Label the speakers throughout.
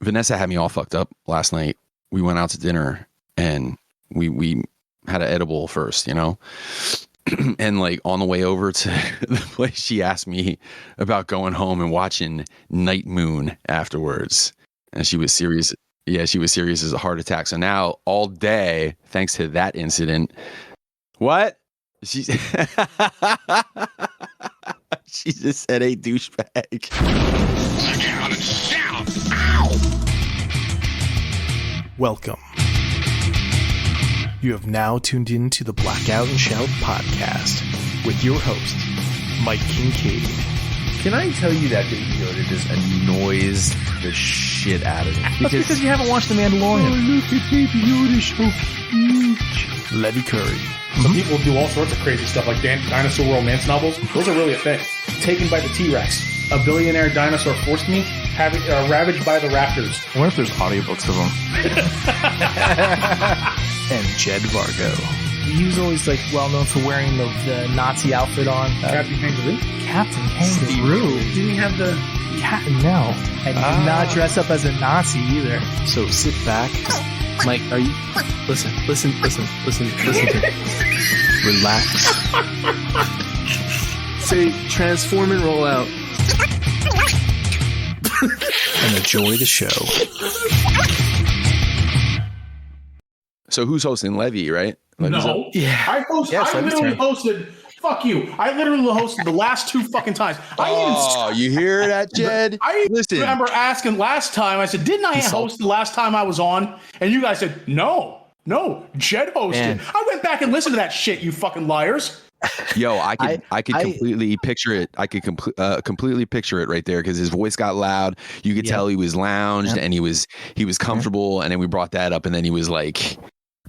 Speaker 1: Vanessa had me all fucked up last night. We went out to dinner and we had an edible first, you know? And like on the way over to the place, she asked me about going home and watching Night Moon afterwards. And she was serious. Yeah, she was serious as a heart attack. So now all day, thanks to that incident, what? She just said a douchebag.
Speaker 2: Welcome. You have now tuned in to the Blackout and Shout podcast with your host, Mike Kincaid.
Speaker 3: Can I tell you that Baby Yoda just annoys the shit out of me?
Speaker 2: That's because you haven't watched The Mandalorian. Oh, look at Baby Yoda, so cute. Levy Curry.
Speaker 4: Some people do all sorts of crazy stuff, like dinosaur romance novels. Those are really a thing. Taken by the T-Rex. A billionaire dinosaur forced me, ravaged by the raptors.
Speaker 2: I wonder if there's audiobooks of them. And Jed Vargo. He was always like well known for wearing the Nazi outfit on.
Speaker 4: Captain Kangaroo?
Speaker 2: Captain Kangaroo.
Speaker 4: Didn't he have the...
Speaker 2: No. And he did not dress up as a Nazi either. So sit back. Mike, are you... Listen to me. Relax. Say, transform and roll out. And enjoy the show.
Speaker 1: So who's hosting? Levy, right? Levy's
Speaker 4: No.
Speaker 1: up?
Speaker 4: Yeah. I literally hosted... Fuck you. I literally hosted the last two fucking times.
Speaker 1: You hear that, Jed?
Speaker 4: I
Speaker 1: Listen.
Speaker 4: remember asking last time, I said, didn't I host the last time I was on? And you guys said, no, Jed hosted.
Speaker 2: Man.
Speaker 4: I went back and listened to that shit, you fucking liars.
Speaker 1: Yo, I could completely picture it. I could completely picture it right there because his voice got loud. You could tell he was lounged and he was comfortable. And then we brought that up, and then he was like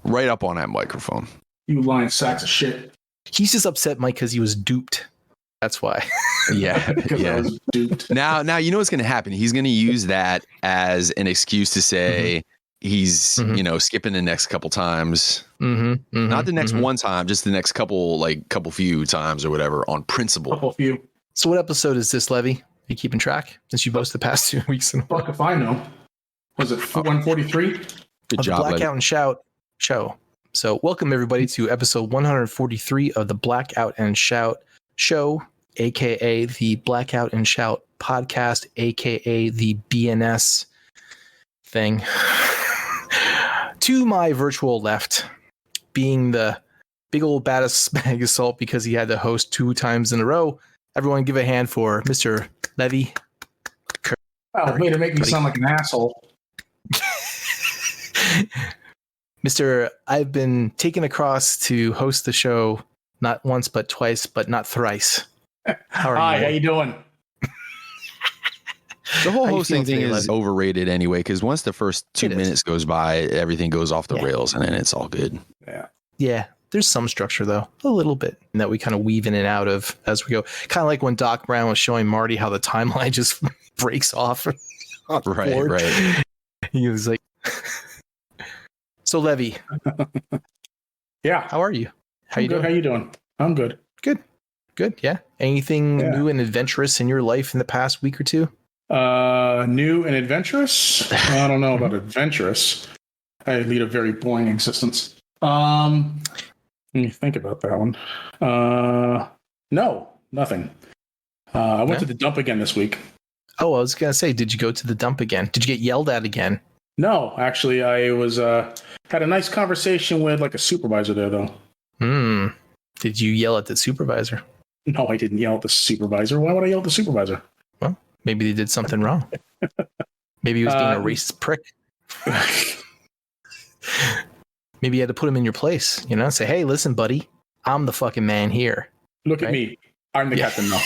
Speaker 1: right up on that microphone.
Speaker 4: You lying sacks of shit.
Speaker 2: He's just upset, Mike, because he was duped. That's why.
Speaker 1: Yeah.
Speaker 4: I was duped.
Speaker 1: Now you know what's going to happen. He's going to use that as an excuse to say he's skipping the next couple times. Not the next one time, just the next couple few times or whatever on principle.
Speaker 4: Couple few.
Speaker 2: So what episode is this, Levy? Are you keeping track since you boasted the past 2 weeks?
Speaker 4: Fuck if I know. Was it 143?
Speaker 1: Good job,
Speaker 2: Blackout and Shout show. So welcome everybody to episode 143 of the Blackout and Shout show, aka the Blackout and Shout podcast, aka the BNS thing. To my virtual left, being the big old baddest bag of salt because he had to host 2 times in a row. Everyone give a hand for Mr. Levy.
Speaker 4: Wow, way to make me sound like an asshole.
Speaker 2: Mr. I've been taken across to host the show not once but twice, but not thrice.
Speaker 4: Hi, how you doing?
Speaker 1: The whole hosting thing is overrated anyway, because once the first 2 minutes goes by, everything goes off the rails, and then it's all good.
Speaker 2: Yeah. There's some structure though, a little bit, that we kind of weave in and out of as we go. Kind of like when Doc Brown was showing Marty how the timeline just breaks off.
Speaker 1: Right.
Speaker 2: He was like, so Levy.
Speaker 4: Yeah.
Speaker 2: How are you? How you doing?
Speaker 4: How you doing? I'm good.
Speaker 2: Good. Yeah. Anything new and adventurous in your life in the past week or two?
Speaker 4: New and adventurous? I don't know about adventurous. I lead a very boring existence. Let me think about that one. No, nothing. I went to the dump again this week.
Speaker 2: Oh, I was going to say, did you go to the dump again? Did you get yelled at again?
Speaker 4: No, actually, I was had a nice conversation with like a supervisor there, though.
Speaker 2: Did you yell at the supervisor?
Speaker 4: No, I didn't yell at the supervisor. Why would I yell at the supervisor?
Speaker 2: Well, maybe they did something wrong. Maybe he was being a racist prick. Maybe you had to put him in your place, say, hey, listen, buddy, I'm the fucking man here.
Speaker 4: Look at me. I'm the captain now.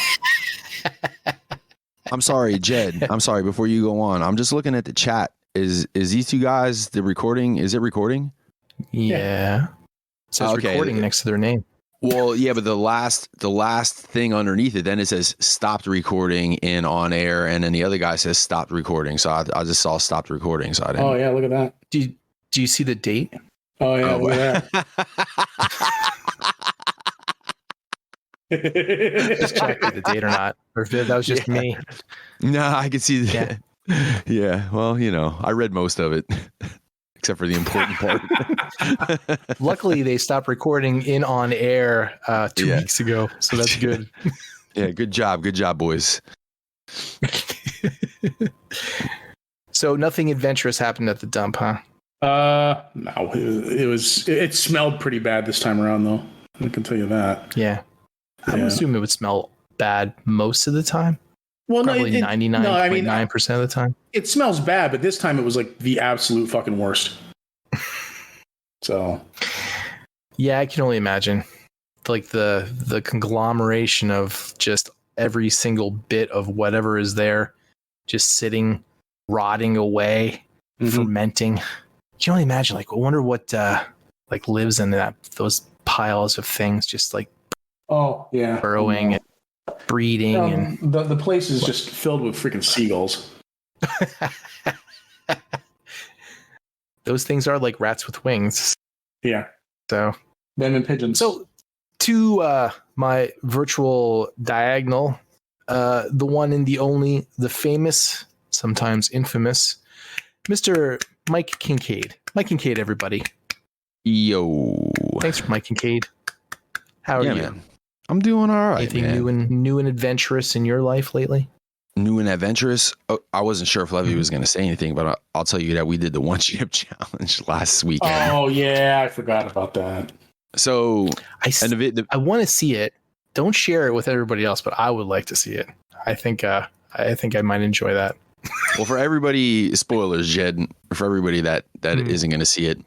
Speaker 1: I'm sorry, Jed. I'm sorry. Before you go on, I'm just looking at the chat. Is these two guys the recording? Is it recording?
Speaker 2: Yeah. It says recording next to their name.
Speaker 1: Well, yeah, but the last thing underneath it, then it says stopped recording in on air, and then the other guy says stopped recording. So I just saw stopped recording. So I didn't.
Speaker 4: Oh yeah, look at that.
Speaker 2: Do you see the date?
Speaker 4: Oh yeah, look at that.
Speaker 2: Just check the date or not, or if that was just me.
Speaker 1: No, I could see that.
Speaker 2: Yeah.
Speaker 1: Yeah, well, I read most of it, except for the important part.
Speaker 2: Luckily, they stopped recording in on air 2 weeks ago, so that's good.
Speaker 1: Yeah, good job, boys.
Speaker 2: So nothing adventurous happened at the dump, huh?
Speaker 4: No, it smelled pretty bad this time around, though. I can tell you that.
Speaker 2: Yeah. I would assume it would smell bad most of the time.
Speaker 4: Well,
Speaker 2: probably 99.9% of the time.
Speaker 4: It smells bad, but this time it was like the absolute fucking worst. So,
Speaker 2: yeah, I can only imagine. Like the conglomeration of just every single bit of whatever is there, just sitting, rotting away, fermenting. You can only imagine. Like, I wonder what like lives in those piles of things, just like burrowing and breeding. And
Speaker 4: the place is just filled with freaking seagulls.
Speaker 2: Those things are like rats with wings.
Speaker 4: Yeah.
Speaker 2: So
Speaker 4: them and pigeons.
Speaker 2: So to my virtual diagonal, the one and the only, the famous, sometimes infamous, Mr. Mike Kincaid. Mike Kincaid, everybody.
Speaker 1: Yo.
Speaker 2: Thanks for Mike Kincaid. How are you?
Speaker 1: Man. I'm doing all right.
Speaker 2: Anything new and adventurous in your life lately?
Speaker 1: New and adventurous? Oh, I wasn't sure if Levy was going to say anything, but I'll tell you that we did the one chip challenge last weekend.
Speaker 4: Oh yeah, I forgot about that.
Speaker 1: So
Speaker 2: I want to see it. Don't share it with everybody else, but I would like to see it. I think I might enjoy that.
Speaker 1: Well, for everybody, spoilers, Jed. For everybody that isn't going to see it,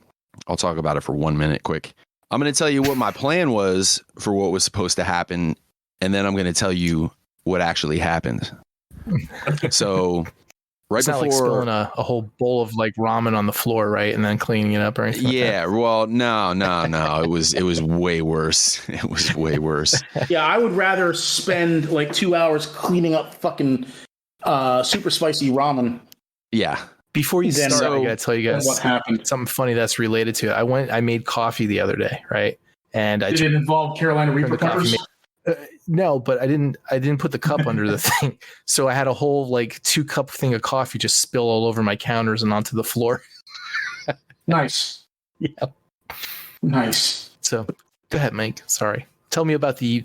Speaker 1: I'll talk about it for 1 minute, quick. I'm going to tell you what my plan was for what was supposed to happen, and then I'm going to tell you what actually happened. So, right
Speaker 2: it's
Speaker 1: before,
Speaker 2: not like spilling a whole bowl of like ramen on the floor, right, and then cleaning it up or anything.
Speaker 1: Yeah,
Speaker 2: like that.
Speaker 1: well, no. It was way worse. It was way worse.
Speaker 4: Yeah, I would rather spend like 2 hours cleaning up fucking super spicy ramen.
Speaker 1: Yeah.
Speaker 2: Before you start, I gotta tell you guys
Speaker 4: what happened.
Speaker 2: Something funny that's related to it. I made coffee the other day, right? And
Speaker 4: did it involve Carolina Reaper peppers?
Speaker 2: No, but I didn't put the cup under the thing, so I had a whole like 2-cup thing of coffee just spill all over my counters and onto the floor.
Speaker 4: Nice.
Speaker 2: Yeah.
Speaker 4: Nice.
Speaker 2: So go ahead, Mike. Sorry. Tell me about the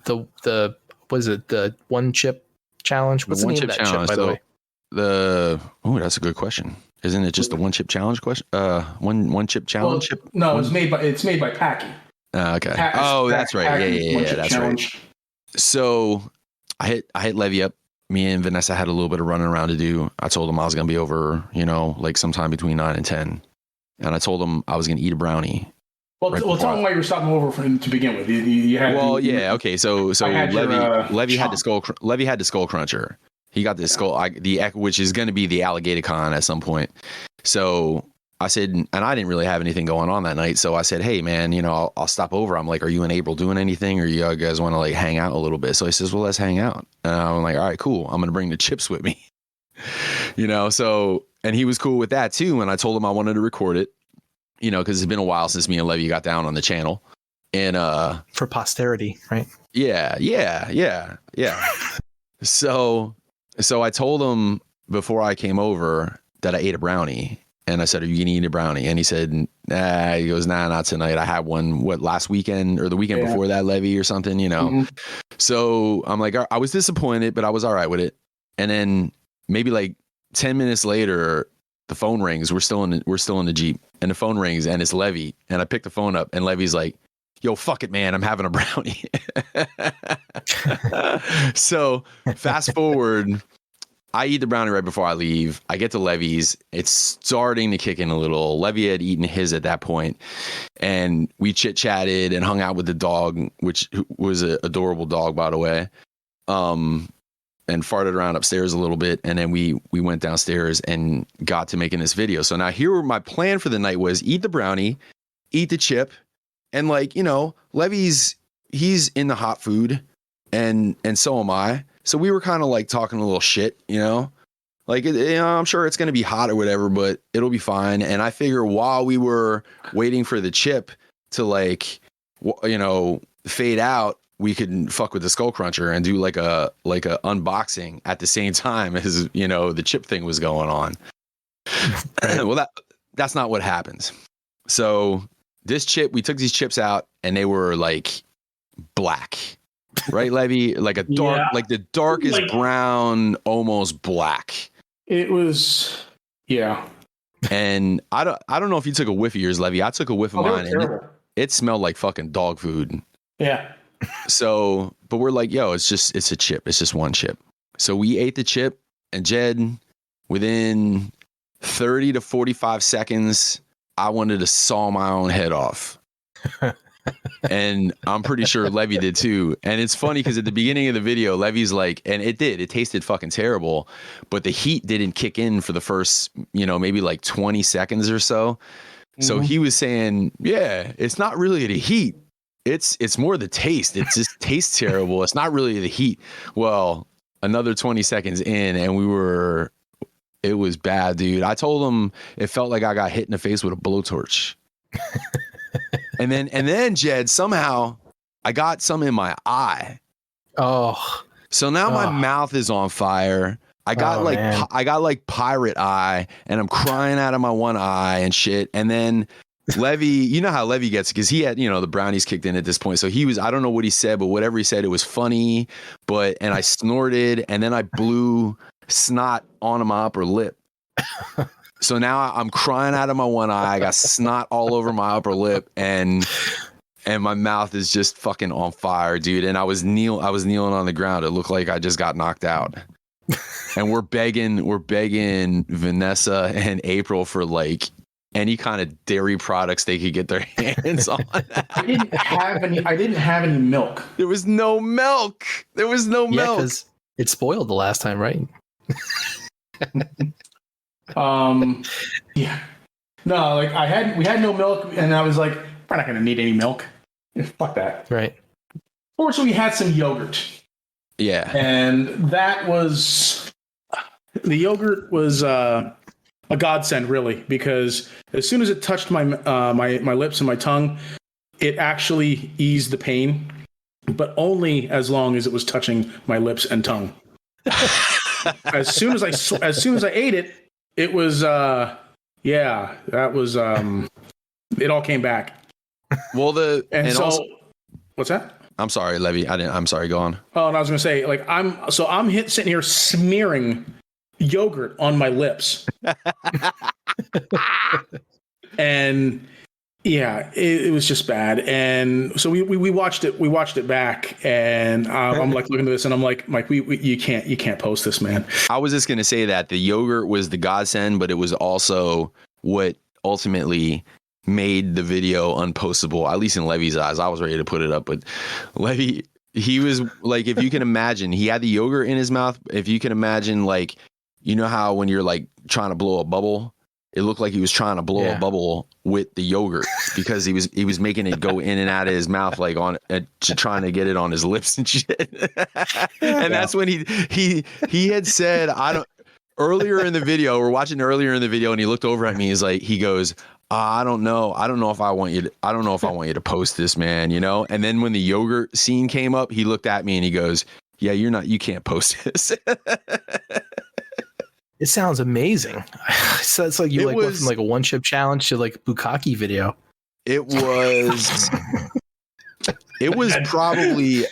Speaker 2: what is it? The one chip challenge? What's the name of that chip, by the way?
Speaker 1: That's a good question. Isn't it just the one chip challenge question? One chip challenge.
Speaker 4: Well, no, it's made by Packy.
Speaker 1: Okay. That's right. Yeah. That's challenge. Right. So I hit Levy up. Me and Vanessa had a little bit of running around to do. I told him I was going to be over, like sometime between 9 and 10. And I told him I was going to eat a brownie.
Speaker 4: Well, tell him why you were stopping over to begin with. You had. Well,
Speaker 1: okay. So Levy had the skull cruncher. He got this skull, which is going to be the alligator-con at some point. So I said, and I didn't really have anything going on that night. So I said, hey, man, I'll stop over. I'm like, are you and April doing anything? Or you guys want to like hang out a little bit? So he says, well, let's hang out. And I'm like, all right, cool. I'm going to bring the chips with me. So, and he was cool with that too. And I told him I wanted to record it, because it's been a while since me and Levy got down on the channel. And
Speaker 2: for posterity, right?
Speaker 1: Yeah. So I told him before I came over that I ate a brownie, and I said, are you going to eat a brownie? And he said, nah. He goes, nah, not tonight. I had one, last weekend or the weekend before that, Levy, or something, Mm-hmm. So I'm like, I was disappointed, but I was all right with it. And then maybe like 10 minutes later, the phone rings. We're still in the Jeep, and the phone rings, and it's Levy. And I pick the phone up, and Levy's like, yo, fuck it, man. I'm having a brownie. So fast forward, I eat the brownie right before I leave. I get to Levy's. It's starting to kick in a little. Levy had eaten his at that point, and we chit-chatted and hung out with the dog, which was an adorable dog, by the way, and farted around upstairs a little bit. And then we went downstairs and got to making this video. So now here, my plan for the night was eat the brownie, eat the chip, and Levy's, he's in the hot food, and so am I. So we were kind of like talking a little shit, I'm sure it's going to be hot or whatever, but it'll be fine. And I figure while we were waiting for the chip to fade out, we could fuck with the Skull Cruncher and do like a unboxing at the same time as, you know, the chip thing was going on. Well, that's not what happens. So this chip, we took these chips out and they were like black, right, Levy? Like a dark, like the darkest brown, almost black.
Speaker 4: It was, yeah.
Speaker 1: And I don't know if you took a whiff of yours, Levy. I took a whiff of mine, and it smelled like fucking dog food.
Speaker 4: Yeah.
Speaker 1: So, but we're like, yo, it's a chip. It's just one chip. So we ate the chip, and Jed, within 30 to 45 seconds, I wanted to saw my own head off. And I'm pretty sure Levy did too. And it's funny because at the beginning of the video, Levy's like, and it tasted fucking terrible, but the heat didn't kick in for the first, you know, maybe like 20 seconds or so. Mm-hmm. So he was saying, yeah, it's not really the heat. It's more the taste. It just tastes terrible. It's not really the heat. Well, another 20 seconds in and it was bad, dude. I told him it felt like I got hit in the face with a blowtorch. And then Jed, somehow I got some in my eye.
Speaker 2: Oh,
Speaker 1: so now my mouth is on fire. I got like pirate eye, and I'm crying out of my one eye and shit. And then Levy, you know how Levy gets, because he had, you know, the brownies kicked in at this point. So he was, I don't know what he said, but whatever he said, it was funny. And I snorted, and then I blew snot onto my upper lip. So now I'm crying out of my one eye. I got snot all over my upper lip, and my mouth is just fucking on fire, dude. And I was kneeling on the ground. It looked like I just got knocked out. And we're begging Vanessa and April for like any kind of dairy products they could get their hands on.
Speaker 4: I didn't have any milk.
Speaker 1: There was no milk. Yeah,
Speaker 2: because it spoiled the last time, right?
Speaker 4: Yeah. No, like we had no milk, and I was like, we're not gonna need any milk. Fuck that.
Speaker 2: Right.
Speaker 4: Fortunately, we had some yogurt.
Speaker 1: Yeah.
Speaker 4: And the yogurt was a godsend, really, because as soon as it touched my lips and my tongue, it actually eased the pain, but only as long as it was touching my lips and tongue. As soon as I ate it, it was it all came back.
Speaker 1: Well,
Speaker 4: what's that?
Speaker 1: I'm sorry, Levy. I'm sorry, go on.
Speaker 4: Oh, and I was going to say, like, I'm sitting here smearing yogurt on my lips. And yeah, it was just bad. And so we watched it back, and I'm like looking at this, and I'm like, Mike, you can't post this, man.
Speaker 1: I was just going to say that the yogurt was the godsend, but it was also what ultimately made the video unpostable, at least in Levy's eyes. I was ready to put it up, but Levy, he was like, if you can imagine, he had the yogurt in his mouth. If you can imagine, like, you know how when you're like trying to blow a bubble, it looked like he was trying to blow a bubble with the yogurt, because he was making it go in and out of his mouth, like trying to get it on his lips and shit. And that's when he had said, earlier in the video, and he looked over at me. He goes, I don't know if I want you to post this, man, you know? And then when the yogurt scene came up, he looked at me and he goes, yeah, you can't post this.
Speaker 2: It sounds amazing. So it's like went from like a one chip challenge to like bukkake video.
Speaker 1: It was probably,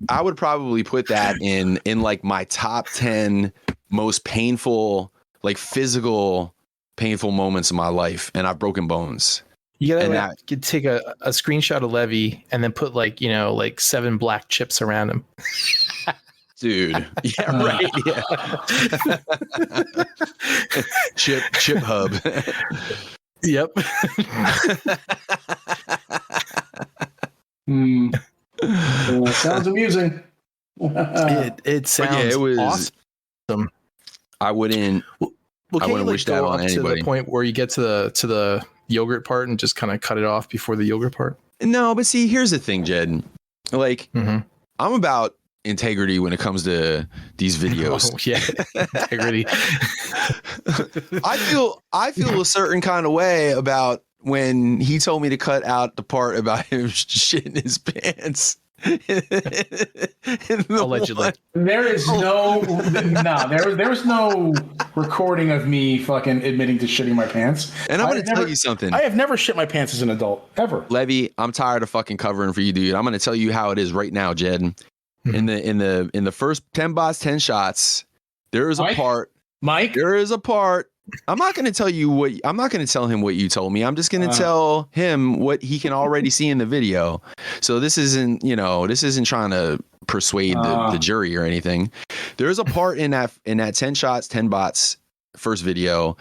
Speaker 1: I would probably put that in like my top 10 most painful, like physical painful moments of my life, and I've broken bones.
Speaker 2: You gotta could take a screenshot of Levy and then put like 7 black chips around him.
Speaker 1: Dude, yeah, right, yeah. Chip hub.
Speaker 2: Yep.
Speaker 4: Sounds amusing.
Speaker 2: It sounds awesome.
Speaker 1: I wouldn't.
Speaker 2: Well,
Speaker 1: I wouldn't wish that on anybody.
Speaker 2: To the point where you get to the yogurt part and just kind of cut it off before the yogurt part.
Speaker 1: No, but see, here's the thing, Jed. Like, I'm about integrity when it comes to these videos.
Speaker 2: Oh, yeah, integrity.
Speaker 1: I feel a certain kind of way about when he told me to cut out the part about him shitting his pants.
Speaker 2: Allegedly.
Speaker 4: There is there was no recording of me fucking admitting to shitting my pants.
Speaker 1: And I'm going to tell you something.
Speaker 4: I have never shit my pants as an adult, ever.
Speaker 1: Levy, I'm tired of fucking covering for you, dude. I'm going to tell you how it is right now, Jed. In the first 10 bots, 10 shots, there is a part.
Speaker 4: Mike?
Speaker 1: There is a part. I'm not going to tell him what you told me. I'm just going to tell him what he can already see in the video. So this isn't trying to persuade the jury or anything. There's a part in that 10 shots, 10 bots first video,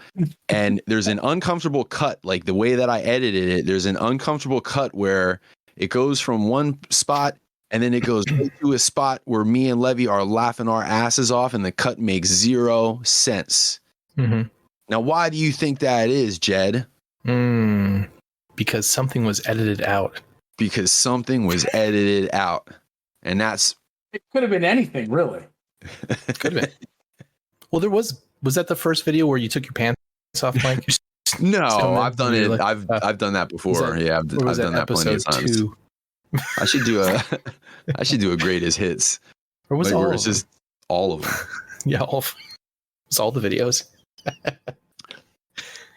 Speaker 1: and there's an uncomfortable cut. Like the way that I edited it, there's an uncomfortable cut where it goes from one spot and then it goes right to a spot where me and Levy are laughing our asses off, and the cut makes 0 sense.
Speaker 2: Mm-hmm.
Speaker 1: Now, why do you think that is, Jed?
Speaker 2: Because something was edited out.
Speaker 1: Because something was edited out. And that's...
Speaker 4: It could have been anything, really.
Speaker 2: Could have been. Well, was that the first video where you took your pants off, Mike?
Speaker 1: No, I've done it. I've done that before. I've done that plenty of times.
Speaker 2: 2?
Speaker 1: I should do a greatest hits.
Speaker 2: Or was
Speaker 1: where it's just all of them.
Speaker 2: Yeah, it's all the videos.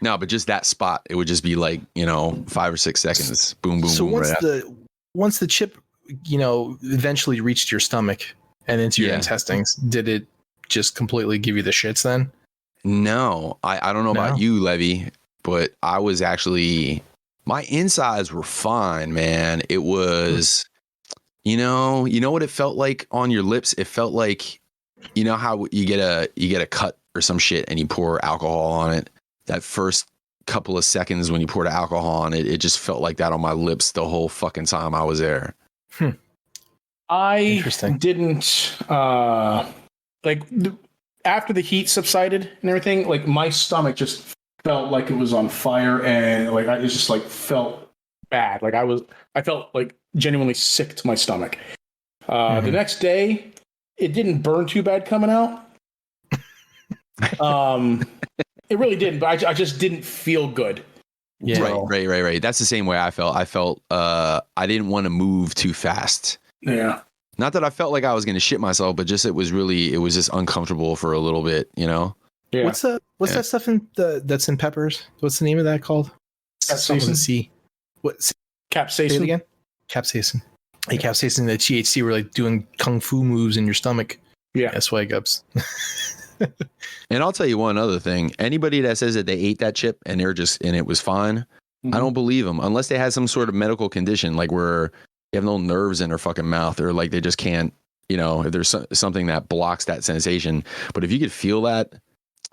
Speaker 1: No, but just that spot, it would just be like 5 or 6 seconds. Boom, boom,
Speaker 2: so
Speaker 1: boom.
Speaker 2: So once the chip, eventually reached your stomach and into your intestines, did it just completely give you the shits then?
Speaker 1: No, I don't know about you, Levy, but I was actually, my insides were fine, man. It was, you know what it felt like on your lips? It felt like, how you get a cut or some shit and you pour alcohol on it. That first couple of seconds when you poured alcohol on it, it just felt like that on my lips the whole fucking time I was there.
Speaker 4: I didn't after the heat subsided and everything, like my stomach just felt like it was on fire, and like it just like felt bad. Like I felt like genuinely sick to my stomach. The next day, it didn't burn too bad coming out. It really didn't, but I just didn't feel good.
Speaker 2: Yeah.
Speaker 1: Right. That's the same way I felt. I felt I didn't want to move too fast.
Speaker 4: Yeah.
Speaker 1: Not that I felt like I was going to shit myself, but just it was just uncomfortable for a little bit, Yeah.
Speaker 2: What's that stuff that's in peppers? What's the name of that called?
Speaker 4: Capsaicin.
Speaker 2: What?
Speaker 4: Capsaicin.
Speaker 2: Say it again. Capsaicin. Hey, capsaicin and the THC were like doing kung fu moves in your stomach.
Speaker 4: Yeah.
Speaker 2: That's why ups.
Speaker 1: And I'll tell you one other thing. Anybody that says that they ate that chip and it was fine, I don't believe them unless they had some sort of medical condition, like where they have no nerves in their fucking mouth, or like they just can't, if there's something that blocks that sensation. But if you could feel that,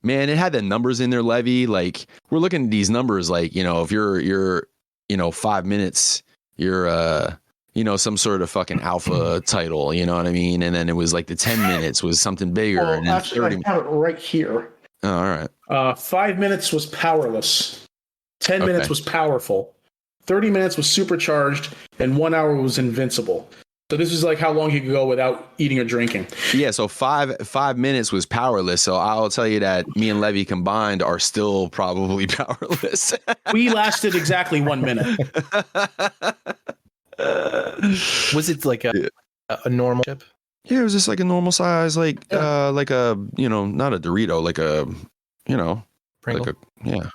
Speaker 1: man, it had the numbers in there, Levy. Like we're looking at these numbers, like, if you're 5 minutes, you're, some sort of fucking alpha title, you know what I mean? And then it was like the 10 minutes was something bigger.
Speaker 4: Well,
Speaker 1: and then
Speaker 4: actually, 30... I have it right here.
Speaker 1: Oh, all right.
Speaker 4: 5 minutes was powerless. 10 minutes was powerful. 30 minutes was supercharged, and 1 hour was invincible. So this is like how long you could go without eating or drinking.
Speaker 1: Yeah, so 5 minutes was powerless. So I'll tell you that me and Levy combined are still probably powerless.
Speaker 4: We lasted exactly 1 minute.
Speaker 2: Was it like a normal chip?
Speaker 1: Yeah, it was just like a normal size, like a, not a Dorito, like a,
Speaker 2: Pringle?
Speaker 1: like a, yeah.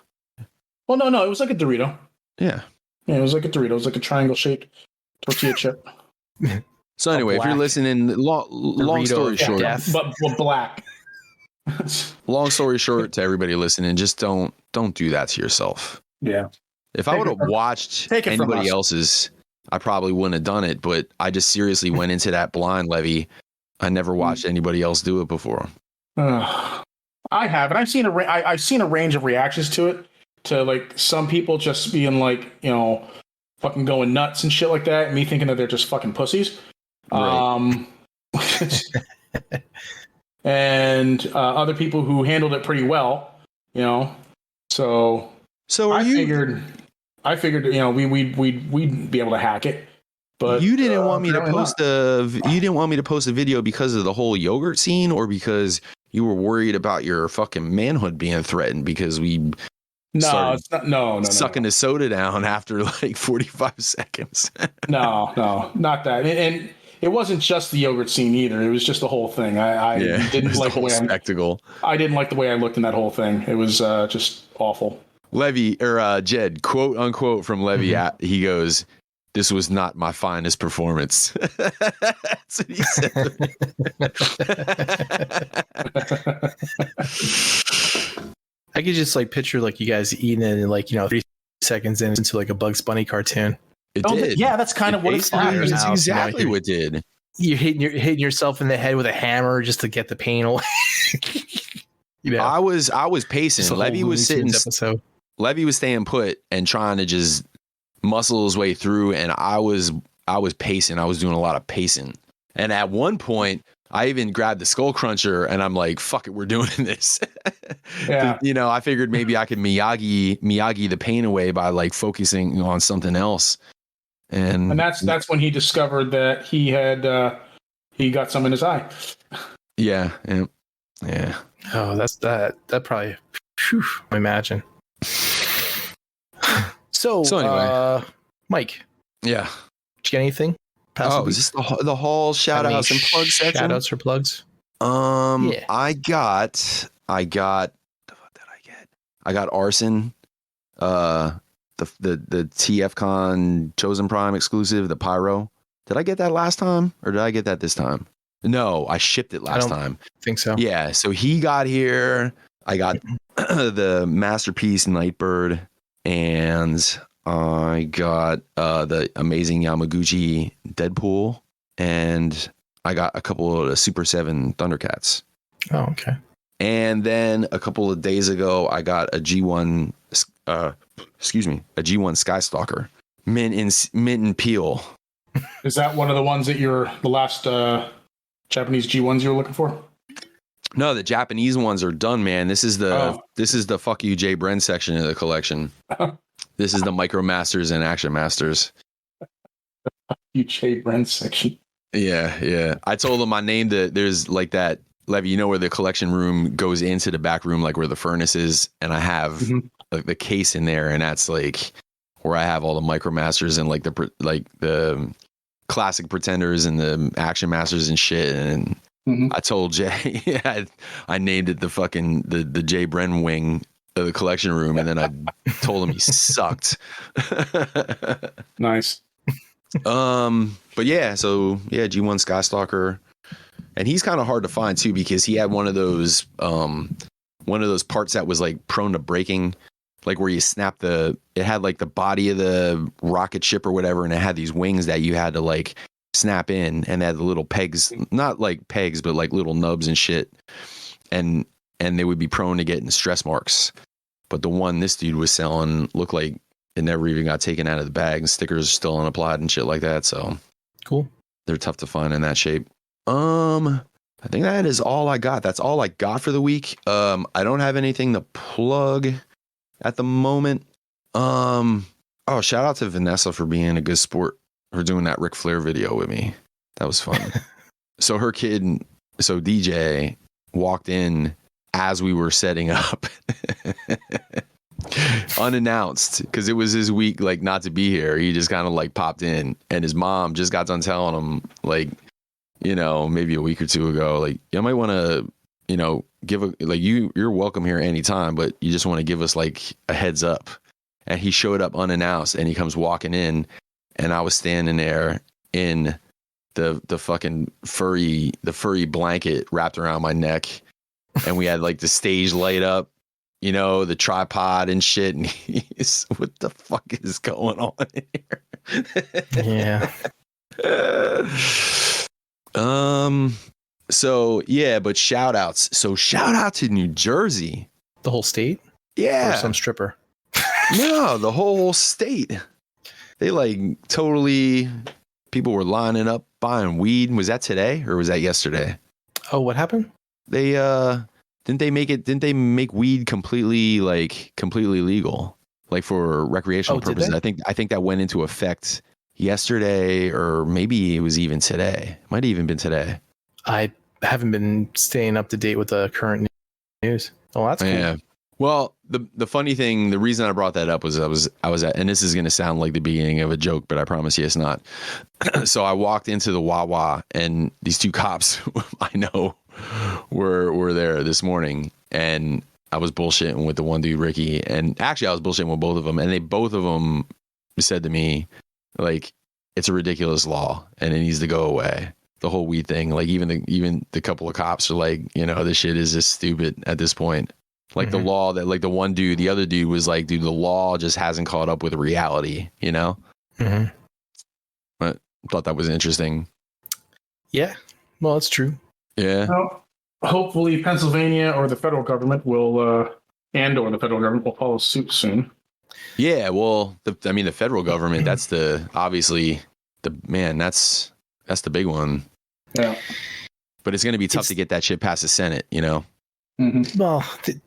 Speaker 4: Well, no, it was like a Dorito.
Speaker 1: Yeah.
Speaker 4: Yeah, it was like a Dorito. It was like a triangle-shaped tortilla chip.
Speaker 1: So anyway, if you're listening, long story short,
Speaker 4: but black.
Speaker 1: Long story short, to everybody listening, just don't do that to yourself.
Speaker 4: Yeah.
Speaker 1: If I would have watched anybody else's, I probably wouldn't have done it. But I just seriously went into that blind, Levy. I never watched anybody else do it before.
Speaker 4: I haven't. I've seen a range of reactions to it. To like some people just being like, fucking going nuts and shit like that, and me thinking that they're just fucking pussies. Right. And other people who handled it pretty well, So I figured, we'd be able to hack it. But
Speaker 1: you didn't want me to post you didn't want me to post a video because of the whole yogurt scene, or because you were worried about your fucking manhood being threatened because we.
Speaker 4: No, it's not. No.
Speaker 1: Sucking the soda down after like 45 seconds.
Speaker 4: No, not that. And it wasn't just the yogurt scene either. It was just the whole thing. I didn't like the whole
Speaker 1: spectacle.
Speaker 4: I didn't like the way I looked in that whole thing. It was just awful.
Speaker 1: Levy or Jed, quote unquote from Levy, he goes, "This was not my finest performance." That's what he said.
Speaker 2: I could just like picture like you guys eating it and like, 3 seconds into like a Bugs Bunny cartoon.
Speaker 1: It did.
Speaker 4: Yeah, that's kind of what it's like.
Speaker 1: That's exactly what it did.
Speaker 2: You're hitting yourself in the head with a hammer just to get the pain away.
Speaker 1: I was pacing. Levy was sitting. Levy was staying put and trying to just muscle his way through, and I was pacing. I was doing a lot of pacing, and at one point, I even grabbed the skull cruncher, and I'm like, "Fuck it, we're doing this."
Speaker 4: Yeah.
Speaker 1: I figured maybe I could Miyagi the pain away by like focusing on something else. And
Speaker 4: that's when he discovered that he had he got some in his eye.
Speaker 1: Yeah.
Speaker 2: Oh, that's that probably. I imagine. So anyway, Mike.
Speaker 1: Yeah.
Speaker 2: Did you get anything?
Speaker 1: Is this the Hall shout outs and plug section?
Speaker 2: Shout outs or plugs?
Speaker 1: Yeah. I got. What did I get? I got Arson. The TFCon Chosen Prime exclusive, the Pyro. Did I get that last time or did I get that this time? No, I shipped it last time.
Speaker 2: Think so.
Speaker 1: Yeah, so he got here. I got the Masterpiece Nightbird, and I got the Amazing Yamaguchi Deadpool, and I got a couple of the Super 7 Thundercats.
Speaker 2: Oh, okay.
Speaker 1: And then a couple of days ago, I got a G1 a G1 Skystalker, mint and peel.
Speaker 4: Is that one of the ones that the last Japanese G1s you were looking for?
Speaker 1: No, the Japanese ones are done, man. This is the fuck you Jay Bren section of the collection. This is the Micro Masters and Action Masters.
Speaker 4: You Jay Bren section.
Speaker 1: Yeah. I told him I named it. There's like that, Levy, you know where the collection room goes into the back room, like where the furnace is, and I have the case in there, and that's like where I have all the Micro Masters and like the classic Pretenders and the Action Masters and shit. And I told Jay, I named it the fucking the Jay Bren wing of the collection room, and then I told him he sucked.
Speaker 4: Nice.
Speaker 1: But yeah, so yeah, G1 Skystalker, and he's kind of hard to find too because he had one of those parts that was like prone to breaking, like where you snap it had like the body of the rocket ship or whatever, and it had these wings that you had to like snap in, and they had the little pegs, not like pegs, but like little nubs and shit, and they would be prone to getting stress marks. But the one this dude was selling looked like it never even got taken out of the bag, and stickers are still unapplied and shit like that. So
Speaker 2: cool.
Speaker 1: They're tough to find in that shape. I think that is all I got. That's all I got for the week. I don't have anything to plug at the moment. Shout out to Vanessa for being a good sport, for doing that Ric Flair video with me. That was fun. So DJ walked in as we were setting up unannounced, because it was his week like not to be here. He just kind of like popped in, and his mom just got done telling him like, maybe a week or two ago, like, you might want to, you're welcome here anytime, but you just want to give us like a heads up. And he showed up unannounced, and he comes walking in, and I was standing there in the fucking furry blanket wrapped around my neck, and we had like the stage light up, the tripod and shit, and he's, what the fuck is going on here?
Speaker 2: Yeah.
Speaker 1: So yeah, but shout outs. So shout out to New Jersey.
Speaker 2: The whole state?
Speaker 1: Yeah.
Speaker 2: Or some stripper?
Speaker 1: No, the whole state. They like totally, people were lining up buying weed. Was that today or was that yesterday?
Speaker 2: Oh, what happened?
Speaker 1: They didn't they make weed completely legal, like for recreational purposes? I think that went into effect yesterday, or maybe it was even today. Might have even been today.
Speaker 2: I haven't been staying up to date with the current news. Oh, that's cool.
Speaker 1: Yeah. Well, the funny thing, the reason I brought that up was I was at, and this is going to sound like the beginning of a joke, but I promise you it's not. So I walked into the Wawa, and these two cops I know were there this morning, and I was bullshitting with the one dude, Ricky, and actually I was bullshitting with both of them, and both of them said to me, like, it's a ridiculous law and it needs to go away. The whole weed thing, like even the couple of cops are like, this shit is just stupid at this point. Like the law that, like, the other dude was like, dude, the law just hasn't caught up with reality, But I thought that was interesting.
Speaker 2: Yeah, well, it's true.
Speaker 1: Yeah.
Speaker 4: Well, hopefully Pennsylvania or the federal government will follow suit soon.
Speaker 1: Yeah, well, the federal government, that's obviously the big one.
Speaker 4: Yeah.
Speaker 1: But it's going to be tough to get that shit past the Senate,
Speaker 4: Mm-hmm.
Speaker 2: Well,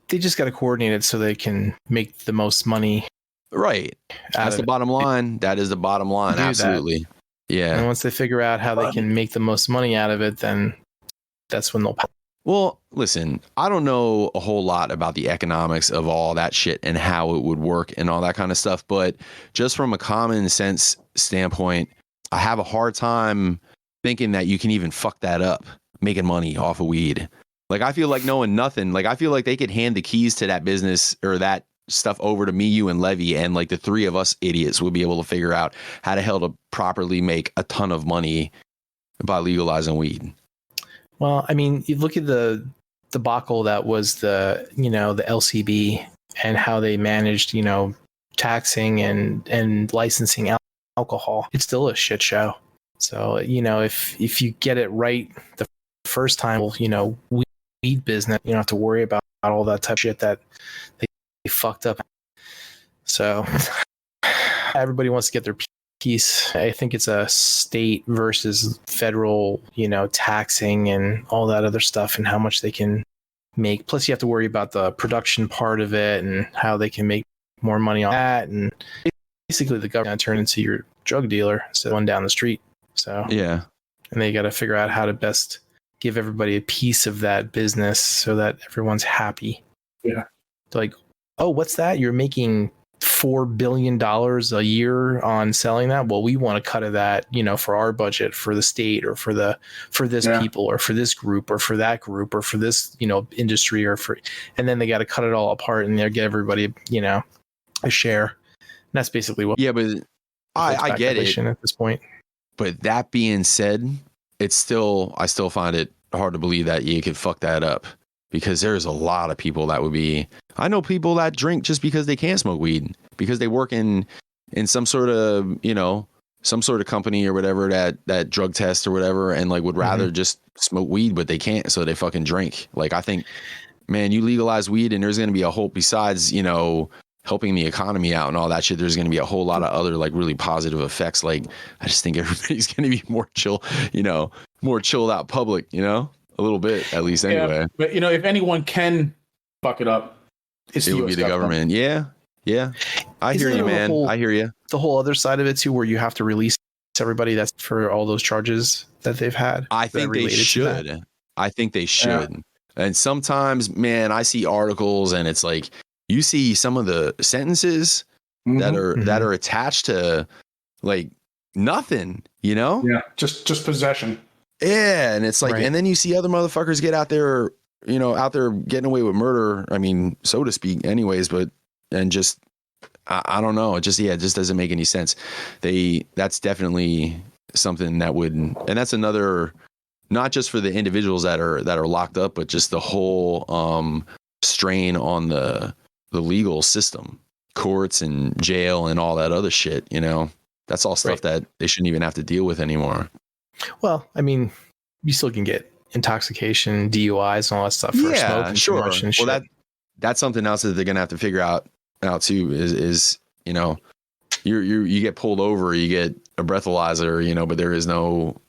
Speaker 2: they just got to coordinate it so they can make the most money.
Speaker 1: Right. That's the bottom line. That is the bottom line. Absolutely. Yeah.
Speaker 2: And once they figure out how they can make the most money out of it, then that's when they'll.
Speaker 1: Well, listen, I don't know a whole lot about the economics of all that shit and how it would work and all that kind of stuff. But just from a common sense standpoint, I have a hard time thinking that you can even fuck that up, making money off of weed. Like, I feel like knowing nothing, like, I feel like they could hand the keys to that business or that stuff over to me, you, and Levy, and like the three of us idiots would be able to figure out how the hell to properly make a ton of money by legalizing weed.
Speaker 2: Well, I mean, you look at the debacle that was the LCB and how they managed, taxing and licensing alcohol. It's still a shit show. So, if you get it right the first time, weed business, you don't have to worry about all that type of shit that they fucked up. So everybody wants to get their piece. I think it's a state versus federal, taxing and all that other stuff and how much they can make. Plus you have to worry about the production part of it and how they can make more money on that. And basically the government turned into your drug dealer instead of one down the street. So
Speaker 1: yeah.
Speaker 2: And they got to figure out how to best give everybody a piece of that business so that everyone's happy.
Speaker 4: Yeah.
Speaker 2: Like, oh, what's that? You're making $4 billion a year on selling that. Well, we want to cut of that, for our budget, for the state, or for this people, or for this group, or for that group, or for this, industry, and then they got to cut it all apart and they get everybody, a share. And that's basically what.
Speaker 1: Yeah, but I get it
Speaker 2: at this point.
Speaker 1: But that being said, I still find it hard to believe that you could fuck that up, because there's a lot of people that would be. I know people that drink just because they can't smoke weed, because they work in some sort of, some sort of company or whatever that drug test or whatever, and like would rather just smoke weed, but they can't, so they fucking drink. Like, I think, man, you legalize weed and there's going to be a whole, besides, helping the economy out and all that shit, there's going to be a whole lot of other like really positive effects. Like, I just think everybody's going to be more chill, more chilled out public, a little bit at least anyway.
Speaker 4: Yeah, but if anyone can fuck it up, it
Speaker 1: would be the government. Yeah. I hear you, man. I hear you.
Speaker 2: The whole other side of it too, where you have to release everybody that's for all those charges that they've had.
Speaker 1: I think they should. Yeah. And sometimes, man, I see articles and it's like, you see some of the sentences that are attached to like nothing, Yeah,
Speaker 4: just possession.
Speaker 1: Yeah, and it's like, and then you see other motherfuckers get out there, getting away with murder. I mean, so to speak, anyways. And just, I don't know. It just doesn't make any sense. That's definitely something that would, and that's another, not just for the individuals that are locked up, but just the whole strain on the legal system, courts and jail and all that other shit. That's all stuff that they shouldn't even have to deal with anymore.
Speaker 2: Well, I mean, you still can get intoxication, DUIs, and all that stuff for smoking too much and shit.
Speaker 1: Well, that's something else that they're gonna have to figure out too. Is you get pulled over, you get a breathalyzer, but there is no.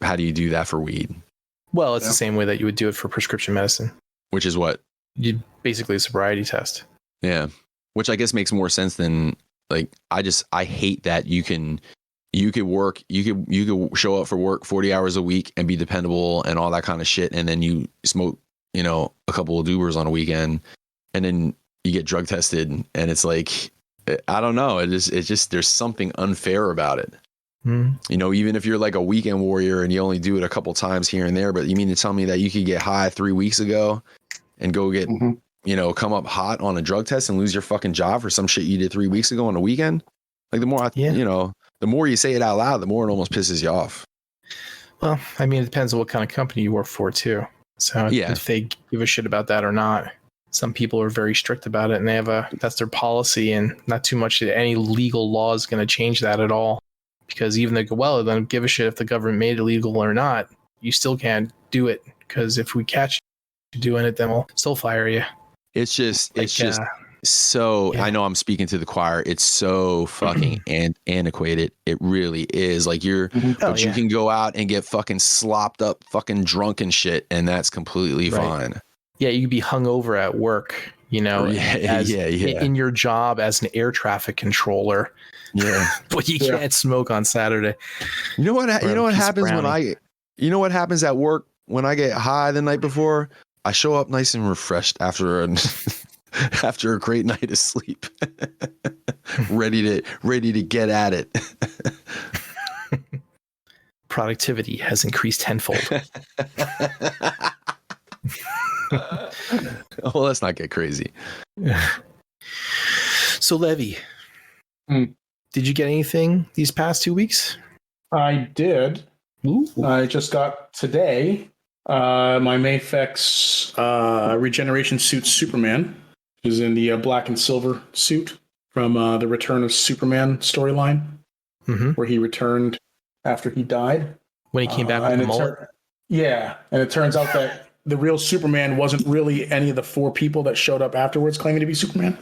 Speaker 1: How do you do that for weed?
Speaker 2: Well, it's the same way that you would do it for prescription medicine.
Speaker 1: Which is what?
Speaker 2: You basically a sobriety test.
Speaker 1: Yeah, which I guess makes more sense than like I hate that you could show up for work 40 hours a week and be dependable and all that kind of shit, and then you smoke a couple of doobers on a weekend, and then you get drug tested, and it's like, I don't know. It's just there's something unfair about it. You know, even if you're like a weekend warrior and you only do it a couple times here and there, but you mean to tell me that you could get high 3 weeks ago and go get, you know, come up hot on a drug test and lose your fucking job for some shit you did 3 weeks ago on a weekend? Like the more, you know, the more you say it out loud, the more it almost pisses you off.
Speaker 2: Well, I mean, it depends on what kind of company you work for too. So if they give a shit about that or not. Some people are very strict about it, and that's their policy, and not too much any legal law is going to change that at all. Because even they go, well, they don't give a shit if the government made it legal or not. You still can't do it, because if we catch you doing it, then we'll still fire you.
Speaker 1: It's just so, I know I'm speaking to the choir. It's so fucking antiquated. It really is. Like you can go out and get fucking slopped up, fucking drunk and shit, and that's completely fine.
Speaker 2: Yeah, you could be hungover at work, you know, in your job as an air traffic controller. Yeah, but you can't smoke on Saturday.
Speaker 1: You know what happens what happens at work when I get high the night before? I show up nice and refreshed after a great night of sleep, ready to get at it.
Speaker 2: Productivity has increased tenfold.
Speaker 1: Well, let's not get crazy.
Speaker 2: So, Levy, did you get anything these past 2 weeks?
Speaker 4: I did.
Speaker 2: Ooh.
Speaker 4: I just got today my Mafex regeneration suit Superman, who's in the black and silver suit from the Return of Superman storyline, where he returned after he died.
Speaker 2: When he came back with the mullet?
Speaker 4: And it turns out that the real Superman wasn't really any of the 4 people that showed up afterwards claiming to be Superman.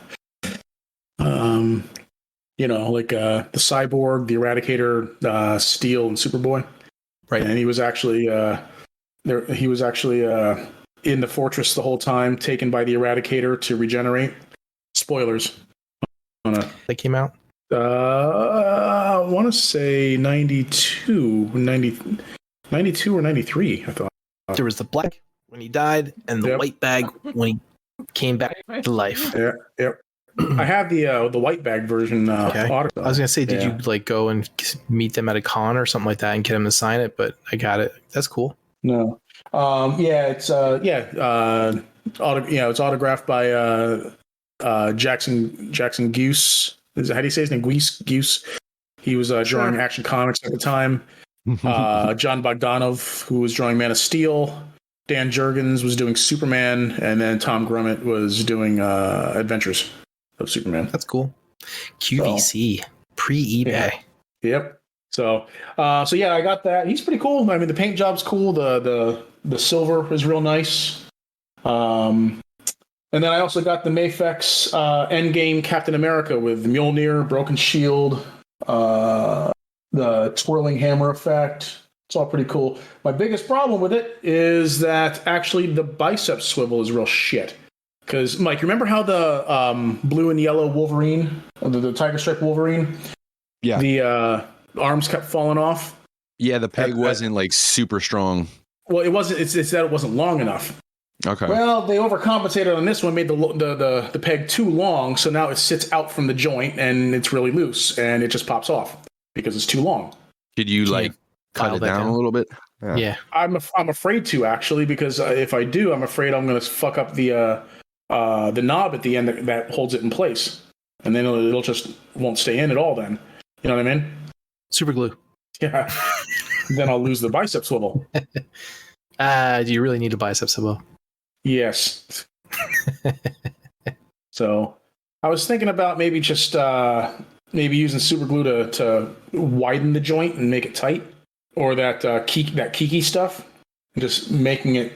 Speaker 4: You know, like the Cyborg, the Eradicator, Steel, and Superboy. Right. And he was actually in the fortress the whole time, taken by the Eradicator to regenerate. Spoilers.
Speaker 2: They came out?
Speaker 4: I want to say 92 or 93, I thought.
Speaker 2: There was the black when he died, and the white bag when he came back to life.
Speaker 4: Yeah. I have the white bag version. Autograph.
Speaker 2: I was gonna say, did you like go and meet them at a con or something like that and get them to sign it? But I got it. That's cool.
Speaker 4: No. It's it's autographed by Jackson Goose. How do you say his name? Goose. He was drawing Action Comics at the time. John Bogdanov, who was drawing Man of Steel. Dan Jurgens was doing Superman, and then Tom Grummett was doing Adventures of Superman.
Speaker 2: That's cool. QVC, pre-eBay.
Speaker 4: Yep. So I got that. He's pretty cool. I mean, the paint job's cool. The silver is real nice. And then I also got the Mafex Endgame Captain America with Mjolnir, Broken Shield, the twirling hammer effect. It's all pretty cool. My biggest problem with it is that actually the bicep swivel is real shit. Because, Mike, remember how the blue and yellow Wolverine, the Tiger Stripe Wolverine, the arms kept falling off?
Speaker 1: Yeah, the peg wasn't like super strong.
Speaker 4: Well, it wasn't. It's that it wasn't long enough.
Speaker 1: Okay.
Speaker 4: Well, they overcompensated on this one, made the peg too long, so now it sits out from the joint and it's really loose, and it just pops off because it's too long.
Speaker 1: Did you cut it down a little bit?
Speaker 2: Yeah.
Speaker 4: I'm afraid to, actually, because if I do, I'm afraid I'm going to fuck up the knob at the end that holds it in place, and then it'll just won't stay in at all. Then, you know what I mean?
Speaker 2: Super glue.
Speaker 4: Yeah. Then I'll lose the bicep swivel.
Speaker 2: Do you really need a bicep swivel?
Speaker 4: Yes. So I was thinking about maybe just using super glue to widen the joint and make it tight, or that Kiki stuff, just making it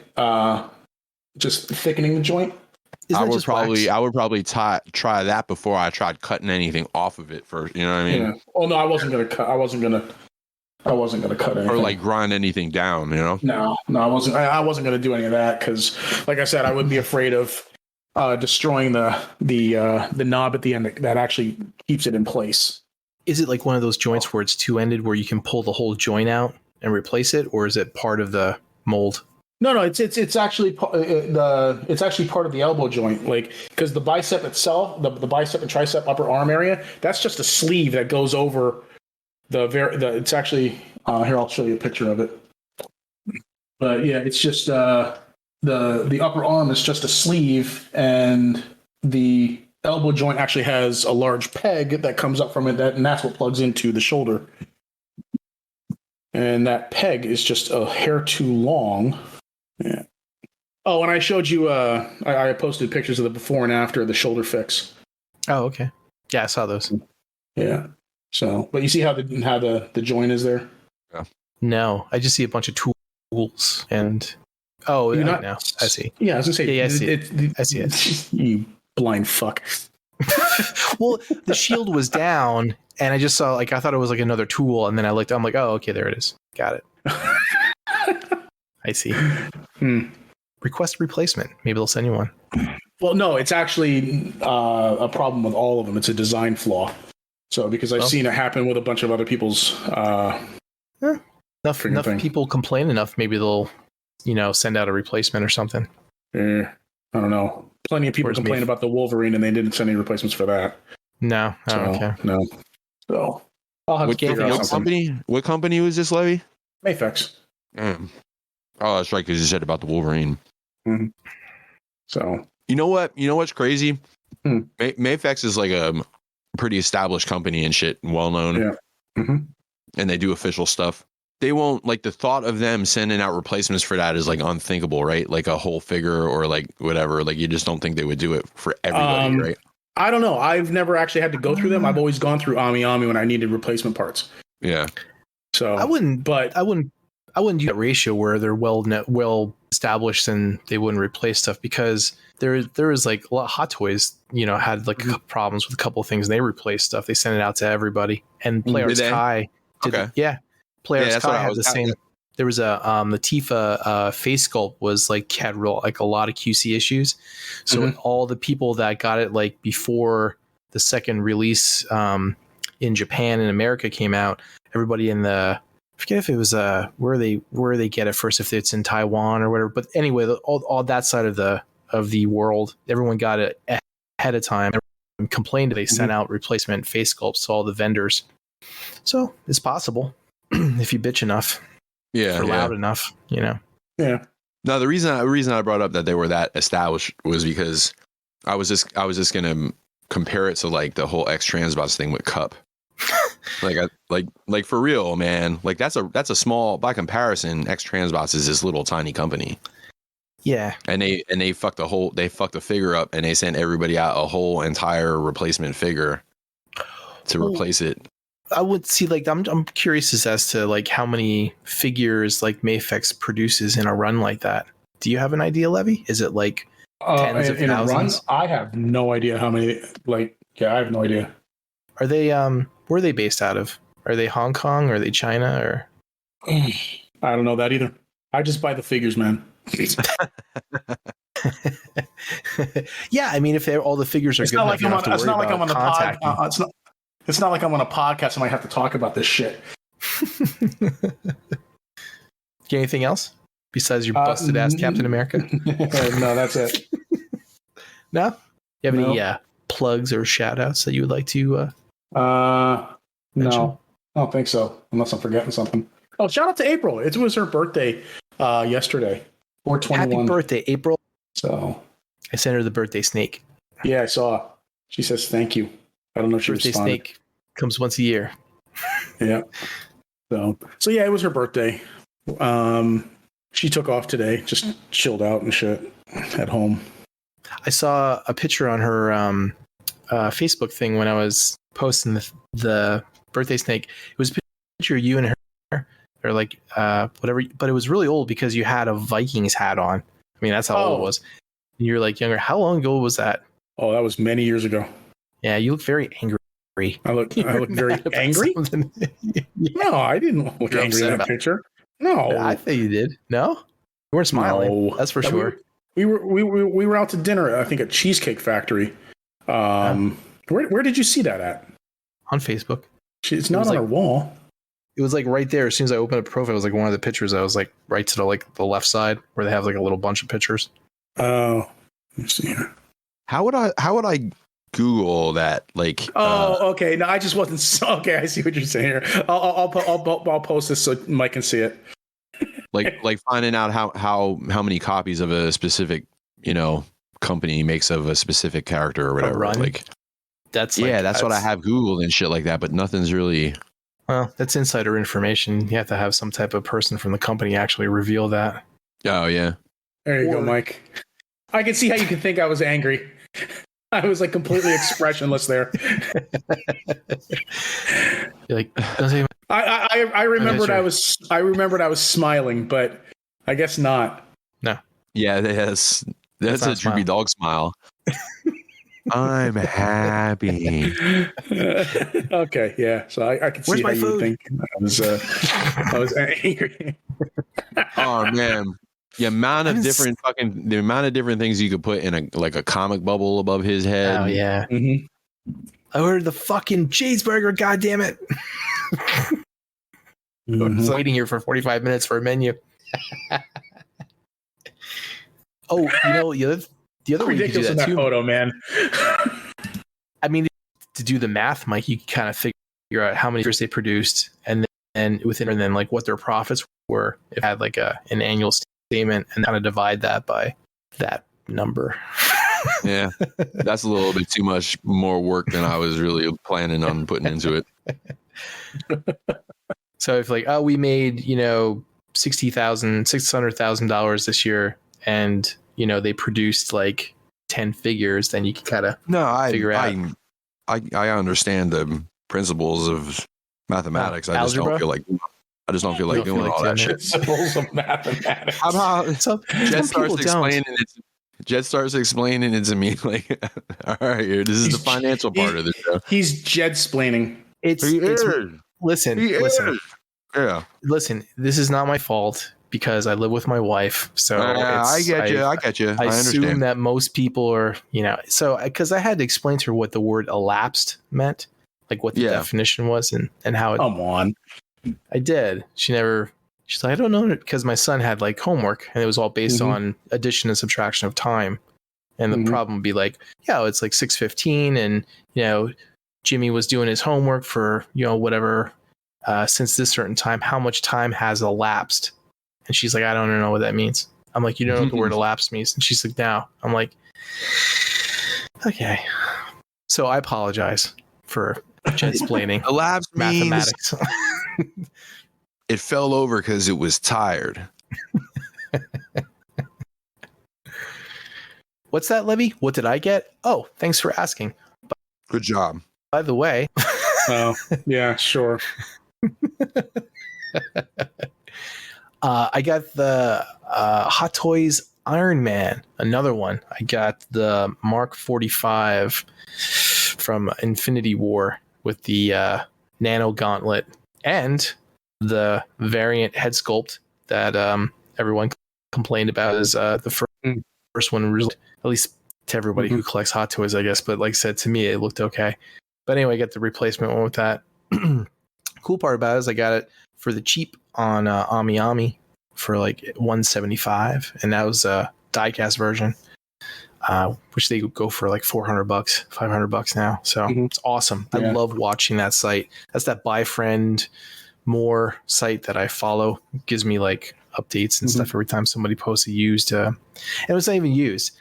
Speaker 4: just thickening the joint.
Speaker 1: I would probably try that before I tried cutting anything off of it first. You know what I mean?
Speaker 4: Yeah. Oh no, I wasn't gonna cut. I wasn't gonna cut anything.
Speaker 1: Or like grind anything down. You know?
Speaker 4: No, I wasn't. I wasn't gonna do any of that because, like I said, I would be afraid of destroying the knob at the end that actually keeps it in place.
Speaker 2: Is it like one of those joints where it's two-ended, where you can pull the whole joint out and replace it, or is it part of the mold?
Speaker 4: No, it's actually it's actually part of the elbow joint, like because the bicep itself, the bicep and tricep upper arm area, that's just a sleeve that goes over it's actually here. I'll show you a picture of it. But yeah, it's just the upper arm is just a sleeve, and the elbow joint actually has a large peg that comes up from it, and that's what plugs into the shoulder. And that peg is just a hair too long. Yeah. Oh, and I showed you. I posted pictures of the before and after the shoulder fix.
Speaker 2: Oh, okay. Yeah, I saw those.
Speaker 4: Yeah. So, but you see how the joint is there?
Speaker 1: Yeah.
Speaker 2: No, I just see a bunch of tools and. Oh,
Speaker 4: You're
Speaker 2: yeah,
Speaker 4: not,
Speaker 2: now I see.
Speaker 4: Yeah, I was gonna say.
Speaker 2: Yeah, I see it. I see it.
Speaker 4: You blind fuck.
Speaker 2: Well, the shield was down, and I just saw I thought it was another tool, and then I looked. I'm like, oh, okay, there it is. Got it. I see. Request replacement. Maybe they'll send you one.
Speaker 4: Well, no, it's actually a problem with all of them. It's a design flaw. So because I've seen it happen with a bunch of other people's.
Speaker 2: Enough people complain enough. Maybe they'll, send out a replacement or something.
Speaker 4: I don't know. Plenty of people complain about the Wolverine, and they didn't send any replacements for that.
Speaker 2: No.
Speaker 4: So,
Speaker 2: okay.
Speaker 4: No. So I'll have to figure out something.
Speaker 1: What company was this, Levy?
Speaker 4: Mayfex.
Speaker 1: Oh, that's right, because you said about the Wolverine.
Speaker 4: Mm-hmm. So
Speaker 1: you know what? You know what's crazy? Mayfex is a pretty established company and shit, well known.
Speaker 4: Yeah. Mm-hmm.
Speaker 1: And they do official stuff. They won't the thought of them sending out replacements for that is unthinkable, right? Like a whole figure or whatever. You just don't think they would do it for everybody, right?
Speaker 4: I don't know. I've never actually had to go through them. I've always gone through Ami when I needed replacement parts.
Speaker 1: Yeah.
Speaker 4: So
Speaker 2: I wouldn't use that ratio where they're well established and they wouldn't replace stuff, because there is a lot of Hot Toys, had problems with a couple of things, and they replaced stuff. They sent it out to everybody, and Playarts Kai did. Okay. Yeah. Playarts Kai had the same. There was the Tifa face sculpt was had real a lot of QC issues. So all the people that got it before the second release in Japan and America came out, everybody in the, I forget if it was where they get it first, if it's in Taiwan or whatever. But anyway, all that side of the world, everyone got it ahead of time. Everyone complained they sent out replacement face sculpts to all the vendors. So it's possible if you bitch enough.
Speaker 1: Yeah,
Speaker 2: or loud enough,
Speaker 4: Yeah.
Speaker 1: No, the reason I brought up that they were that established was because I was just gonna compare it to the whole X Transbots thing with Cup. like for real, man. That's a small, by comparison, X Transbots is this little tiny company.
Speaker 2: Yeah. And
Speaker 1: they fucked the figure up, and they sent everybody out a whole entire replacement figure to replace it.
Speaker 2: I would see I'm curious as to how many figures Mayfex produces in a run like that. Do you have an idea, Levy? Is it tens of thousands?
Speaker 4: A run? I have no idea how many. I have no idea.
Speaker 2: Are they where are they based out of? Are they Hong Kong? Or are they China? Or
Speaker 4: I don't know that either. I just buy the figures, man.
Speaker 2: Yeah, I mean, if all the figures are good enough, you don't have to worry about contacting.
Speaker 4: It's not like I'm on a podcast and I have to talk about this shit.
Speaker 2: Get anything else besides your busted ass Captain America?
Speaker 4: No, that's it.
Speaker 2: No? You have any plugs or shout outs that you would like to
Speaker 4: no, I don't think so, unless I'm forgetting something. Oh, shout out to April. It was her birthday yesterday. 4/21.
Speaker 2: Happy birthday, April.
Speaker 4: So
Speaker 2: I sent her the birthday snake.
Speaker 4: Yeah, I saw. She says thank you. I don't know if she
Speaker 2: birthday
Speaker 4: responded.
Speaker 2: Snake comes once a year.
Speaker 4: Yeah. So yeah, it was her birthday. She took off today, just chilled out and shit at home. I
Speaker 2: saw a picture on her Facebook thing when I was posting the birthday snake. It was a picture of you and her, or whatever, but it was really old because you had a Vikings hat on. I mean, that's how old it was. And you're younger. How long ago was that?
Speaker 4: Oh, that was many years ago.
Speaker 2: Yeah, you look very angry.
Speaker 4: I look very angry? No, I didn't look angry in that picture. No.
Speaker 2: I think you did. No? You weren't smiling. No. That's for sure.
Speaker 4: We were out to dinner, I think, at Cheesecake Factory. Where did you see that at?
Speaker 2: On Facebook.
Speaker 4: It's not on our wall.
Speaker 2: It was like right there. As soon as I opened up profile, it was like one of the pictures. I was like right to the left side where they have like a little bunch of pictures.
Speaker 4: Oh, let's see here.
Speaker 1: How would I Google that? Like,
Speaker 4: okay. No, I just wasn't. Okay, I see what you're saying here. I'll post this so Mike can see it.
Speaker 1: like finding out how many copies of a specific, company makes of a specific character or whatever.
Speaker 2: Run?
Speaker 1: Like,
Speaker 2: that's
Speaker 1: what I have Googled and shit like that, but nothing's really.
Speaker 2: Well, that's insider information. You have to have some type of person from the company actually reveal that.
Speaker 1: Oh yeah.
Speaker 4: There you go, Mike. I can see how you can think I was angry. I was like completely expressionless there.
Speaker 2: You're like,
Speaker 4: I remembered I was smiling, but I guess not.
Speaker 2: No.
Speaker 1: Yeah, that's a droopy dog smile. I'm happy.
Speaker 4: Okay, yeah. So I can see how you would think I was angry.
Speaker 1: Oh man, the amount of different things you could put in a comic bubble above his head.
Speaker 2: Oh yeah. Mm-hmm. I ordered the fucking cheeseburger. God damn it! I was waiting here for 45 minutes for a menu. Oh, the other way you could do that too,
Speaker 4: photo, man.
Speaker 2: I mean, to do the math, Mike, you kind of figure out how many figures they produced, and then like what their profits were. If it had like an annual statement, and kind of divide that by that number.
Speaker 1: Yeah, that's a little bit too much more work than I was really planning on putting into it.
Speaker 2: So if like, we made $600,000 this year, and they produced like 10 figures, then you can kind of figure out.
Speaker 1: I understand the principles of mathematics. I just don't feel like doing all that shit.
Speaker 4: Principles of mathematics.
Speaker 1: How about Jet starts explaining it to me like, all right, here, this is the financial part of the show.
Speaker 4: He's Jed-splaining.
Speaker 2: Listen.
Speaker 1: Yeah.
Speaker 2: Listen, this is not my fault because I live with my wife. So
Speaker 1: I get you.
Speaker 2: I assume that most people are, so because I had to explain to her what the word elapsed meant, like what the definition was and how it.
Speaker 4: Come on.
Speaker 2: I did. She's like, I don't know, because my son had like homework and it was all based on addition and subtraction of time. And the problem would be like, it's like 6:15 and, Jimmy was doing his homework for, whatever, since this certain time, how much time has elapsed? And she's like, I don't know what that means. I'm like, you don't know what the word elapsed means? And she's like, no. I'm like, okay. So I apologize for explaining
Speaker 1: elapsed
Speaker 2: mathematics.
Speaker 1: It fell over because it was tired.
Speaker 2: What's that, Levy? What did I get? Oh, thanks for asking.
Speaker 1: Good job.
Speaker 2: By the way.
Speaker 4: Oh, yeah, sure.
Speaker 2: I got the Hot Toys Iron Man, another one. I got the Mark 45 from Infinity War with the nano gauntlet and the variant head sculpt that everyone complained about is the first one, at least to everybody who collects Hot Toys, I guess. But like I said, to me, it looked okay. But anyway, I got the replacement one with that. Cool part about it is I got it for the cheap on AmiAmi for like $175, and that was a diecast version, which they go for like $400, $500 now. So it's awesome. Yeah. I love watching that site. That's that Buy Friend More site that I follow. It gives me like updates and stuff every time somebody posts a used. And it was not even used.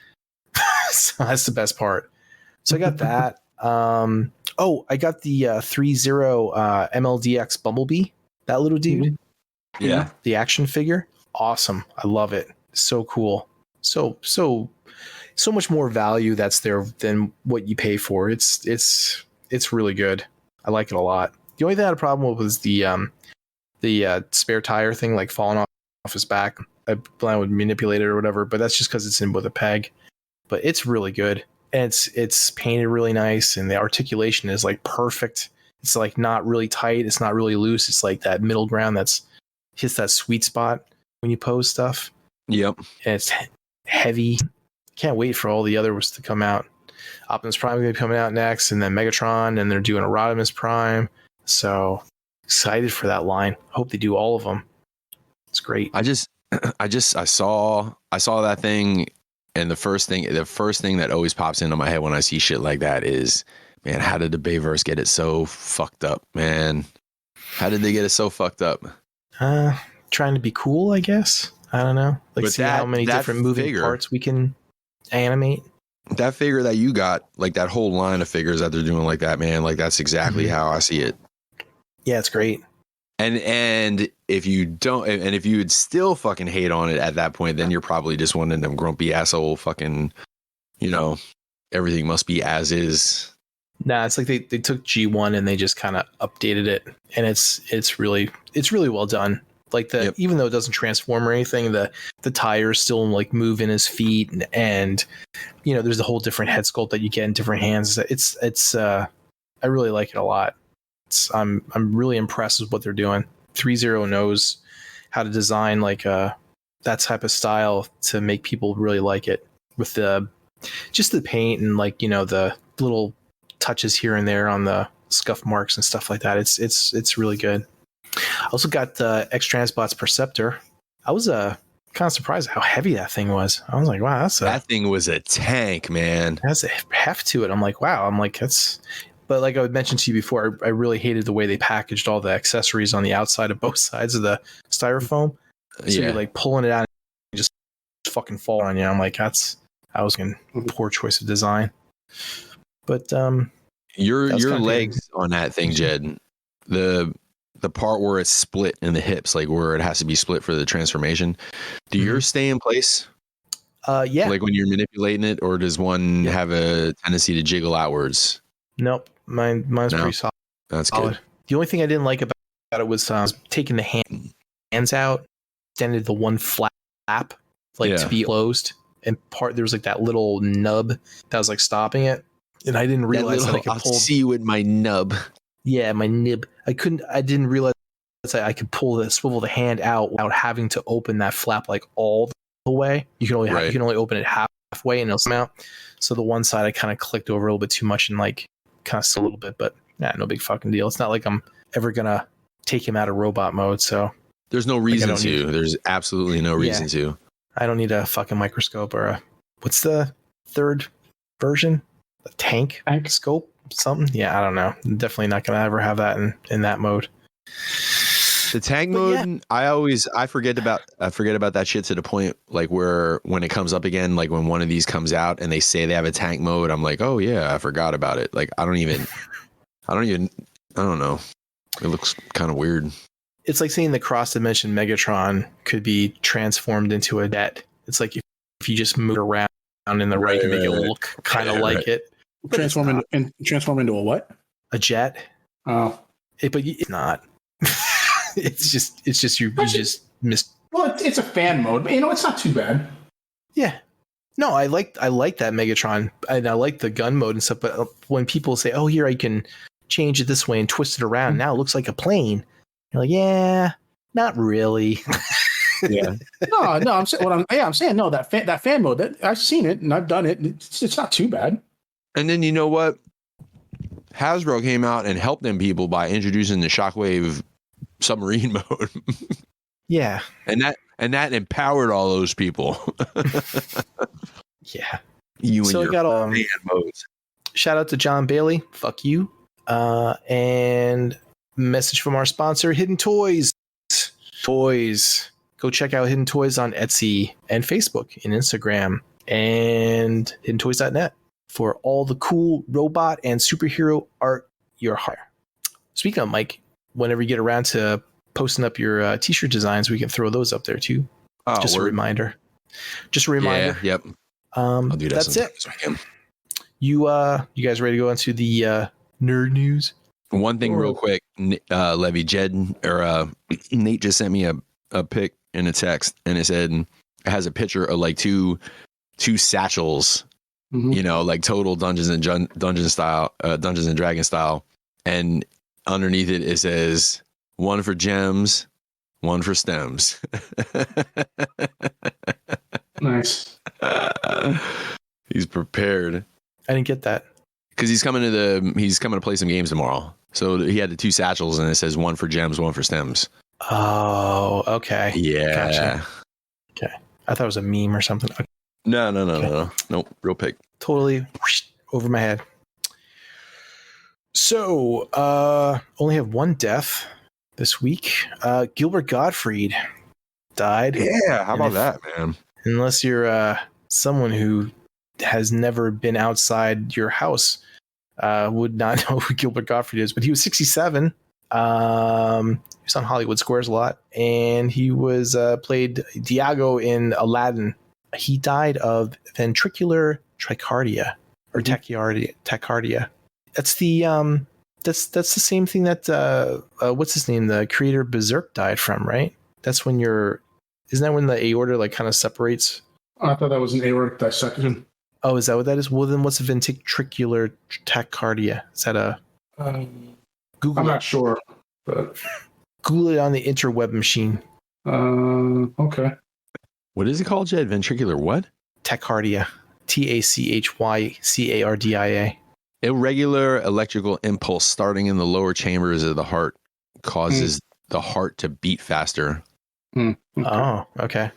Speaker 2: So that's the best part. So I got that. I got the 3-0 MLDX Bumblebee, that little dude.
Speaker 1: Yeah.
Speaker 2: The action figure. Awesome. I love it. So cool. So much more value that's there than what you pay for. It's really good. I like it a lot. The only thing I had a problem with was the spare tire thing, like falling off his back. I would manipulate it or whatever, but that's just because it's in with a peg. But it's really good. And it's painted really nice, and the articulation is like perfect. It's like not really tight. It's not really loose. It's like that middle ground that's hits that sweet spot when you pose stuff.
Speaker 1: Yep.
Speaker 2: And it's heavy. Can't wait for all the others to come out. Optimus Prime is going to be coming out next, and then Megatron, and they're doing a Optimus Prime. So excited for that line. I hope they do all of them. It's great.
Speaker 1: I saw that thing, and the first thing that always pops into my head when I see shit like that is, man, how did the Bayverse get it so fucked up, man? How did they get it so fucked up?
Speaker 2: Trying to be cool, I guess. I don't know. Like, see how many different moving parts we can animate.
Speaker 1: That figure that you got, like that whole line of figures that they're doing like that, man, like that's exactly how I see it.
Speaker 2: Yeah, it's great.
Speaker 1: And if you don't, and if you would still fucking hate on it at that point, then you're probably just one of them grumpy asshole fucking, everything must be as is.
Speaker 2: Nah, it's like they took G1 and they just kind of updated it, and it's really well done. Like even though it doesn't transform or anything, the tires still like move in his feet, and there's a whole different head sculpt that you get in different hands. It's I really like it a lot. I'm really impressed with what they're doing. 3.0 knows how to design like that type of style to make people really like it, with just the paint and like the little touches here and there on the scuff marks and stuff like that. It's really good. I also got X-Transbot's Perceptor. I was kind of surprised how heavy that thing was. I was like, wow, that
Speaker 1: thing was a tank, man.
Speaker 2: That's a heft to it. I'm like, wow. I'm like, that's. But like I mentioned to you before, I really hated the way they packaged all the accessories on the outside of both sides of the styrofoam. So you're like pulling it out and just fucking fall on you. I'm like, that was a poor choice of design. But
Speaker 1: your legs on that thing, Jed, the part where it's split in the hips, like where it has to be split for the transformation, do yours stay in place?
Speaker 2: Yeah.
Speaker 1: Like when you're manipulating it, or does one have a tendency to jiggle outwards?
Speaker 2: Nope. Mine's pretty solid.
Speaker 1: That's good.
Speaker 2: The only thing I didn't like about it was taking the hands out, extended the one flap to be closed, and there was like that little nub that was like stopping it, and I didn't realize that I could pull.
Speaker 1: I'll see you with my nub.
Speaker 2: Yeah, my nib. I didn't realize that I could swivel the hand out without having to open that flap like all the way. You can only open it halfway and it'll come out. So the one side I kind of clicked over a little bit too much and like kind of a little bit, but no big fucking deal. It's not like I'm ever gonna take him out of robot mode. So
Speaker 1: there's no reason to. There's absolutely no reason to.
Speaker 2: I don't need a fucking microscope or what's the third version? A tank scope? Something? Yeah, I don't know. I'm definitely not gonna ever have that in that mode.
Speaker 1: The tank mode, I forget about that shit to the point like where when it comes up again, like when one of these comes out and they say they have a tank mode, I'm like, oh yeah, I forgot about it. Like I don't know. It looks kind of weird.
Speaker 2: It's like saying the cross dimension Megatron could be transformed into a jet. It's like if you just move around in the right to make it look kind of like it.
Speaker 4: Transform into a what?
Speaker 2: A jet.
Speaker 4: Oh,
Speaker 2: but it's not. It's just you just missed.
Speaker 4: Well, it's a fan mode, but it's not too bad.
Speaker 2: Yeah. No, I like that Megatron, and I like the gun mode and stuff. But when people say, "Oh, here I can change it this way and twist it around," now it looks like a plane. You're like, yeah, not really.
Speaker 4: Yeah. No. I'm saying no. That fan mode. I've seen it and I've done it. It's not too bad.
Speaker 1: And then you know what? Hasbro came out and helped them people by introducing the Shockwave submarine mode.
Speaker 2: Yeah.
Speaker 1: And that empowered all those people.
Speaker 2: Yeah.
Speaker 1: You and your fan modes.
Speaker 2: Shout out to John Bailey. Fuck you. And message from our sponsor, Hidden Toys. Go check out Hidden Toys on Etsy and Facebook and Instagram and hiddentoys.net for all the cool robot and superhero art you're hire. Speaking of Mike, whenever you get around to posting up your t-shirt designs, we can throw those up there too. Just a reminder.
Speaker 1: Yeah, yep.
Speaker 2: I'll do that. That's it. You guys ready to go into the nerd news?
Speaker 1: One thing real quick, Levy, Jed or Nate just sent me a pic in a text, and it said it has a picture of like two satchels. Mm-hmm. Like total Dungeons and Dragons style, and underneath it says one for gems, one for stems.
Speaker 4: Nice.
Speaker 1: He's prepared.
Speaker 2: I didn't get that
Speaker 1: because he's coming to play some games tomorrow. So he had the 2 satchels, and it says 1 for gems, 1 for stems.
Speaker 2: Oh, okay.
Speaker 1: Yeah.
Speaker 2: Gotcha. Okay. I thought it was a meme or something. Okay.
Speaker 1: No. Nope. Real pick.
Speaker 2: Totally over my head. So, only have 1 death this week. Gilbert Gottfried died.
Speaker 1: Yeah. How about that, man?
Speaker 2: Unless you're someone who has never been outside your house, would not know who Gilbert Gottfried is, but he was 67. He was on Hollywood Squares a lot, and he was played Diago in Aladdin. He died of ventricular tachycardia or tachycardia. That's the that's the same thing that what's his name, the creator of Berserk, died from, right? That's when isn't that when the aorta like kind of separates?
Speaker 4: I thought that was an aortic dissection.
Speaker 2: Oh, is that what that is? Well, then what's a ventricular tachycardia? Is that a Google?
Speaker 4: I'm not sure, but
Speaker 2: Google it on the interweb machine.
Speaker 4: Okay.
Speaker 1: What is it called, Jed? Ventricular what?
Speaker 2: Tachycardia. Tachycardia.
Speaker 1: Irregular electrical impulse starting in the lower chambers of the heart causes the heart to beat faster.
Speaker 4: Okay.
Speaker 2: Oh, okay.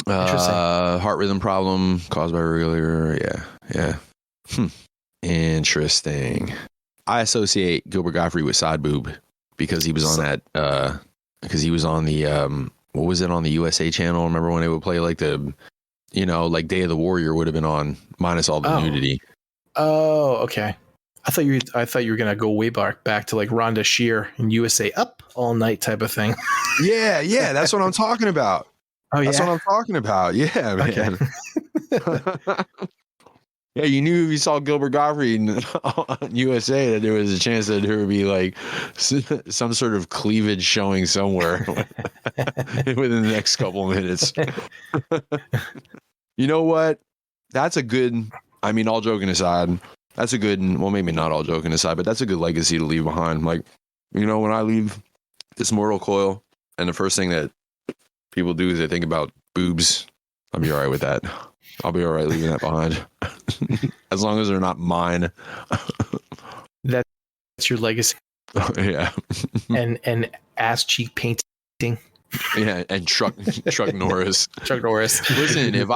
Speaker 2: Interesting.
Speaker 1: Heart rhythm problem caused by irregular. Yeah. Interesting. I associate Gilbert Gottfried with side boob because he was on that. Because he was on the what was it on the USA channel? Remember when they would play like the, like Day of the Warrior would have been on minus all the nudity.
Speaker 2: Oh, okay. I thought you were gonna go way back to like Rhonda Shear and USA Up All Night type of thing.
Speaker 1: Yeah, that's what I'm talking about.
Speaker 2: Oh,
Speaker 1: that's what I'm talking about. Yeah, man. Okay. Yeah, you knew if you saw Gilbert Gottfried on USA that there was a chance that there would be like some sort of cleavage showing somewhere within the next couple of minutes. You know what? That's a good, all joking aside, that's a good, well, maybe not all joking aside, but that's a good legacy to leave behind. Like, when I leave this mortal coil and the first thing that people do is they think about boobs, I'll be all right with that. I'll be all right leaving that behind. As long as they're not mine.
Speaker 2: That's your legacy.
Speaker 1: Yeah.
Speaker 2: and ass cheek painting.
Speaker 1: Yeah, and Chuck Norris.
Speaker 2: Chuck Norris.
Speaker 1: Listen, if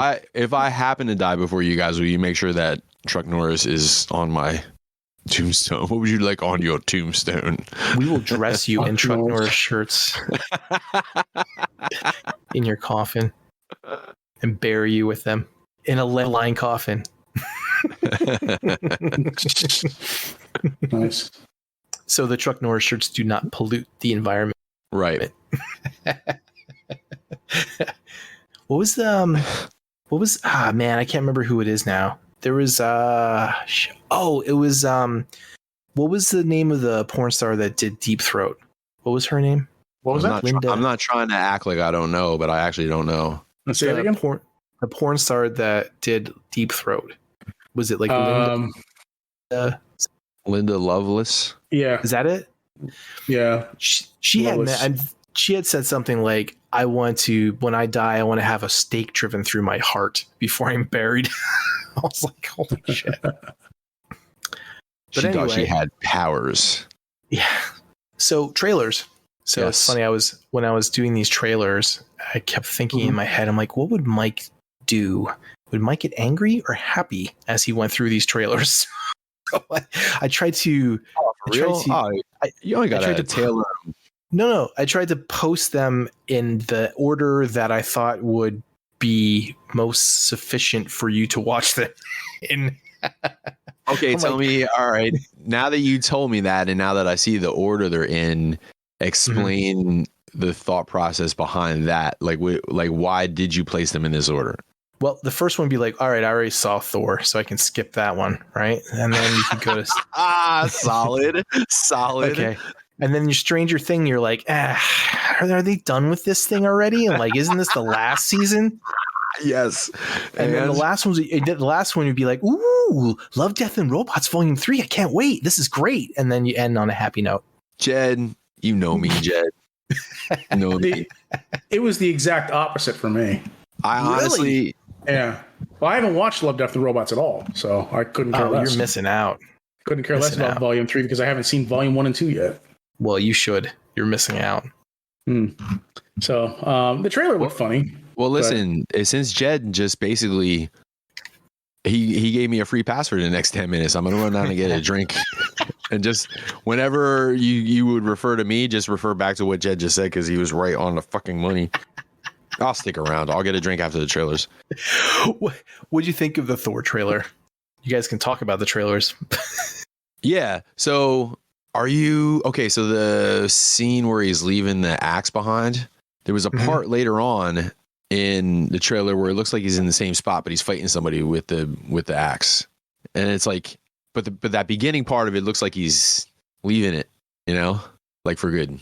Speaker 1: I happen to die before you guys, will you make sure that Chuck Norris is on my tombstone? What would you like on your tombstone? We
Speaker 2: will dress you in Chuck Norris shirts in your coffin and bury you with them in a lead-lined coffin.
Speaker 4: Nice.
Speaker 2: So the Chuck Norris shirts do not pollute the environment.
Speaker 1: Right.
Speaker 2: What was man, I can't remember who it is now. There was it was what was the name of the porn star that did Deep Throat? What was her name?
Speaker 4: What was that?
Speaker 1: I'm not trying to act like I don't know, but I actually don't know.
Speaker 4: Let's say it again.
Speaker 2: The porn star that did Deep Throat. Was it like
Speaker 1: Linda Lovelace?
Speaker 4: Yeah.
Speaker 2: Is that it?
Speaker 4: Yeah.
Speaker 2: She had said something like, I want to, when I die, I want to have a stake driven through my heart before I'm buried. I was like, holy shit.
Speaker 1: She thought she had powers.
Speaker 2: Yeah. So trailers. So
Speaker 1: yes.
Speaker 2: It's funny. When I was doing these trailers, I kept thinking in my head, I'm like, what would Mike do? Would Mike get angry or happy as he went through these trailers? So I tried to.
Speaker 1: Oh, for real? You only got to tailor them.
Speaker 2: No. I tried to post them in the order that I thought would be most sufficient for you to watch them in.
Speaker 1: Okay, tell me. All right. Now that you told me that, and now that I see the order they're in, explain the thought process behind that. Like why did you place them in this order?
Speaker 2: Well, the first one would be like, all right, I already saw Thor, so I can skip that one, right? And then you can go to
Speaker 1: solid.
Speaker 2: Okay. And then your Stranger Thing, you're like, are they done with this thing already? And like, isn't this the last season?
Speaker 1: Yes.
Speaker 2: And then the last one would be like, ooh, Love, Death, and Robots Volume 3. I can't wait. This is great. And then you end on a happy note.
Speaker 1: Jed, you know me, Jed.
Speaker 4: It was the exact opposite for me.
Speaker 1: I honestly...
Speaker 4: Yeah. Well, I haven't watched Love, Death, and Robots at all, so I couldn't care less.
Speaker 2: You're missing out.
Speaker 4: Couldn't care less about Volume 3 because I haven't seen Volume 1 and 2 yet.
Speaker 2: Well, you should. You're missing out.
Speaker 4: So the trailer looked funny.
Speaker 1: Well, listen, since Jed just basically he gave me a free pass for the next 10 minutes, I'm gonna run down and get a drink. And just whenever you would refer to me, just refer back to what Jed just said because he was right on the fucking money. I'll stick around. I'll get a drink after the trailers.
Speaker 2: What'd you think of the Thor trailer? You guys can talk about the trailers.
Speaker 1: Yeah. So are you okay? So the scene where he's leaving the axe behind, there was a part later on in the trailer where it looks like he's in the same spot, but he's fighting somebody with the axe. And it's like, but that beginning part of it looks like he's leaving it, you know, like for good.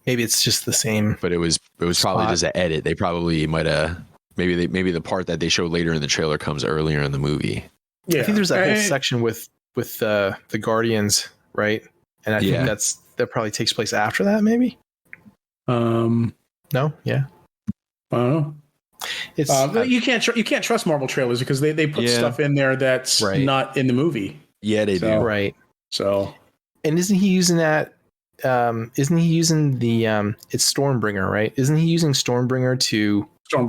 Speaker 2: Maybe it's just the same.
Speaker 1: But it was probably just an edit. They probably might have maybe the part that they showed later in the trailer comes earlier in the movie.
Speaker 2: Yeah, I think there's that whole section with the Guardians, right? And I think that probably takes place after that, maybe. No, yeah,
Speaker 4: I don't know. It's you can't trust Marvel trailers because they put stuff in there that's not in the movie.
Speaker 1: Yeah, they do.
Speaker 2: Right.
Speaker 4: So,
Speaker 2: and isn't he using that? Isn't he using the it's Stormbringer, right? Isn't he using Stormbringer to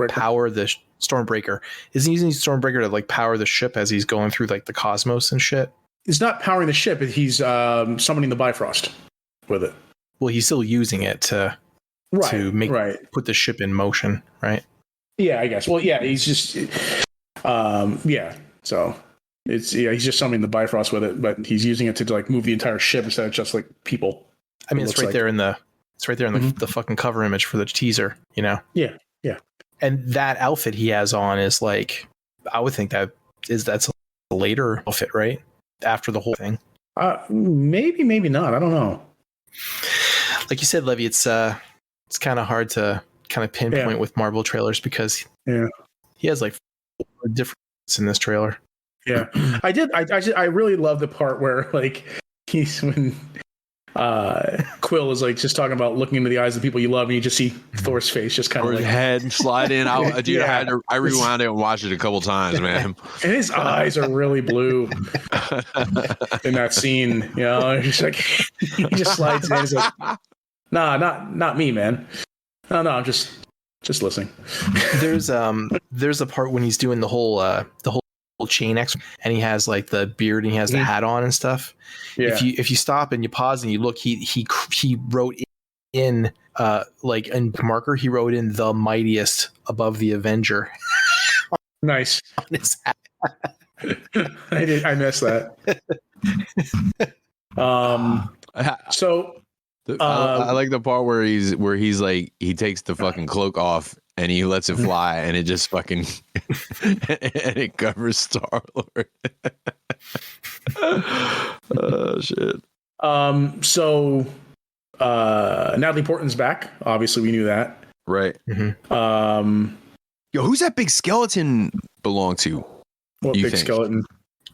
Speaker 2: power the Stormbreaker? Isn't he using Stormbreaker to like power the ship as he's going through like the cosmos and shit?
Speaker 4: He's not powering the ship. He's summoning the Bifrost with it.
Speaker 2: Well, he's still using it to put the ship in motion, right?
Speaker 4: Yeah, I guess. Well, yeah, he's just So he's just summoning the Bifrost with it, but he's using it to like move the entire ship instead of just like people.
Speaker 2: I mean, it's right there in the fucking cover image for the teaser, you know?
Speaker 4: Yeah. Yeah.
Speaker 2: And that outfit he has on is like, I would think that's a later outfit, right? After the whole thing.
Speaker 4: Maybe not. I don't know.
Speaker 2: Like you said, Levy, it's kind of hard to kind of pinpoint with Marvel trailers because he has like 4 different in this trailer.
Speaker 4: Yeah. I really love the part where like when Quill is like just talking about looking into the eyes of the people you love, and you just see Thor's face just kind of like
Speaker 1: head slide in. I rewound it and watched it a couple times, man.
Speaker 4: And his eyes are really blue in that scene. You know, he's like he just slides in. He's like, nah, not me, man. No, I'm just listening.
Speaker 2: There's a part when he's doing the whole chain X, and he has like the beard and he has the hat on and stuff. Yeah. If you stop and you pause and you look, he wrote in like in marker, he wrote in the mightiest above the Avenger.
Speaker 4: Nice.
Speaker 2: On his hat.
Speaker 4: I missed that.
Speaker 1: I like the part where he's like he takes the fucking cloak off and he lets it fly and it just fucking and it covers Star-Lord. Oh shit.
Speaker 4: So Natalie Portman's back. Obviously we knew that.
Speaker 1: Right. Yo, who's that big skeleton belong to?
Speaker 4: What big skeleton?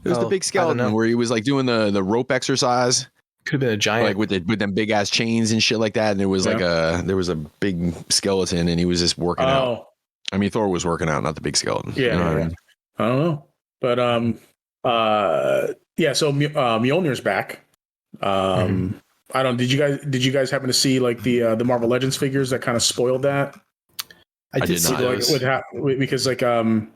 Speaker 1: It was the big skeleton where he was like doing the rope exercise.
Speaker 2: Could have been a giant,
Speaker 1: like with them big ass chains and shit like that. And there was there was a big skeleton, and he was just working out. I mean, Thor was working out, not the big skeleton.
Speaker 4: Yeah,
Speaker 1: you know what I mean?
Speaker 4: I don't know, but So Mjolnir's back. I don't. Did you guys happen to see like the Marvel Legends figures that kind of spoiled that?
Speaker 2: I did see those.
Speaker 4: Because like on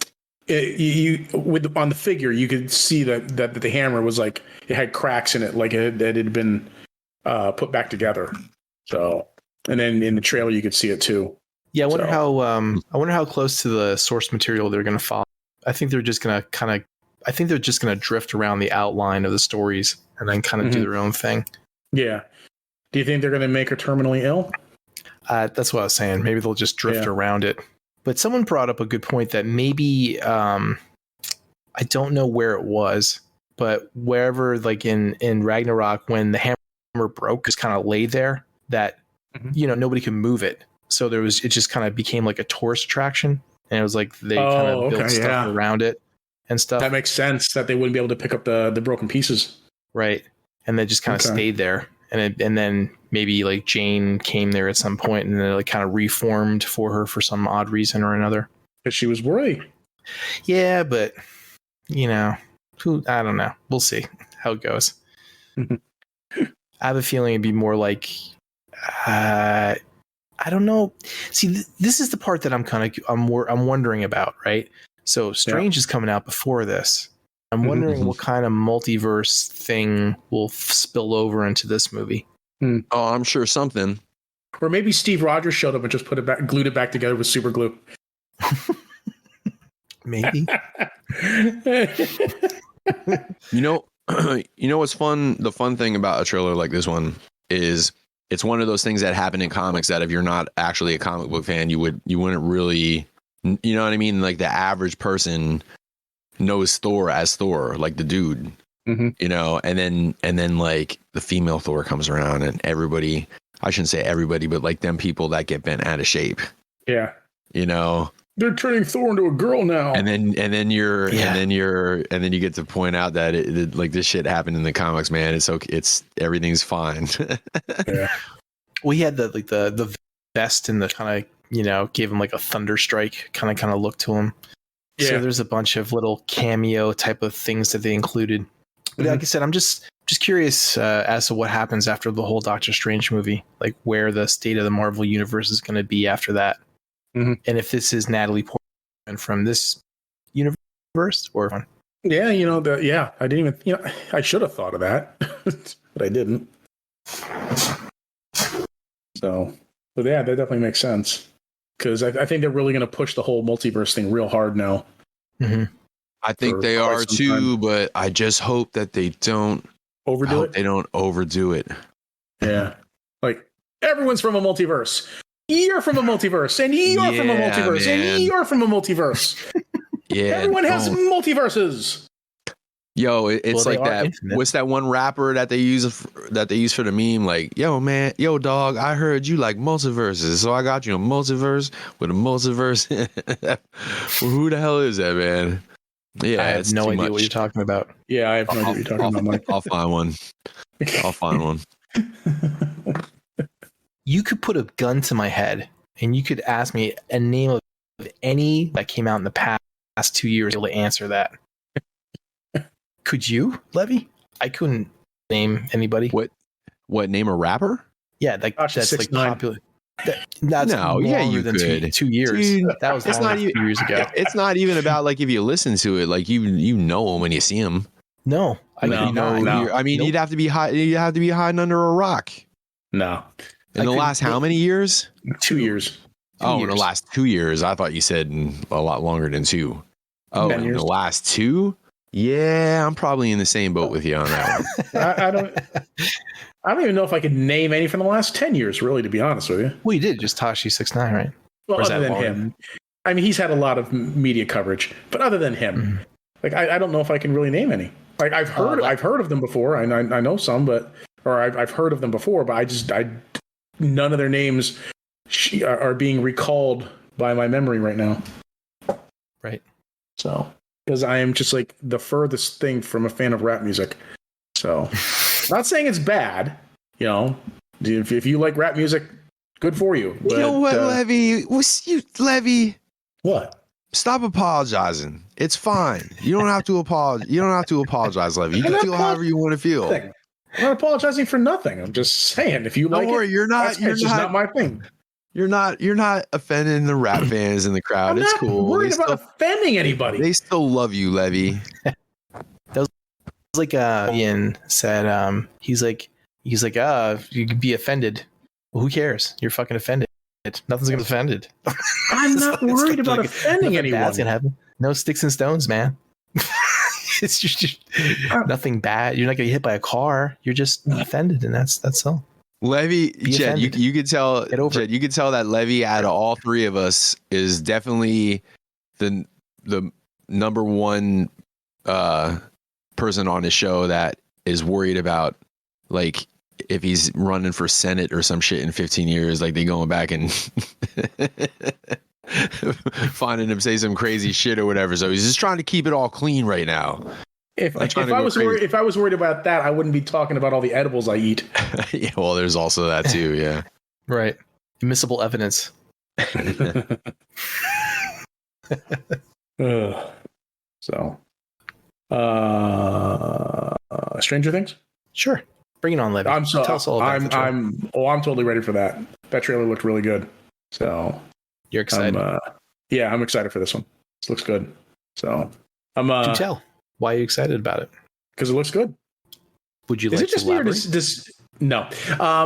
Speaker 4: the figure you could see that the hammer was like it had cracks in it, like it had been put back together. So, and then in the trailer you could see it too.
Speaker 2: Yeah, I wonder how close to the source material they're going to follow. I think they're just going to drift around the outline of the stories and then kind of do their own thing.
Speaker 4: Yeah. Do you think they're going to make her terminally ill?
Speaker 2: That's what I was saying. Maybe they'll just drift around it. But someone brought up a good point that maybe I don't know where it was, but wherever like in Ragnarok when the hammer broke, just kind of lay there that nobody could move it. So it just kind of became like a tourist attraction, and it was like they kind of built stuff around it and stuff.
Speaker 4: That makes sense that they wouldn't be able to pick up the broken pieces,
Speaker 2: right? And they just kind of stayed there, and then maybe like Jane came there at some point, and then like kind of reformed for her for some odd reason or another.
Speaker 4: Because she was worried.
Speaker 2: Yeah, but I don't know. We'll see how it goes. I have a feeling it'd be more like, I don't know. See, this is the part that I'm wondering about, right? So Strange is coming out before this. I'm wondering what kind of multiverse thing will spill over into this movie.
Speaker 1: Oh, I'm sure something.
Speaker 4: Or maybe Steve Rogers showed up and just glued it back together with super glue.
Speaker 2: Maybe.
Speaker 1: You know what's fun? The fun thing about a trailer like this one is it's one of those things that happen in comics that if you're not actually a comic book fan, you wouldn't really, you know what I mean? Like the average person knows Thor as Thor, like the dude, you know, and then like the female Thor comes around and everybody, I shouldn't say everybody, but like them people that get bent out of shape. Yeah. You know,
Speaker 4: they're turning Thor into a girl now.
Speaker 1: And then you get to point out that it, like this shit happened in the comics, man. It's okay. It's everything's fine.
Speaker 2: Yeah. We had the vest and the kind of, you know, gave him like a Thunderstrike kind of look to him. Yeah. So there's a bunch of little cameo type of things that they included. But like I said, I'm just curious as to what happens after the whole Doctor Strange movie, like where the state of the Marvel universe is going to be after that. And if this is Natalie Portman from this universe or
Speaker 4: yeah, you know, I didn't even, you know, I should have thought of that, but I didn't. So, but yeah, that definitely makes sense because I think they're really going to push the whole multiverse thing real hard now.
Speaker 1: I think they are too, but I just hope that they don't
Speaker 4: overdo it.
Speaker 1: They don't overdo it.
Speaker 4: Yeah, like everyone's from a multiverse. You're from a multiverse, and you're from a multiverse, and you're from a multiverse.
Speaker 1: Yeah,
Speaker 4: everyone has multiverses.
Speaker 1: Yo, it's like that. Infinite. What's that one rapper that they use for the meme? Like, yo, dog, I heard you like multiverses, so I got you a multiverse with a multiverse. Well, who the hell is that, man? Yeah,
Speaker 2: I have no idea what you're talking about.
Speaker 4: Yeah, I have no idea what you're talking about, Mike.
Speaker 1: I'll find one.
Speaker 2: You could put a gun to my head and you could ask me a name of any that came out in the past 2 years to answer that. Could you, Levy? I couldn't name anybody.
Speaker 1: What name a rapper?
Speaker 2: Yeah, that's like popular. That's
Speaker 1: you
Speaker 2: than
Speaker 1: could.
Speaker 2: 2 years. Dude, that was not even 2 years ago.
Speaker 1: It's not even about like if you listen to it, like you know him when you see him.
Speaker 2: No, I could not.
Speaker 1: I mean, you'd have to be hiding under a rock.
Speaker 4: No.
Speaker 1: In the last how many years?
Speaker 4: 2 years.
Speaker 1: In the last 2 years. I thought you said a lot longer than 2. Oh, in the last 2? Yeah, I'm probably in the same boat with you on that one.
Speaker 4: I don't even know if I could name any from the last 10 years, really, to be honest with you.
Speaker 2: Well, you did just Tashi 6ix9ine, right?
Speaker 4: Well, other than him. I mean, he's had a lot of media coverage, but other than him, like I don't know if I can really name any. Like I've heard of them before. I know some, I've heard of them before, but none of their names are being recalled by my memory right now.
Speaker 2: Right.
Speaker 4: So, because I am just like the furthest thing from a fan of rap music. So, not saying it's bad, you know. If you like rap music, good for you. But,
Speaker 1: you know what, Levy? Levy?
Speaker 4: What?
Speaker 1: Stop apologizing. It's fine. You don't have to apologize. You don't have to apologize, Levy. You can feel however you want to feel.
Speaker 4: I'm not apologizing for nothing. I'm just saying, if you
Speaker 1: don't worry,
Speaker 4: you're not my thing.
Speaker 1: You're not offending the rap fans in the crowd. It's cool.
Speaker 4: I'm not worried about offending anybody.
Speaker 1: They still love you, Levy.
Speaker 2: That was like Ian said. He's like, you could be offended. Well, who cares? You're fucking offended. Nothing's gonna be offended.
Speaker 4: I'm not worried about offending anyone.
Speaker 2: Bad's gonna happen. No sticks and stones, man. It's just nothing bad. You're not gonna get hit by a car. You're just offended, and that's all.
Speaker 1: Levy, Jed, you could tell. Jed, you could tell that Levy, out of all three of us, is definitely the number one person on his show that is worried about, like, if he's running for Senate or some shit in 15 years, like they going back and finding him say some crazy shit or whatever. So he's just trying to keep it all clean right now.
Speaker 4: If I was worried about that, I wouldn't be talking about all the edibles I eat.
Speaker 1: Yeah, well, there's also that too. Yeah,
Speaker 2: right. Admissible evidence.
Speaker 4: So, Stranger Things.
Speaker 2: Sure. Bring it on, Levy. Tell us all about the trailer.
Speaker 4: I'm totally ready for that. That trailer looked really good. So
Speaker 2: You're excited.
Speaker 4: I'm excited for this one. This looks good. So I'm
Speaker 2: Do tell. Why are you excited about it?
Speaker 4: Because it looks good.
Speaker 2: Would you
Speaker 4: Is
Speaker 2: like
Speaker 4: it just
Speaker 2: to
Speaker 4: me or
Speaker 2: elaborate?
Speaker 4: no.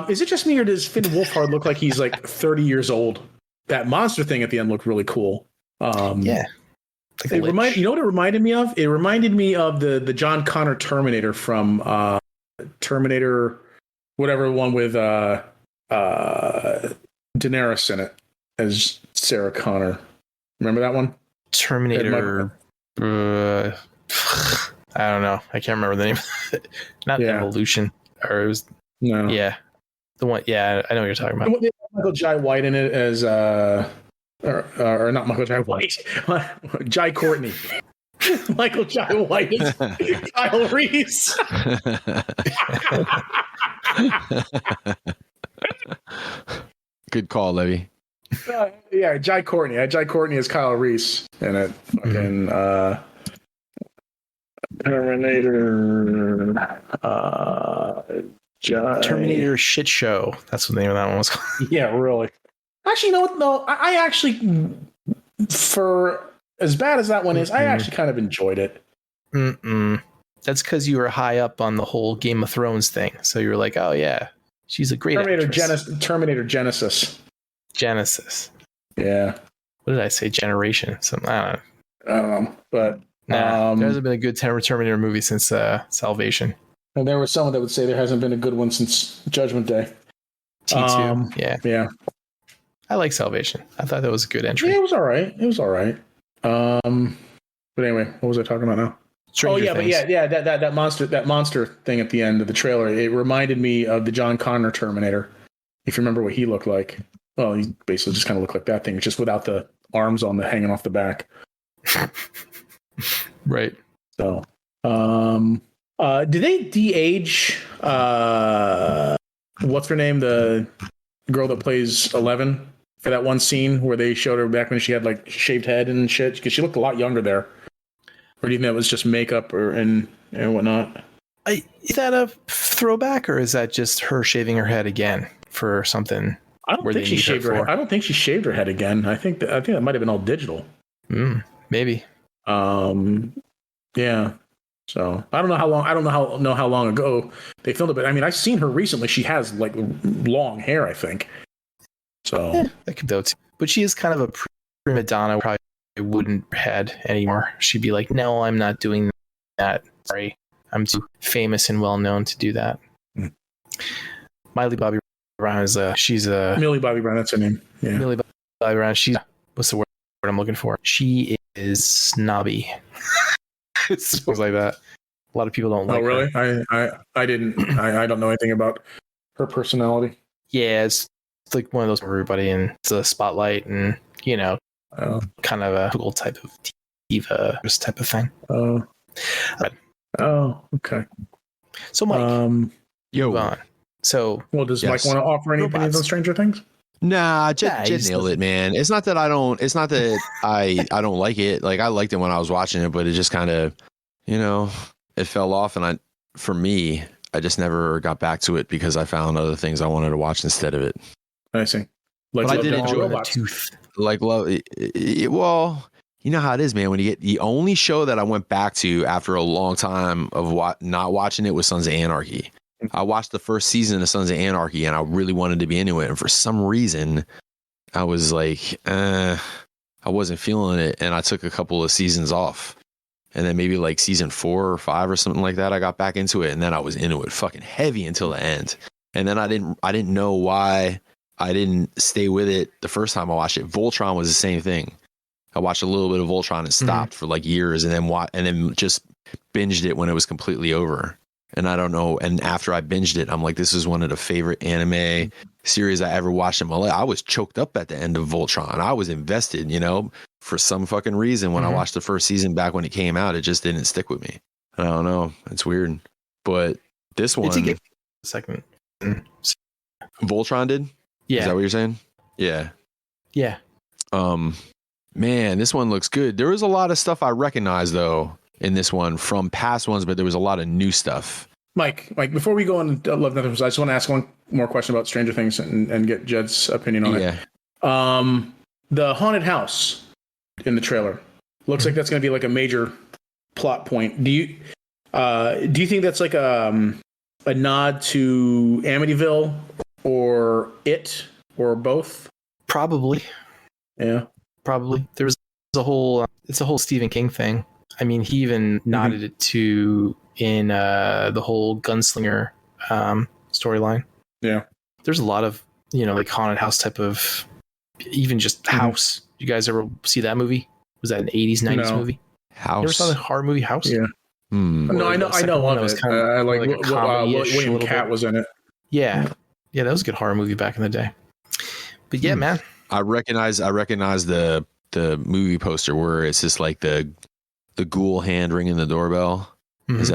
Speaker 4: Is it just me or does Finn Wolfhard look like he's like 30 years old? That monster thing at the end looked really cool.
Speaker 2: Yeah. Like
Speaker 4: you know what it reminded me of? It reminded me of the John Connor Terminator from Terminator, whatever one with Daenerys in it as Sarah Connor. Remember that one?
Speaker 2: Terminator. I don't know. I can't remember the name. Not Evolution. Or it was.
Speaker 4: No.
Speaker 2: Yeah. The one. Yeah, I know what you're talking about.
Speaker 4: Michael Jai White in it as or not Michael Jai White. Jai Courtney. Michael Jai White is Kyle Reese.
Speaker 1: Good call, Levy.
Speaker 4: Yeah, Jai Courtney. Jai Courtney is Kyle Reese in it. Fucking Terminator.
Speaker 2: Terminator Shit Show. That's what the name of that one was called.
Speaker 4: Yeah, really. Actually, you know what? No, I actually, for as bad as that one is, I actually kind of enjoyed it.
Speaker 2: That's because you were high up on the whole Game of Thrones thing. So you were like, oh, yeah, she's a great actress.
Speaker 4: Terminator Genesis.
Speaker 2: Genesis.
Speaker 4: Yeah.
Speaker 2: What did I say? Generation. Something. I
Speaker 4: don't know. But
Speaker 2: there hasn't been a good Terminator movie since Salvation.
Speaker 4: And there were someone that would say there hasn't been a good one since Judgment Day.
Speaker 2: T2. Yeah. I like Salvation. I thought that was a good entry.
Speaker 4: Yeah, it was all right. But anyway, what was I talking about now?
Speaker 2: Stranger Things.
Speaker 4: That monster thing at the end of the trailer. It reminded me of the John Connor Terminator. If you remember what he looked like. Well, he basically just kind of looked like that thing, just without the arms hanging off the back.
Speaker 2: Right.
Speaker 4: So, did they de-age what's her name, the girl that plays 11 for that one scene where they showed her back when she had like shaved head and shit? Because she looked a lot younger there. Or do you think that was just makeup and whatnot?
Speaker 2: Is that a throwback, or is that just her shaving her head again for something?
Speaker 4: I don't think she shaved her head. I don't think she shaved her head again. I think that might have been all digital.
Speaker 2: Maybe.
Speaker 4: Yeah. So I don't know how long. I don't know how long ago they filmed it, but I mean, I've seen her recently. She has like long hair, I think. So
Speaker 2: that could go too. But she is kind of a prima donna. Probably wouldn't head anymore. She'd be like, "No, I'm not doing that. Sorry, I'm too famous and well known to do that." Millie Bobby Brown is
Speaker 4: Millie Bobby Brown. That's her name. Yeah.
Speaker 2: Millie Bobby Brown. What's the word I'm looking for? She is snobby. It's like that. A lot of people don't like.
Speaker 4: Oh, really?
Speaker 2: Her.
Speaker 4: I didn't. I don't know anything about her personality.
Speaker 2: Yeah, it's like one of those for everybody, and it's a spotlight, and kind of a cool type of diva type of thing.
Speaker 4: Okay.
Speaker 2: So, Mike,
Speaker 1: move
Speaker 2: on. So,
Speaker 4: does Mike want to offer any opinions on Stranger Things?
Speaker 1: Nah, just nailed it, man. It's not that I don't like it. Like, I liked it when I was watching it, but it just kind of, it fell off. And for me, I just never got back to it because I found other things I wanted to watch instead of it.
Speaker 4: I see.
Speaker 1: But I did enjoy
Speaker 2: it.
Speaker 1: Like, love. Well, you know how it is, man. When you get the only show that I went back to after a long time of not watching it was Sons of Anarchy. I watched the first season of Sons of Anarchy and I really wanted to be into it. And for some reason, I was like, I wasn't feeling it. And I took a couple of seasons off. And then maybe like season 4 or 5 or something like that, I got back into it. And then I was into it fucking heavy until the end. And then I didn't know why I didn't stay with it the first time I watched it. Voltron was the same thing. I watched a little bit of Voltron and stopped for like years and then just binged it when it was completely over. And I don't know. And after I binged it, I'm like, this is one of the favorite anime series I ever watched in my life. I was choked up at the end of Voltron. I was invested, for some fucking reason. When I watched the first season back when it came out, it just didn't stick with me. I don't know. It's weird. But this one,
Speaker 2: second,
Speaker 1: Voltron did.
Speaker 2: Yeah.
Speaker 1: Is that what you're saying? Yeah.
Speaker 2: Yeah.
Speaker 1: Man, this one looks good. There was a lot of stuff I recognized though in this one from past ones, but there was a lot of new stuff
Speaker 4: Mike, before we go on to Love Nothing, I just want to ask one more question about Stranger Things and get Jed's opinion on it. The haunted house in the trailer looks like that's going to be like a major plot point. Do you think that's like a nod to Amityville or It or both?
Speaker 2: Probably.
Speaker 4: Yeah.
Speaker 2: Probably. There was a whole it's a whole Stephen King thing. I mean, he even nodded it to in the whole gunslinger storyline.
Speaker 4: Yeah.
Speaker 2: There's a lot of, like haunted house type of, even just House. You guys ever see that movie? Was that an 80s, 90s movie?
Speaker 1: House.
Speaker 2: You ever saw the horror movie House?
Speaker 4: Yeah. No, I know of it. I like William Katt was in it.
Speaker 2: Yeah. Yeah, that was a good horror movie back in the day. But yeah, man.
Speaker 1: I recognize the movie poster where it's just like the ghoul hand ringing the doorbell. Mm-hmm. Is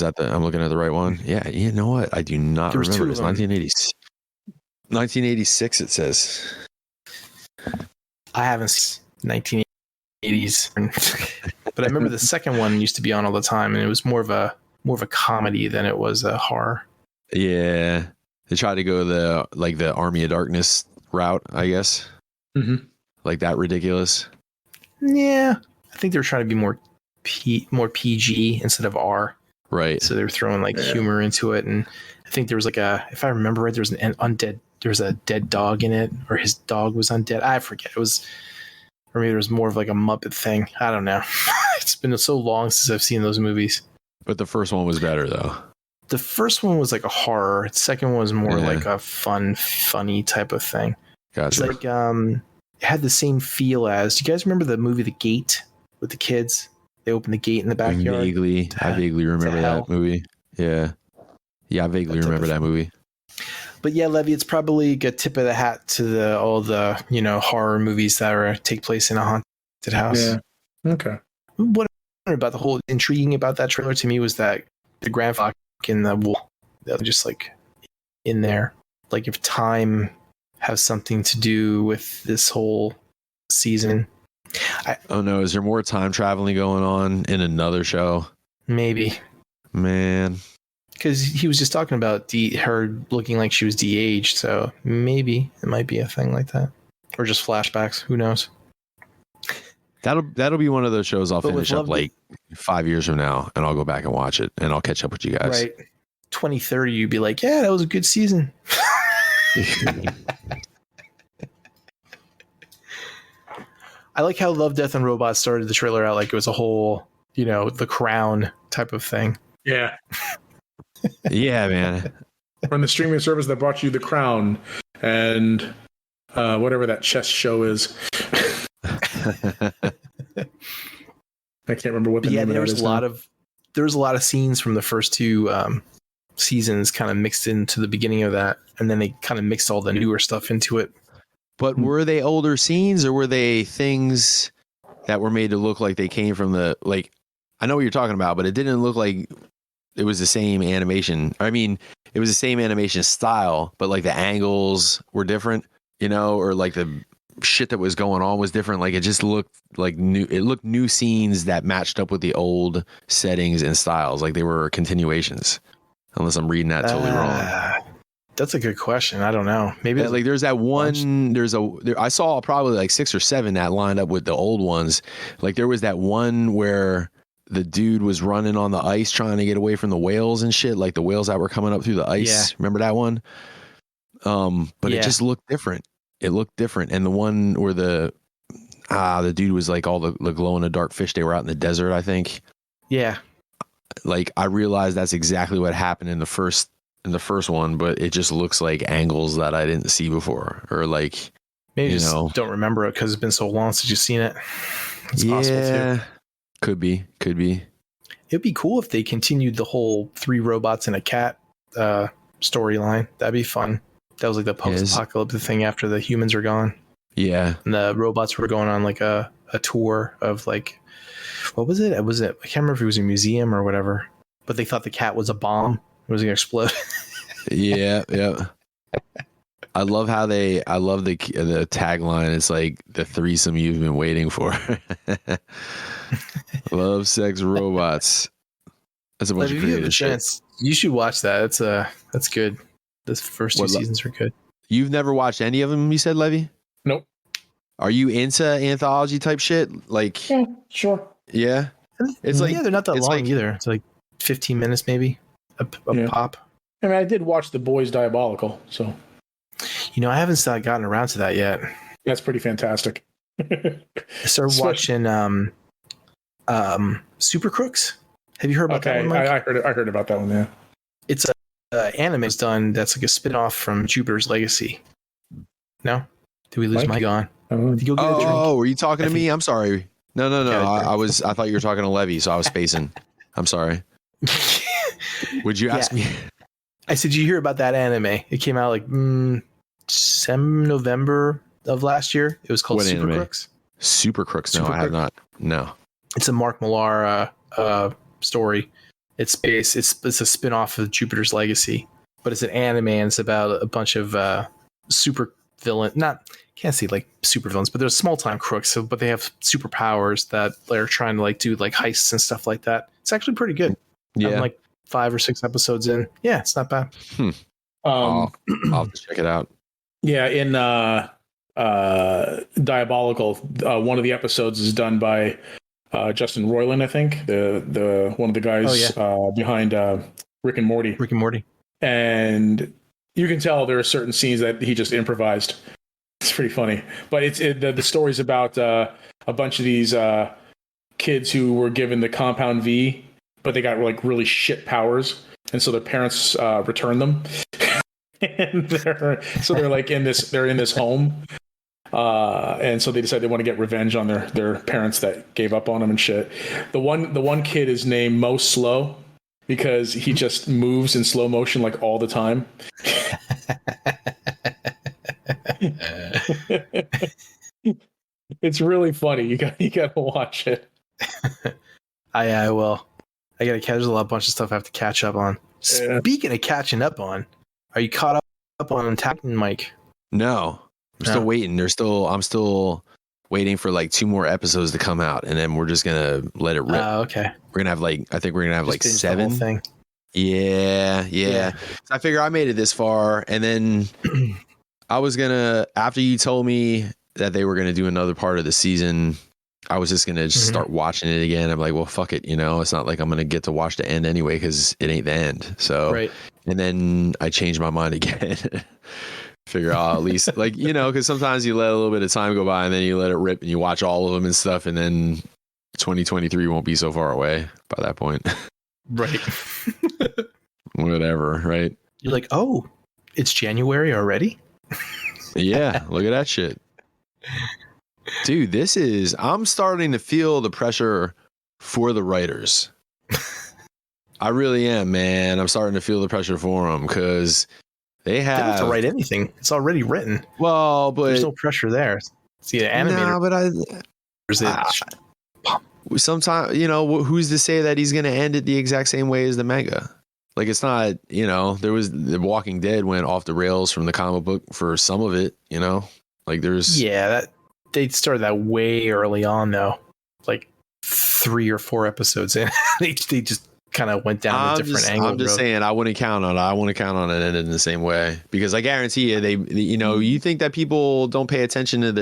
Speaker 1: that I'm looking at the right one? Yeah, you know what? I do not remember. It's 1986 it says.
Speaker 2: I haven't seen 1980s. But I remember the second one used to be on all the time, and it was more of a comedy than it was a horror.
Speaker 1: Yeah. They tried to go the Army of Darkness route, I guess.
Speaker 2: Mm-hmm.
Speaker 1: Like that ridiculous.
Speaker 2: Yeah. I think they were trying to be more PG instead of R.
Speaker 1: Right.
Speaker 2: So they were throwing humor into it. And I think there was if I remember right, there was there was a dead dog in it, or his dog was undead. I forget. Or maybe there was more of like a Muppet thing. I don't know. It's been so long since I've seen those movies.
Speaker 1: But the first one was better though.
Speaker 2: The first one was like a horror. The second one was more like a funny type of thing.
Speaker 1: Gotcha.
Speaker 2: It's like it had the same feel as. Do you guys remember the movie The Gate with the kids? They open the gate in the backyard.
Speaker 1: I vaguely remember that movie. Yeah. Yeah, I vaguely remember that movie.
Speaker 2: But yeah, Levy, it's probably a tip of the hat to all the horror movies that take place in a haunted house.
Speaker 4: Yeah. Okay.
Speaker 2: What about the whole intriguing about that trailer to me was that the grandfather in the wall, just like in there, like if time has something to do with this whole season.
Speaker 1: Oh no, is there more time traveling going on in another show?
Speaker 2: Maybe.
Speaker 1: Man.
Speaker 2: Because he was just talking about her looking like she was de-aged, so maybe it might be a thing like that. Or just flashbacks, who knows?
Speaker 1: That'll be one of those shows I'll finish up like 5 years from now, and I'll go back and watch it, and I'll catch up with you guys.
Speaker 2: Right. 2030, you'd be like, yeah, that was a good season. I like how Love, Death, and Robots started the trailer out like it was a whole, The Crown type of thing.
Speaker 4: Yeah.
Speaker 1: Yeah, man.
Speaker 4: From the streaming service that brought you The Crown and whatever that chess show is. I can't remember what the name of that is. There was a lot of scenes from the first two seasons kind of mixed into the beginning of that, and then they kind of mixed all the newer stuff into it.
Speaker 1: But were they older scenes, or were they things that were made to look like they came from I know what you're talking about, but it didn't look like it was the same animation. I mean, it was the same animation style, but like the angles were different, or like the shit that was going on was different. Like it just looked like new. It looked new scenes that matched up with the old settings and styles. Like they were continuations, unless I'm reading that totally wrong.
Speaker 2: That's a good question. I don't know. Maybe
Speaker 1: there's that one. I saw probably like 6 or 7 that lined up with the old ones. Like there was that one where the dude was running on the ice trying to get away from the whales and shit. Like the whales that were coming up through the ice. Yeah. Remember that one? But it just looked different. It looked different. And the one where the dude was like all the glow in the dark fish. They were out in the desert, I think.
Speaker 2: Yeah.
Speaker 1: Like I realized that's exactly what happened in the first one, but it just looks like angles that I didn't see before, or like
Speaker 2: maybe just don't remember it because it's been so long since you've seen it. It's possible too.
Speaker 1: Could be.
Speaker 2: It'd be cool if they continued the whole 3 robots and a cat storyline. That'd be fun. That was like the post-apocalyptic thing after the humans are gone.
Speaker 1: Yeah,
Speaker 2: and the robots were going on like a tour of like, what was it? I can't remember if it was a museum or whatever, but they thought the cat was a bomb. It was gonna explode.
Speaker 1: Yeah. I love the tagline. It's like the threesome you've been waiting for. Love, sex, robots. That's a bunch
Speaker 2: Like,
Speaker 1: of
Speaker 2: if you have a
Speaker 1: creative shit.
Speaker 2: chance, you should watch that. That's good. The first two seasons are good.
Speaker 1: You've never watched any of them, you said, Levy?
Speaker 4: Nope.
Speaker 1: Are you into anthology type shit? Like,
Speaker 4: Yeah, sure.
Speaker 1: yeah. It's like,
Speaker 2: they're not that
Speaker 1: it's
Speaker 2: long
Speaker 1: like-
Speaker 2: either. It's like 15 minutes maybe a
Speaker 4: Yeah.
Speaker 2: pop.
Speaker 4: I mean, I did watch The Boys Diabolical, so
Speaker 2: You know, I haven't gotten around to that yet.
Speaker 4: that's pretty fantastic.
Speaker 2: I started watching Super Crooks. Have you heard about that
Speaker 4: Okay,
Speaker 2: one, Mike?
Speaker 4: I heard about that one. Yeah.
Speaker 2: It's a anime is done that's like a spin-off from Jupiter's Legacy. No? Did we lose Mike on? Did you go get a drink?
Speaker 1: Oh, were you talking to me? I'm sorry. No.
Speaker 2: Okay,
Speaker 1: I thought you were talking to Levy, so I was spacing. I'm sorry. Would you ask me?
Speaker 2: I said, did you hear about that anime? It came out like November of last year. It was called
Speaker 1: What
Speaker 2: Super
Speaker 1: anime?
Speaker 2: Crooks.
Speaker 1: Super Crooks. No,
Speaker 2: Super
Speaker 1: I have
Speaker 2: Crooks?
Speaker 1: not. No.
Speaker 2: It's a Mark Millar story. It's a spin-off of Jupiter's Legacy, but it's an anime and it's about a bunch of super villain. Can't say like super villains, but they're small time crooks. But they have superpowers that they're trying to like do like heists and stuff like that. It's actually pretty good.
Speaker 1: Yeah.
Speaker 2: I'm like 5 or 6 episodes in. Yeah, it's not bad.
Speaker 1: I'll have to check it out.
Speaker 4: Yeah, in Diabolical, one of the episodes is done by Justin Roiland, I think, the one of the guys behind Rick and Morty.
Speaker 2: Rick and Morty.
Speaker 4: And you can tell there are certain scenes that he just improvised. It's pretty funny, but the story's about a bunch of these kids who were given the Compound V, but they got like really shit powers, and so their parents returned them. And they're like in this home, and so they decide they want to get revenge on their parents that gave up on them and shit. The one kid is named Mo Slow because he just moves in slow motion like all the time. It's really funny. You got to watch it.
Speaker 2: I will. I gotta catch a bunch of stuff I have to catch up on.
Speaker 4: Yeah.
Speaker 2: Speaking of catching up on, are you caught up on Titan, Mike?
Speaker 1: No. I'm still waiting. I'm still waiting for like 2 more episodes to come out, and then we're just gonna let it rip.
Speaker 2: Okay.
Speaker 1: We're gonna have I think we're gonna have like
Speaker 2: Just binge the whole
Speaker 1: 7.
Speaker 2: thing.
Speaker 1: Yeah. So I figure I made it this far, and then I was gonna, after you told me that they were gonna do another part of the season, I was just gonna start watching it again. I'm like, well, fuck it, it's not like I'm gonna get to watch the end anyway because it ain't the end. So,
Speaker 2: right.
Speaker 1: And then I changed my mind again. Figure out at least because sometimes you let a little bit of time go by and then you let it rip and you watch all of them and stuff, and then 2023 won't be so far away by that point.
Speaker 2: Right.
Speaker 1: Whatever, right?
Speaker 2: You're like, oh, it's January already?
Speaker 1: Yeah, look at that shit. Dude, I'm starting to feel the pressure for the writers. I really am, man. I'm starting to feel the pressure for them because they
Speaker 2: They don't have to write anything. It's already written.
Speaker 1: Well, but
Speaker 2: there's no pressure there. See, the animator.
Speaker 1: Sometimes, who's to say that he's going to end it the exact same way as the manga? Like, it's not, there was The Walking Dead went off the rails from the comic book for some of it, like there's.
Speaker 2: Yeah, they started that way early on, though. Like 3 or 4 episodes in, they just kind of went down a different angle.
Speaker 1: I'm just saying, I wouldn't count on it. I wouldn't count on it ending in the same way because I guarantee you, you think that people don't pay attention to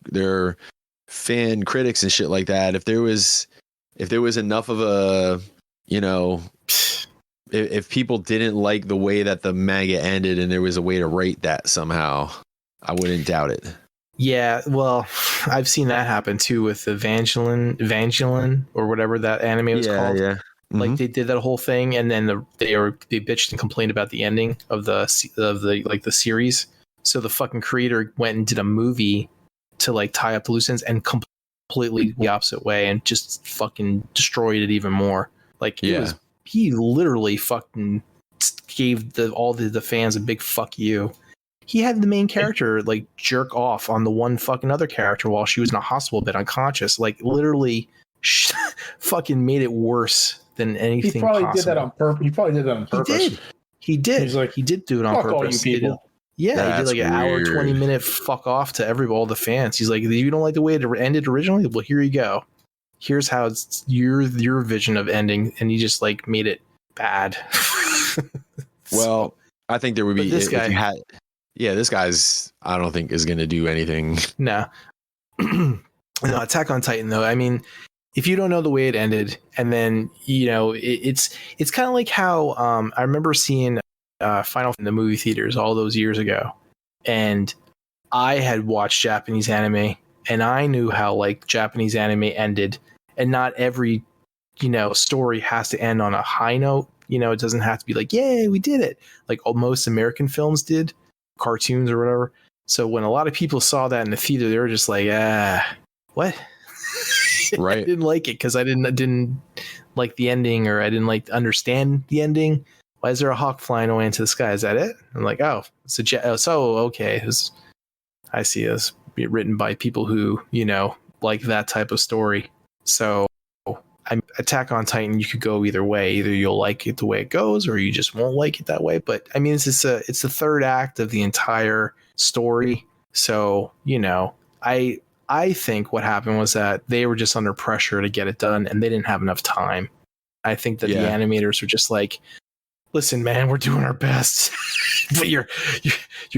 Speaker 1: their fan critics and shit like that. If there was enough of a, if people didn't like the way that the manga ended and there was a way to rate that somehow, I wouldn't doubt it.
Speaker 2: Yeah, well, I've seen that happen too with Evangeline or whatever that anime was called.
Speaker 1: Yeah. Mm-hmm.
Speaker 2: Like they did that whole thing, and then they bitched and complained about the ending of the series. So the fucking creator went and did a movie to like tie up the loose ends and completely the opposite way and just fucking destroyed it even more. Like he literally fucking gave all the fans a big fuck you. He had the main character like jerk off on the one fucking other character while she was in a hospital bed unconscious. Like literally fucking made it worse than anything.
Speaker 4: He probably
Speaker 2: possible.
Speaker 4: did that on purpose. He probably did that on purpose.
Speaker 2: He did.
Speaker 4: He's like,
Speaker 2: he did do it on
Speaker 4: fuck
Speaker 2: purpose.
Speaker 4: all you people.
Speaker 2: He did like an hour, 20-minute fuck off to all the fans. He's like, you don't like the way it ended originally? Well, here you go. here's how it's your vision of ending, and you just like made it bad.
Speaker 1: Well, I think there would be
Speaker 2: this
Speaker 1: if you
Speaker 2: guy.
Speaker 1: had. Yeah, this guy's. I don't think is going to do anything.
Speaker 2: No. No, Attack on Titan though. I mean, if you don't know the way it ended, and then it's kind of like how I remember seeing Final in the movie theaters all those years ago, and I had watched Japanese anime, and I knew how like Japanese anime ended, and not every story has to end on a high note. It doesn't have to be like, yay, we did it, like most American films did, cartoons or whatever. So when a lot of people saw that in the theater, they were just like, what?
Speaker 1: Right.
Speaker 2: I didn't like it because I didn't like the ending, or I didn't like understand the ending. Why is there a hawk flying away into the sky? Is that it? I'm like, oh, it's okay. I see it's written by people who, like that type of story. So Attack on Titan, you could go either way. Either you'll like it the way it goes, or you just won't like it that way. But I mean, it's the third act of the entire story. So, I think what happened was that they were just under pressure to get it done, and they didn't have enough time. I think that the animators were just like, listen, man, we're doing our best, but you're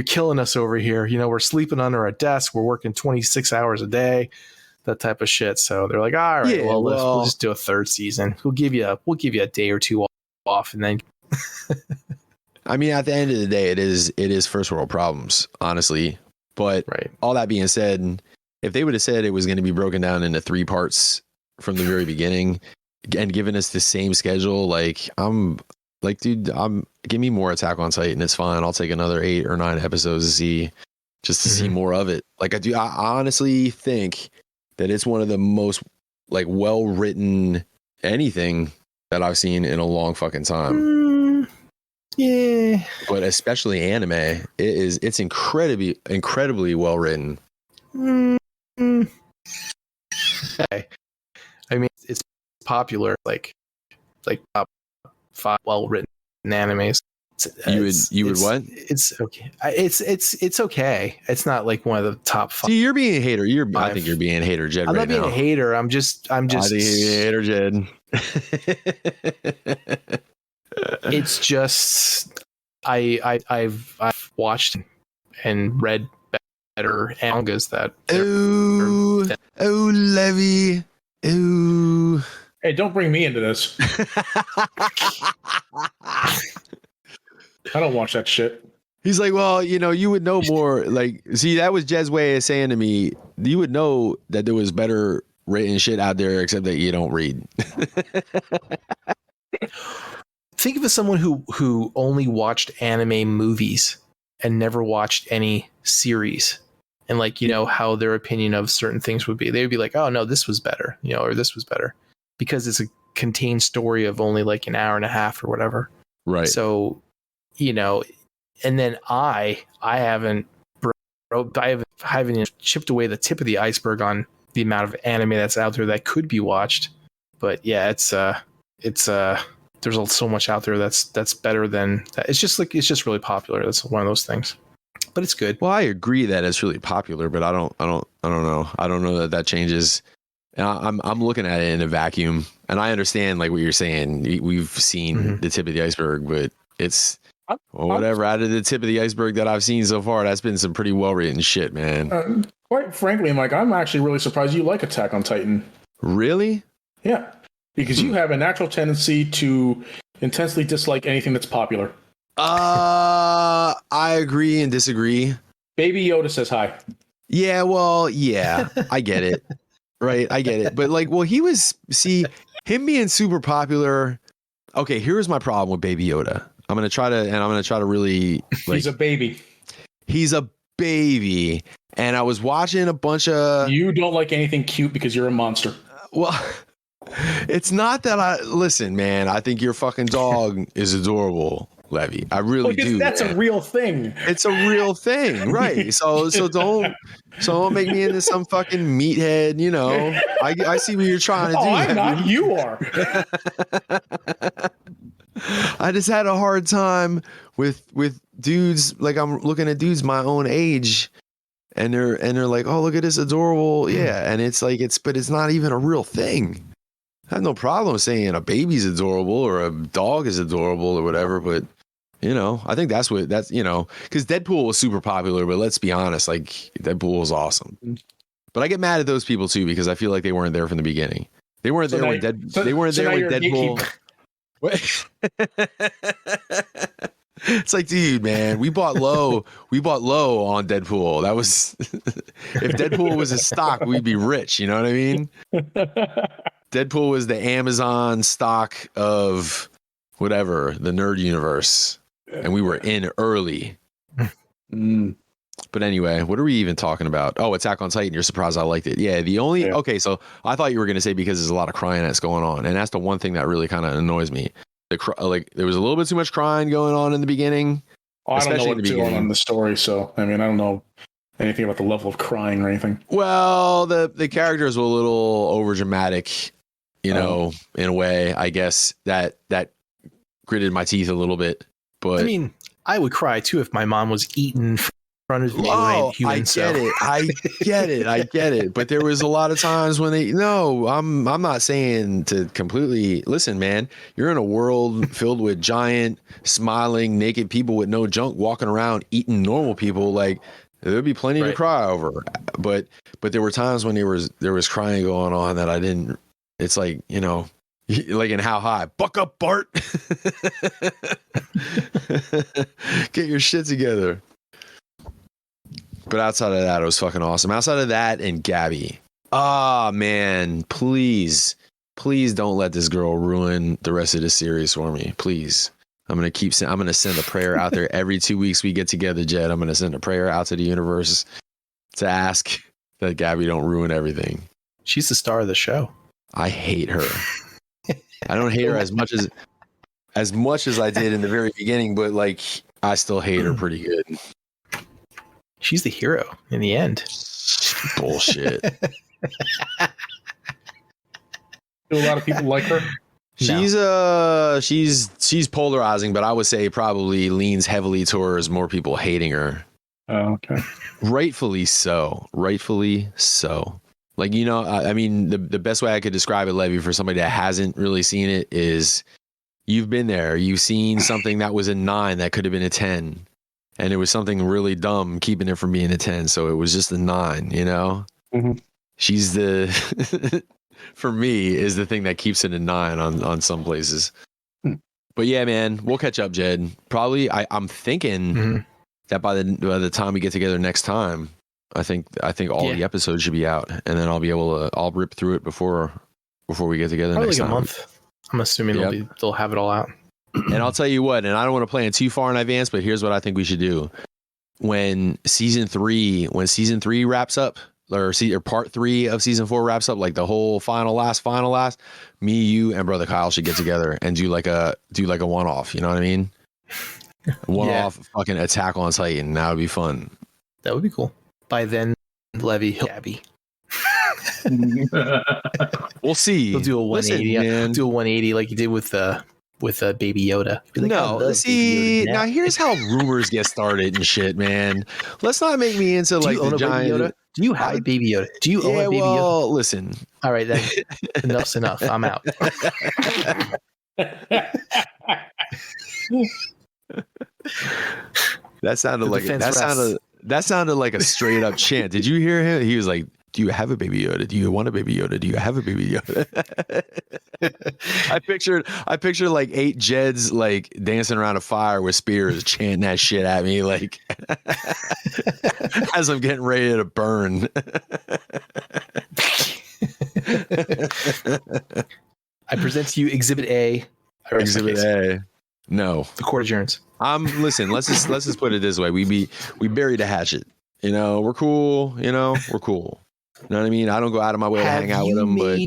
Speaker 2: killing us over here. We're sleeping under our desk. We're working 26 hours a day, that type of shit. So they're like, all right, we'll just do a third season. We'll give you a day or two off, and then.
Speaker 1: I mean, at the end of the day, it is first world problems, honestly. But all that being said, if they would have said it was going to be broken down into 3 parts from the very beginning and given us the same schedule, like give me more Attack on Titan. It's fine. I'll take another 8 or 9 episodes to see more of it. Like I honestly think that it's one of the most like well-written anything that I've seen in a long fucking time.
Speaker 2: Yeah.
Speaker 1: But especially anime, it's incredibly well written.
Speaker 2: Okay. I mean, it's popular, like top 5 well-written animes.
Speaker 1: You would what?
Speaker 2: It's okay. It's okay. It's not like one of the top 5.
Speaker 1: See, you're being a hater. I think you're being a hater, Jed.
Speaker 2: I'm
Speaker 1: right
Speaker 2: not being
Speaker 1: now.
Speaker 2: a hater. I'm just.
Speaker 1: I think you're being a hater, Jed.
Speaker 2: It's just I've watched and read better mangas that.
Speaker 1: Levy. Ooh.
Speaker 4: Hey, don't bring me into this. I don't watch that shit.
Speaker 1: He's like, well, you would know more. Like, see, that was Jed's way of saying to me, you would know that there was better written shit out there, except that you don't read.
Speaker 2: Think of it as someone who only watched anime movies and never watched any series, and how their opinion of certain things would be. They would be like, oh no, this was better, or this was better, because it's a contained story of only like an hour and a half or whatever.
Speaker 1: Right.
Speaker 2: So, and then I haven't chipped away the tip of the iceberg on the amount of anime that's out there that could be watched. But yeah, it's there's so much out there that's better than that. It's just really popular. That's one of those things. But it's good.
Speaker 1: Well, I agree that it's really popular, but I don't know. I don't know that changes. And I'm looking at it in a vacuum, and I understand like what you're saying. We've seen the tip of the iceberg, but it's whatever out of the tip of the iceberg that I've seen so far. That's been some pretty well written shit, man.
Speaker 4: Quite frankly, Mike, I'm actually really surprised you like Attack on Titan.
Speaker 1: Really?
Speaker 4: Yeah, because you have a natural tendency to intensely dislike anything that's popular.
Speaker 1: I agree and disagree.
Speaker 4: Baby Yoda says hi.
Speaker 1: Yeah, well, yeah, I get it. Right, I get it. But him being super popular. Okay, here's my problem with Baby Yoda. I'm gonna try to really.
Speaker 4: He's a baby.
Speaker 1: He's a baby, and I was watching a bunch of.
Speaker 4: You don't like anything cute because you're a monster.
Speaker 1: Well, it's not that listen, man. I think your fucking dog is adorable, Levy. I really do.
Speaker 4: That's a real thing.
Speaker 1: It's a real thing, right? So don't make me into some fucking meathead. I see what you're trying to do.
Speaker 4: I'm not. You are.
Speaker 1: I just had a hard time with dudes. Like I'm looking at dudes my own age and they're like, oh, look at this adorable, yeah, and it's like but it's not even a real thing. I have no problem saying a baby's adorable or a dog is adorable or whatever, but I think that's because Deadpool was super popular, but let's be honest, like Deadpool was awesome. But I get mad at those people too because I feel like they weren't there from the beginning. They weren't there when Deadpool. It's like, dude, man, we bought low on Deadpool. That was if Deadpool was a stock, we'd be rich. You know what I mean? Deadpool was the Amazon stock of whatever, the nerd universe. And we were in early. But anyway, what are we even talking about? Oh, Attack on Titan. You're surprised I liked it. Yeah, okay, so I thought you were going to say because there's a lot of crying that's going on. And that's the one thing that really kind of annoys me. There was a little bit too much crying going on in the beginning.
Speaker 4: I don't know what's going on in the story, so I mean, I don't know anything about the level of crying or anything.
Speaker 1: Well, the characters were a little over dramatic, in a way. I guess that gritted my teeth a little bit. But
Speaker 2: I mean, I would cry too if my mom was eaten in front of me.
Speaker 1: I get it. But there was a lot of times when I'm not saying to completely listen, man. You're in a world filled with giant, smiling, naked people with no junk walking around eating normal people. Like there'd be plenty to cry over. But there were times when there was crying going on that I didn't. It's like like in How High, buck up, Bart. Get your shit together. But outside of that, it was fucking awesome. Outside of that and Gabby. Ah, man, please don't let this girl ruin the rest of the series for me. Please. I'm going to send a prayer out there every 2 weeks we get together, Jed. I'm going to send a prayer out to the universe to ask that Gabby don't ruin everything.
Speaker 2: She's the star of the show.
Speaker 1: I hate her. I don't hate her as much as I did in the very beginning, but like I still hate her pretty good.
Speaker 2: She's the hero in the end.
Speaker 1: Bullshit.
Speaker 4: Do a lot of people like her?
Speaker 1: She's polarizing, but I would say probably leans heavily towards more people hating her.
Speaker 4: Oh, okay.
Speaker 1: Rightfully so. Like, I mean, the best way I could describe it, Levy, for somebody that hasn't really seen it is you've been there. You've seen something that was a 9 that could have been a 10. And it was something really dumb keeping it from being a 10. So it was just a 9,
Speaker 4: Mm-hmm.
Speaker 1: She's for me, is the thing that keeps it a 9 on some places. But yeah, man, we'll catch up, Jed. Probably, I'm thinking that by the time we get together next time, I think all the episodes should be out, and then I'll rip through it before we get together
Speaker 2: probably
Speaker 1: next
Speaker 2: like
Speaker 1: time.
Speaker 2: A month. I'm assuming they'll have it all out.
Speaker 1: And I'll tell you what, and I don't want to plan too far in advance, but here's what I think we should do. When season 3 wraps up, or part 3 of season 4 wraps up, like the whole final last, me, you, and brother Kyle should get together and do like a one-off. You know what I mean? One-off fucking Attack on Titan. That would be fun.
Speaker 2: That would be cool. By then, Levy, Gabby.
Speaker 1: We'll see.
Speaker 2: He'll do a 180.
Speaker 1: Listen,
Speaker 2: do a 180 like you did with Baby Yoda.
Speaker 1: Like, no, see, now here's how rumors get started and shit, man. Let's not make me into like the giant.
Speaker 2: Yoda? Do you have a Baby Yoda? Do you own a Baby Yoda?
Speaker 1: Listen.
Speaker 2: All right, then. Enough's enough. I'm out.
Speaker 1: That sounded like a straight up chant. Did you hear him? He was like, "Do you have a Baby Yoda? Do you want a Baby Yoda? Do you have a Baby Yoda?" I pictured like 8 Jeds like dancing around a fire with spears, chanting that shit at me like as I'm getting ready to burn.
Speaker 2: I present to you Exhibit A.
Speaker 1: Exhibit A. No.
Speaker 2: The court adjourns.
Speaker 1: Listen, let's just put it this way. We buried a hatchet. We're cool. We're cool. You know what I mean? I don't go out of my way to hang out with them. But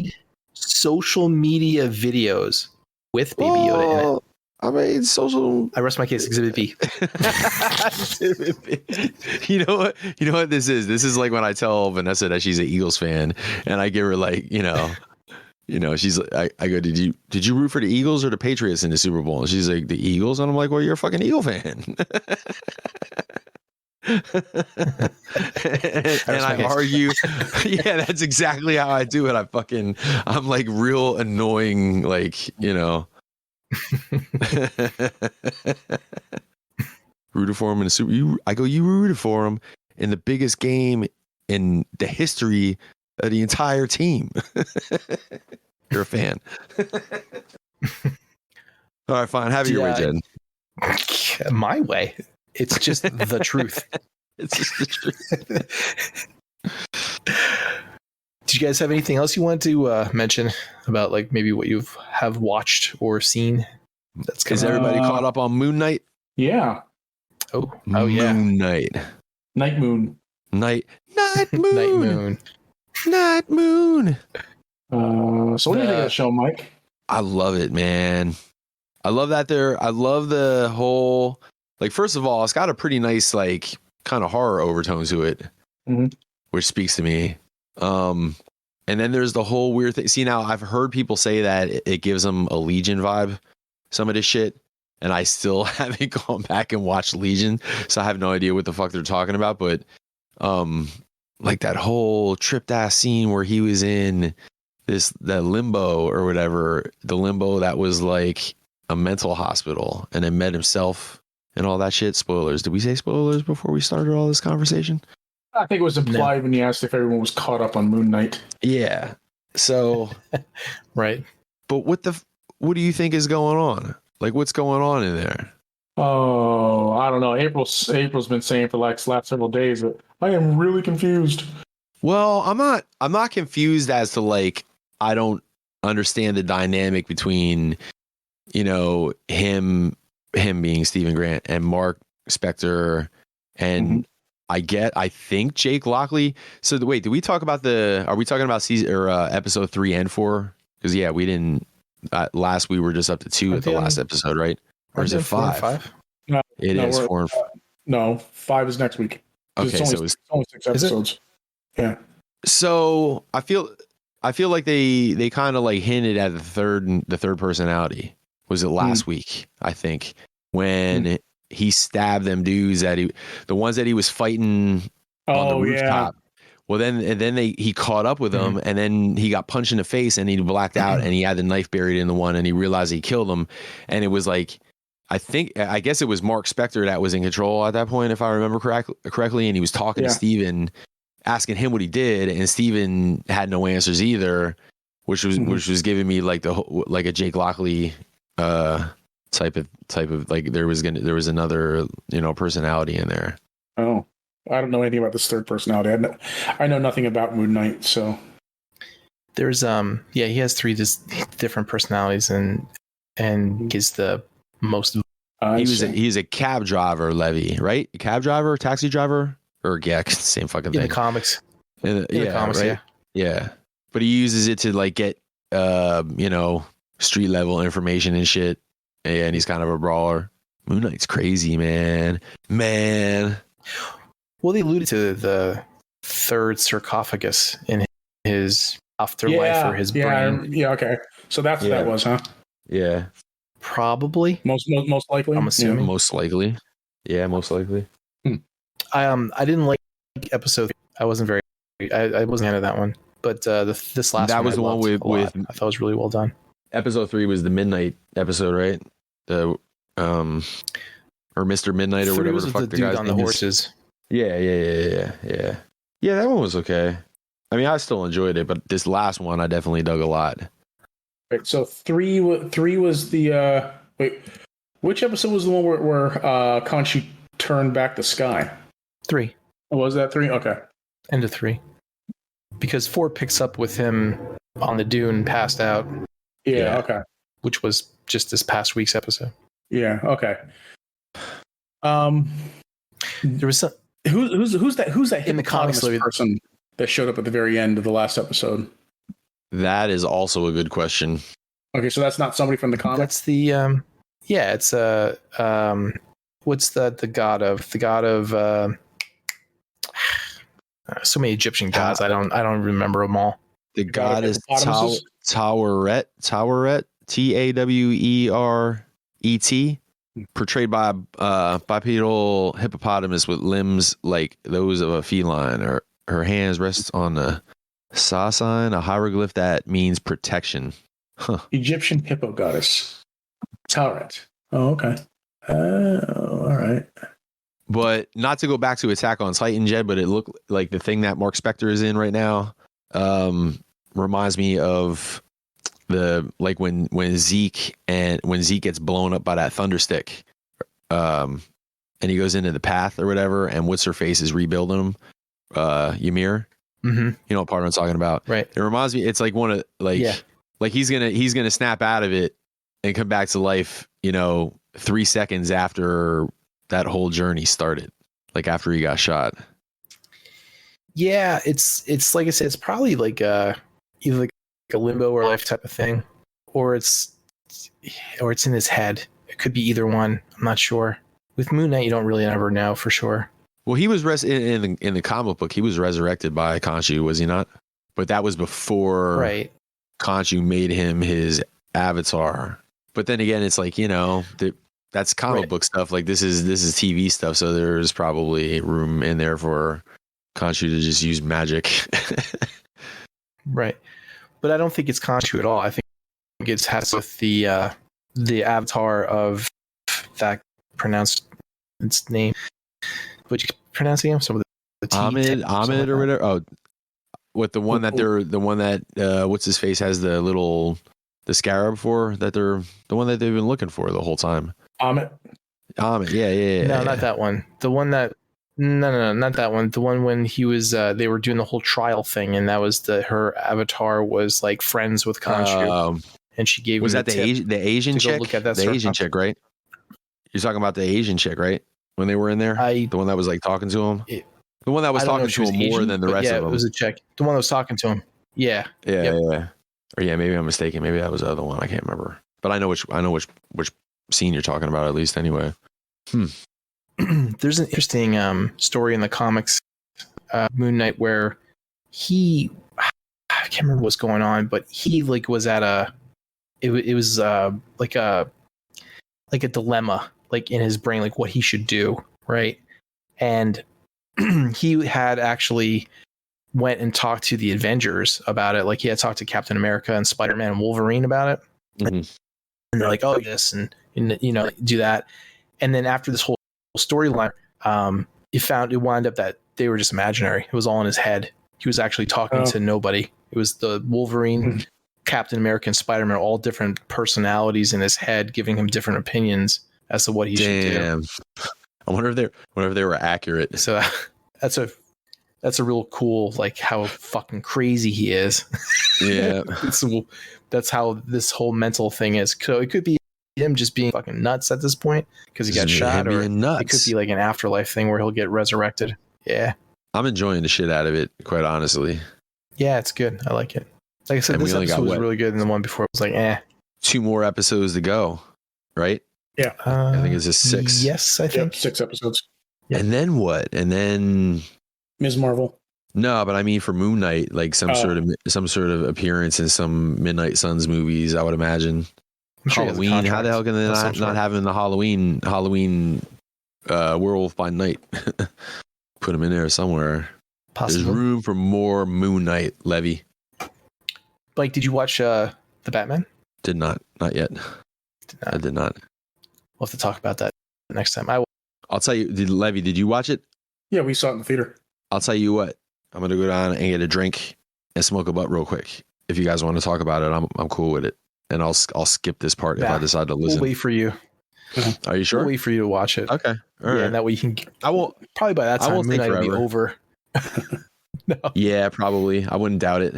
Speaker 2: social media videos with Baby Yoda in it.
Speaker 1: I mean, social.
Speaker 2: I rest my case. Exhibit B.
Speaker 1: You know what this is? This is like when I tell Vanessa that she's an Eagles fan, and I give her like, she's like, I go, did you root for the Eagles or the Patriots in the Super Bowl? And she's like, the Eagles, and I'm like, well, you're a fucking Eagle fan. and I argue. Yeah, that's exactly how I do it. I'm like real annoying, like, you know. Rooted for him in the super. You rooted for him in the biggest game in the history of the entire team. You're a fan. All right, fine. Have it your way, Jen.
Speaker 2: My way. It's just the truth.
Speaker 1: It's just the truth.
Speaker 2: Did you guys have anything else you wanted to mention about, like, maybe what you have watched or seen?
Speaker 1: Is everybody caught up on Moon Knight?
Speaker 4: Yeah.
Speaker 2: Oh yeah.
Speaker 1: Moon Knight.
Speaker 4: Night Moon.
Speaker 1: Night Moon.
Speaker 2: Night Moon.
Speaker 1: Night Moon.
Speaker 4: So what do you think of the show, Mike?
Speaker 1: I love it, man. I love that I love the whole, like, first of all, it's got a pretty nice, like, kind of horror overtone to it, which speaks to me. And then there's the whole weird thing. See, now I've heard people say that it gives them a Legion vibe, some of this shit, and I still haven't gone back and watched Legion, so I have no idea what the fuck they're talking about. But like that whole tripped ass scene where he was in that limbo or whatever, the limbo that was like a mental hospital, and then met himself and all that shit. Spoilers. Did we say spoilers before we started all this conversation?
Speaker 4: I think it was implied when you asked if everyone was caught up on Moon Knight.
Speaker 1: Yeah. So,
Speaker 2: right.
Speaker 1: But what do you think is going on? Like, what's going on in there?
Speaker 4: Oh, I don't know. April's been saying for like the last several days that I am really confused.
Speaker 1: Well, I'm not confused as to, like, I don't understand the dynamic between, you know, him being Stephen Grant and Mark Spector, and I think Jake Lockley. So wait, did we talk about are we talking about season or episode 3 and 4? Because yeah, we didn't. Last we were just up to 2 at the last episode, right? Or is it 5?
Speaker 4: No,
Speaker 1: it is 4 and 5.
Speaker 4: No, 5 is next week.
Speaker 1: Okay,
Speaker 4: it's only 6 episodes. Yeah.
Speaker 1: So I feel like they kind of like hinted at the third personality. Was it last week? I think when he stabbed them dudes the ones that he was fighting on the rooftop. Well, then he caught up with them, and then he got punched in the face, and he blacked out, and he had the knife buried in the one, and he realized he killed him, and it was like, I guess it was Mark Spector that was in control at that point, if I remember correctly, and he was talking to Steven, asking him what he did, and Steven had no answers either, which was giving me like like a Jake Lockley type of like there was another, you know, personality in there.
Speaker 4: Oh, I don't know anything about this third personality. I know nothing about Moon Knight. So
Speaker 2: there's he has 3 different personalities, and he's the most.
Speaker 1: He's a cab driver, Levy, right? A cab driver, taxi driver, or same fucking thing.
Speaker 2: In the comics.
Speaker 1: In the comics, right? Yeah. But he uses it to like get you know, street level information and shit. And he's kind of a brawler. Moon Knight's crazy, man.
Speaker 2: Well, they alluded to the third sarcophagus in his afterlife or his brain.
Speaker 4: Okay. So that's what that was, huh?
Speaker 1: Yeah.
Speaker 2: Probably.
Speaker 4: Most likely.
Speaker 2: I'm assuming.
Speaker 1: Yeah, most likely. Yeah, most likely.
Speaker 2: I didn't like episode 3. I wasn't I wasn't a fan of that one. But this last one,
Speaker 1: was the one with
Speaker 2: I thought it was really well done.
Speaker 1: Episode 3 was the Midnight episode, right? The or Mr. Midnight or whatever the fuck the guy's
Speaker 2: on the horses.
Speaker 1: Yeah. Yeah, that one was okay. I mean, I still enjoyed it, but this last one I definitely dug a lot.
Speaker 4: Right. So 3 was the which episode was the one where Khonshu turned back the sky?
Speaker 2: 3.
Speaker 4: Was that 3? Okay.
Speaker 2: End of 3. Because 4 picks up with him on the dune, passed out.
Speaker 4: Yeah. Okay.
Speaker 2: Which was just this past week's episode.
Speaker 4: Yeah. Okay.
Speaker 2: There was some.
Speaker 4: Who's that
Speaker 2: in the comics
Speaker 4: person that showed up at the very end of the last episode?
Speaker 1: That is also a good question.
Speaker 4: Okay, so that's not somebody from the comics.
Speaker 2: That's the it's what's the god of so many Egyptian gods. I don't remember them all.
Speaker 1: The god is Taweret. Taweret. Taweret. portrayed by bipedal hippopotamus with limbs like those of a feline. Her hands rest on the Sa sign, a hieroglyph that means protection. Huh.
Speaker 4: Egyptian hippo goddess. Tauret. Oh, okay. All right.
Speaker 1: But not to go back to Attack on Titan, Jed, but it looked like the thing that Mark Spector is in right now reminds me of when Zeke gets blown up by that thunder stick, and he goes into the path or whatever, and what's her face is rebuilding him, Ymir.
Speaker 2: Mm-hmm.
Speaker 1: You know what part I'm talking about,
Speaker 2: right?
Speaker 1: It reminds me. It's like one of like he's gonna snap out of it and come back to life. 3 seconds after that whole journey started, like after he got shot.
Speaker 2: Yeah, it's like I said, it's probably like either like a limbo or life type of thing, or it's in his head. It could be either one. I'm not sure. With Moon Knight, you don't really ever know for sure.
Speaker 1: Well, he was in the comic book. He was resurrected by Khonshu, was he not? But that was before Khonshu made him his avatar. But then again, it's like that's comic book stuff. Like this is TV stuff. So there's probably room in there for Khonshu to just use magic.
Speaker 2: Right. But I don't think it's Khonshu at all. I think it has with the avatar of that pronounced its name. Which pronouncing him? Some of the
Speaker 1: Ahmed or whatever. Oh, with the one that what's his face has the scarab for, that they're the one that they've been looking for the whole time.
Speaker 4: Ahmed.
Speaker 1: Yeah.
Speaker 2: No, not that one. The one that no, not that one. The one when he was they were doing the whole trial thing, and that was her avatar was like friends with Khonshu, and she gave
Speaker 1: was
Speaker 2: him
Speaker 1: that the Asian chick?
Speaker 2: Look at that
Speaker 1: the Asian chick, right? You're talking about the Asian chick, right? When they were in there, the one that was like talking to him, the one that was talking to him more than the rest of them.
Speaker 2: Yeah, it was a chick. The one that was talking to him. Yeah.
Speaker 1: Yeah. Or maybe I'm mistaken. Maybe that was the other one. I can't remember. But I know which scene you're talking about at least. Anyway.
Speaker 2: There's an interesting story in the comics, Moon Knight, where I can't remember what's going on, but he like was at it was like a dilemma, like in his brain, like what he should do, right? And he had actually went and talked to the Avengers about it. Like he had talked to Captain America and Spider-Man and Wolverine about it. Mm-hmm. And they're like, oh, this and do that. And then after this whole storyline, it wound up that they were just imaginary. It was all in his head. He was actually talking to nobody. It was the Wolverine, Captain America, and Spider-Man, all different personalities in his head, giving him different opinions as to what he should do.
Speaker 1: I wonder if they were accurate.
Speaker 2: So that's a real cool, like how fucking crazy he is.
Speaker 1: Yeah.
Speaker 2: That's how this whole mental thing is. So it could be him just being fucking nuts at this point because he got shot, or it could be like an afterlife thing where he'll get resurrected. Yeah.
Speaker 1: I'm enjoying the shit out of it, quite honestly.
Speaker 2: Yeah, it's good. I like it. Like I said, this episode was really good, and the one before was like,
Speaker 1: 2 more episodes to go, right?
Speaker 4: Yeah.
Speaker 1: I think it's just 6.
Speaker 2: Yes, I think.
Speaker 4: 6 episodes.
Speaker 1: Yep. And then what? And then
Speaker 4: Ms. Marvel.
Speaker 1: No, but I mean for Moon Knight, like some sort of appearance in some Midnight Suns movies, I would imagine. Sure Halloween. How the hell can they not have in the Halloween Werewolf by Night? Put him in there somewhere. Possibly. There's room for more Moon Knight, Levy.
Speaker 2: Blake, did you watch the Batman?
Speaker 1: Did not. Not yet. I did not.
Speaker 2: We'll have to talk about that next time.
Speaker 1: I'll tell you, Levy, did you watch it?
Speaker 4: Yeah, we saw it in the theater.
Speaker 1: I'll tell you what. I'm going to go down and get a drink and smoke a butt real quick. If you guys want to talk about it, I'm cool with it. And I'll skip this part if I decide to listen.
Speaker 2: We'll wait for you.
Speaker 1: Are you sure?
Speaker 2: We'll wait for you to watch it.
Speaker 1: Okay. All right.
Speaker 2: And that way you can.
Speaker 1: I won't.
Speaker 2: Probably by that time, Moon Knight will be over.
Speaker 1: No. Yeah, probably. I wouldn't doubt it.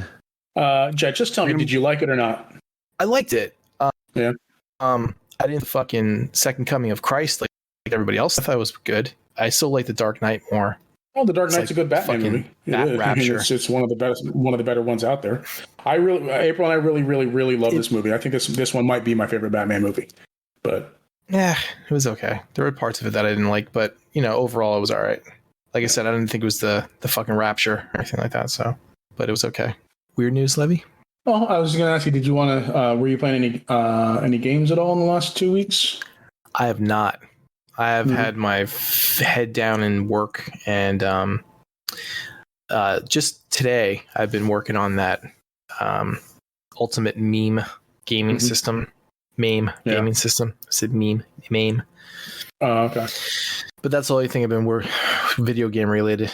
Speaker 4: Jed, just tell me, did you like it or not?
Speaker 2: I liked it.
Speaker 4: Yeah.
Speaker 2: I didn't fucking Second Coming of Christ like everybody else. I thought it was good. I still like The Dark Knight more.
Speaker 4: Oh, The Dark Knight's a good Batman movie. It's one of the better ones out there. April and I really love this movie. I think this one might be my favorite Batman movie. But
Speaker 2: yeah, it was okay. There were parts of it that I didn't like, but overall it was all right. Like I said, I didn't think it was the fucking Rapture or anything like that. So, but it was okay. Weird news, Levy?
Speaker 4: Oh, I was going to ask you, did you want to? Were you playing any games at all in the last 2 weeks?
Speaker 2: I have not. I have had my head down in work, and just today I've been working on that ultimate meme gaming system. Gaming system. I said meme.
Speaker 4: Oh, okay.
Speaker 2: But that's the only thing I've been video game related.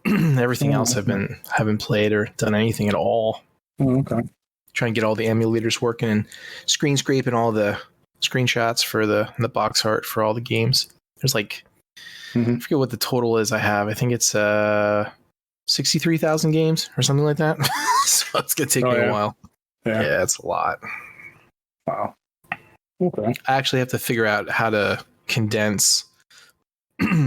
Speaker 2: Everything else haven't played or done anything at all.
Speaker 4: Oh, okay.
Speaker 2: Trying to get all the emulators working and screen scraping all the screenshots for the box art for all the games. There's like I forget what the total is I have. I think it's 63,000 games or something like that. So it's gonna take me a while. Yeah, it's a lot.
Speaker 4: Wow. Okay.
Speaker 2: I actually have to figure out how to condense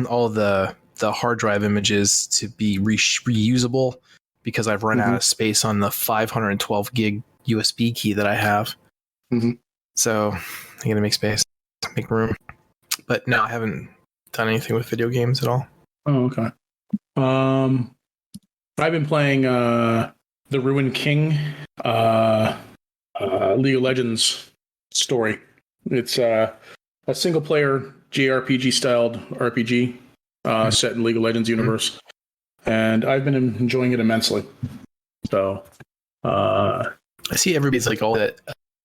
Speaker 2: all the hard drive images to be reusable, because I've run out of space on the 512 gig USB key that I have. So I gotta make space, make room. But no, I haven't done anything with video games at all.
Speaker 4: Oh, okay. I've been playing the Ruined King League of Legends story. It's a single player JRPG styled RPG set in League of Legends universe, and I've been enjoying it immensely. So
Speaker 2: I see everybody's like all that.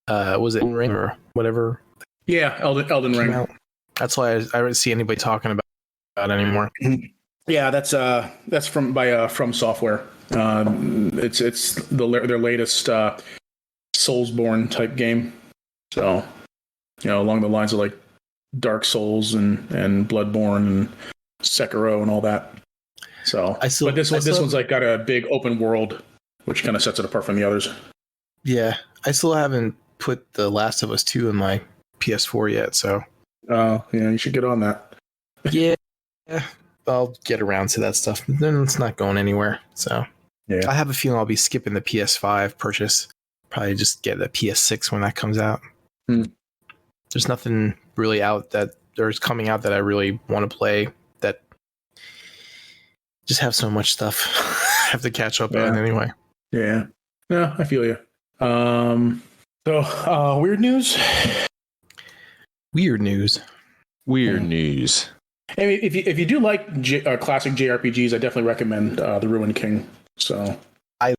Speaker 2: Was it in Ring or whatever?
Speaker 4: Yeah, Elden Ring.
Speaker 2: That's why I don't see anybody talking about it anymore.
Speaker 4: Yeah, that's from Software. It's their latest Soulsborne type game. So, along the lines of like Dark Souls and Bloodborne and Sekiro and all that. So, but this one's like got a big open world, which kind of sets it apart from the others.
Speaker 2: Yeah, I still haven't put The Last of Us 2 in my PS4 yet, so.
Speaker 4: Oh, yeah, you should get on that.
Speaker 2: Yeah, I'll get around to that stuff. Then it's not going anywhere, so. Yeah. I have a feeling I'll be skipping the PS5 purchase. Probably just get the PS6 when that comes out. There's nothing really out that there's coming out that I really want to play that just have so much stuff I have to catch up on anyway. Yeah.
Speaker 4: I feel you. So weird news.
Speaker 1: Weird news.
Speaker 4: I mean, if you do like classic JRPGs, I definitely recommend The Ruined King. So
Speaker 2: I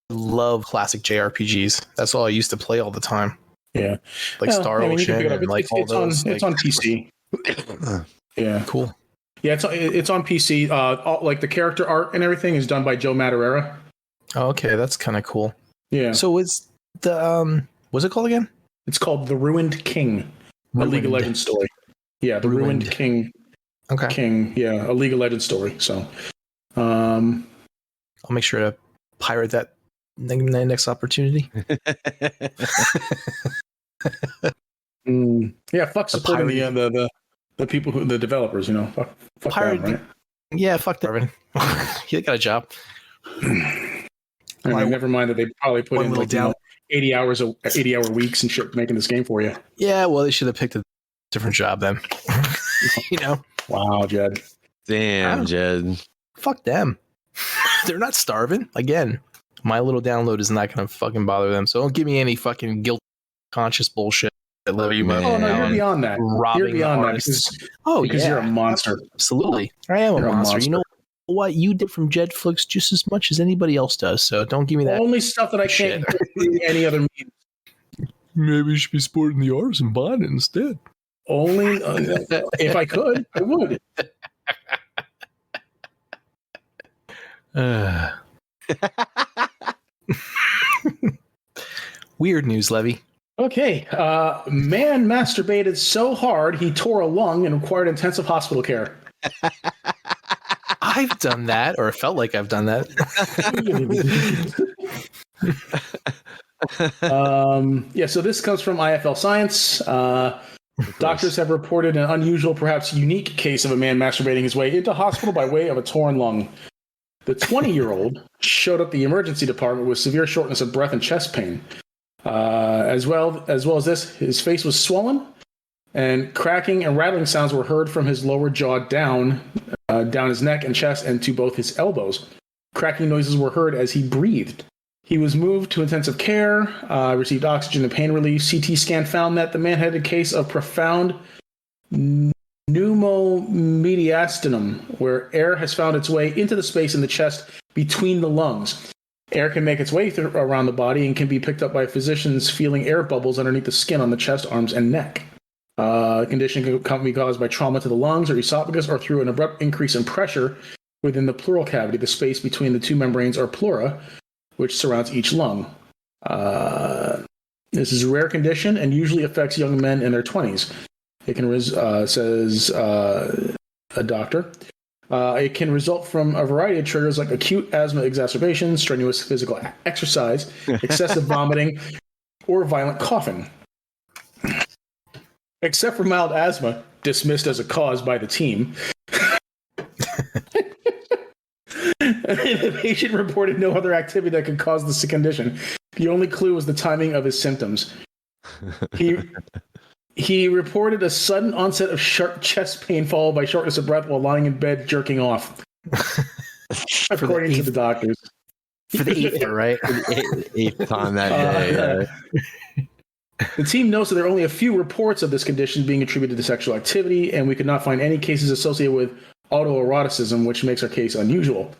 Speaker 2: love classic JRPGs. That's all I used to play all the time.
Speaker 4: Yeah,
Speaker 2: like Star Ocean and like all those.
Speaker 4: It's on PC. Yeah,
Speaker 2: cool.
Speaker 4: Yeah, it's on PC. Like the character art and everything is done by Joe Madureira.
Speaker 2: Oh, okay, that's kind of cool.
Speaker 4: Yeah.
Speaker 2: So it's the what's it called again?
Speaker 4: It's called The Ruined King, a League of Legends story. Yeah, The Ruined King.
Speaker 2: Okay.
Speaker 4: King. Yeah, a League of Legends story. So,
Speaker 2: I'll make sure to pirate that next opportunity.
Speaker 4: Yeah, fuck supporting the people the developers. Fuck
Speaker 2: pirate.
Speaker 4: them, right?
Speaker 2: Yeah, fuck them. You got a job.
Speaker 4: Never mind that they probably put in like 80-hour weeks and shit making this game for you.
Speaker 2: Yeah, well, they should have picked a different job then.
Speaker 4: Wow, Jed.
Speaker 1: Damn, Jed.
Speaker 2: Fuck them. They're not starving. Again, my little download is not going to fucking bother them. So don't give me any fucking guilt conscious bullshit.
Speaker 4: Oh, no, you're beyond that.
Speaker 2: Robbing
Speaker 4: you're beyond that because you're a monster.
Speaker 2: Absolutely. I am a monster. You know what? You did from Jedflix just as much as anybody else does. So don't give me that.
Speaker 4: Only stuff that I can't do any other means.
Speaker 2: Maybe you should be sporting the R's and buying it instead.
Speaker 4: Only if I could, I would.
Speaker 2: Weird news, Levy.
Speaker 4: Okay. Man masturbated so hard he tore a lung and required intensive hospital care.
Speaker 2: I've done that, or felt like I've done that.
Speaker 4: So this comes from IFL Science. Doctors have reported an unusual, perhaps unique case of a man masturbating his way into hospital by way of a torn lung. The 20-year-old showed up at the emergency department with severe shortness of breath and chest pain. As well as this, his face was swollen, and cracking and rattling sounds were heard from his lower jaw down his neck and chest and to both his elbows. Cracking noises were heard as he breathed. He was moved to intensive care, received oxygen and pain relief. CT scan found that the man had a case of profound pneumomediastinum, where air has found its way into the space in the chest between the lungs. Air can make its way around the body and can be picked up by physicians feeling air bubbles underneath the skin on the chest, arms, and neck. The condition can be caused by trauma to the lungs or esophagus or through an abrupt increase in pressure within the pleural cavity, the space between the two membranes or pleura, which surrounds each lung. This is a rare condition and usually affects young men in their 20s. It can, says a doctor, it can result from a variety of triggers like acute asthma exacerbation, strenuous physical exercise, excessive vomiting, or violent coughing. Except for mild asthma, dismissed as a cause by the team. The patient reported no other activity that could cause this condition. The only clue was the timing of his symptoms. He reported a sudden onset of sharp chest pain followed by shortness of breath while lying in bed jerking off. According to the doctors.
Speaker 2: For the eighth, right?
Speaker 1: Eighth time that day.
Speaker 4: The team notes that there are only a few reports of this condition being attributed to sexual activity, and we could not find any cases associated with autoeroticism, which makes our case unusual.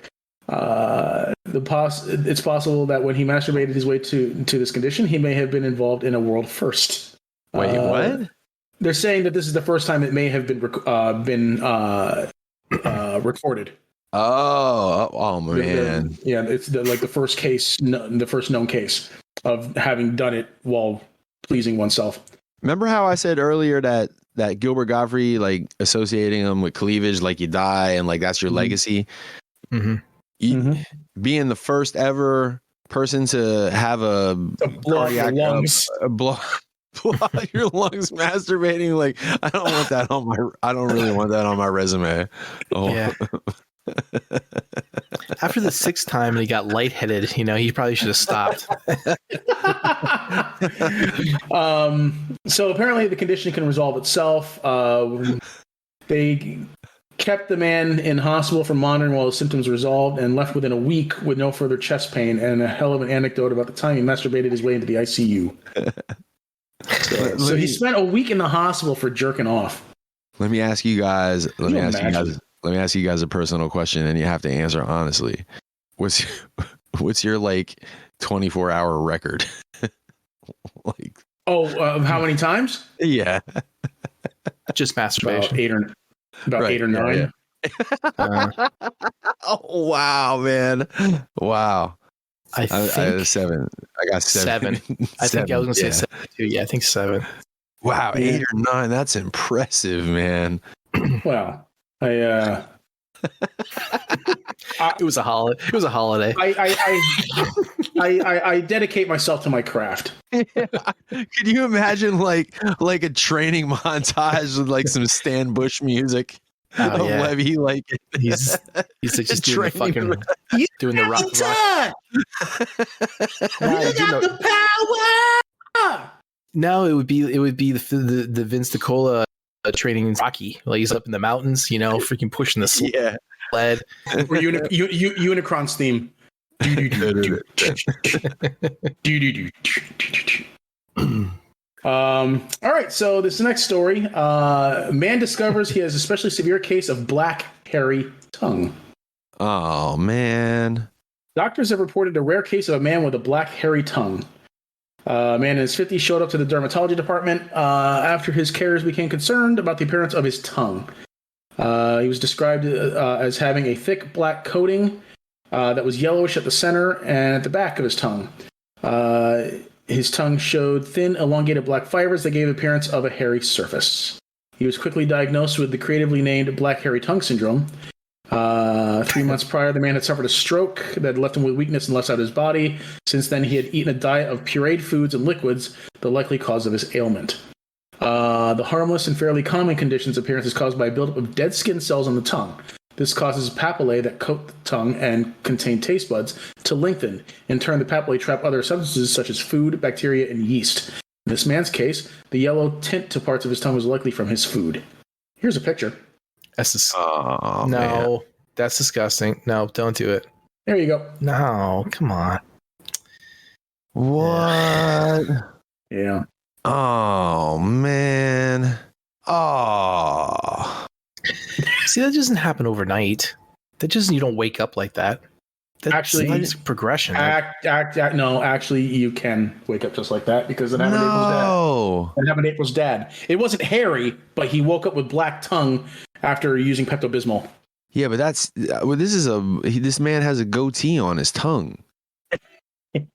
Speaker 4: It's possible that when he masturbated his way to this condition, he may have been involved in a world first.
Speaker 1: Wait, what?
Speaker 4: They're saying that this is the first time it may have been recorded.
Speaker 1: Oh man!
Speaker 4: It's the first case, the first known case of having done it while pleasing oneself.
Speaker 1: Remember how I said earlier that Gilbert Gottfried, like associating them with cleavage, like you die and like that's your legacy. Being the first ever person to have a
Speaker 4: blow out your lungs,
Speaker 1: blow out your lungs masturbating, like I don't really want that on my resume.
Speaker 2: Yeah. After the sixth time and he got lightheaded, he probably should have stopped.
Speaker 4: So apparently the condition can resolve itself. They kept the man in hospital for monitoring while his symptoms resolved and left within a week with no further chest pain, and a hell of an anecdote about the time he masturbated his way into the ICU. So he spent a week in the hospital for jerking off.
Speaker 1: Let me ask you guys a personal question, and you have to answer honestly. What's your like 24-hour record? Like,
Speaker 4: how many times?
Speaker 1: Yeah,
Speaker 2: just masturbation.
Speaker 4: About 8 or 9.
Speaker 1: Yeah. Oh wow, man! Wow.
Speaker 2: I
Speaker 1: have 7. I got 7.
Speaker 2: I think I was gonna say 7 too. Yeah, I think 7.
Speaker 1: Wow, 8 or 9. That's impressive, man.
Speaker 4: Well, it
Speaker 2: was a holiday. It was a holiday.
Speaker 4: I dedicate myself to my craft.
Speaker 1: Yeah. Could you imagine like a training montage with like some Stan Bush music of Levy, like
Speaker 2: he's just doing the rock.
Speaker 4: You got the power.
Speaker 2: No, it would be the Vince DiCola training in Rocky. Like he's up in the mountains, freaking pushing the sled.
Speaker 4: Or Unicron's theme. All right, so this next story, man discovers he has a especially severe case of black hairy tongue.
Speaker 1: Oh man.
Speaker 4: Doctors have reported a rare case of a man with a black hairy tongue. A man in his 50s showed up to the dermatology department after his carers became concerned about the appearance of his tongue. He was described as having a thick black coating that was yellowish at the center and at the back of his tongue. His tongue showed thin, elongated black fibers that gave appearance of a hairy surface. He was quickly diagnosed with the creatively named black hairy tongue syndrome. 3 months prior, the man had suffered a stroke that left him with weakness in the left side of his body. Since then, he had eaten a diet of pureed foods and liquids, the likely cause of his ailment. The harmless and fairly common condition's appearance is caused by a buildup of dead skin cells on the tongue. This causes papillae that coat the tongue and contain taste buds to lengthen. In turn, the papillae trap other substances such as food, bacteria, and yeast. In this man's case, the yellow tint to parts of his tongue was likely from his food. Here's a picture.
Speaker 2: That's man. That's disgusting. No, don't do it.
Speaker 4: There you go.
Speaker 2: No, come on.
Speaker 1: What?
Speaker 4: Yeah.
Speaker 1: Oh man. Oh.
Speaker 2: See, that doesn't happen overnight. You don't wake up like that. That's progression.
Speaker 4: No, actually, you can wake up just like that because it happened to April's dad. It happened to April's dad. It wasn't hairy, but he woke up with black tongue after using Pepto-Bismol.
Speaker 1: Yeah, but this man has a goatee on his tongue.
Speaker 4: But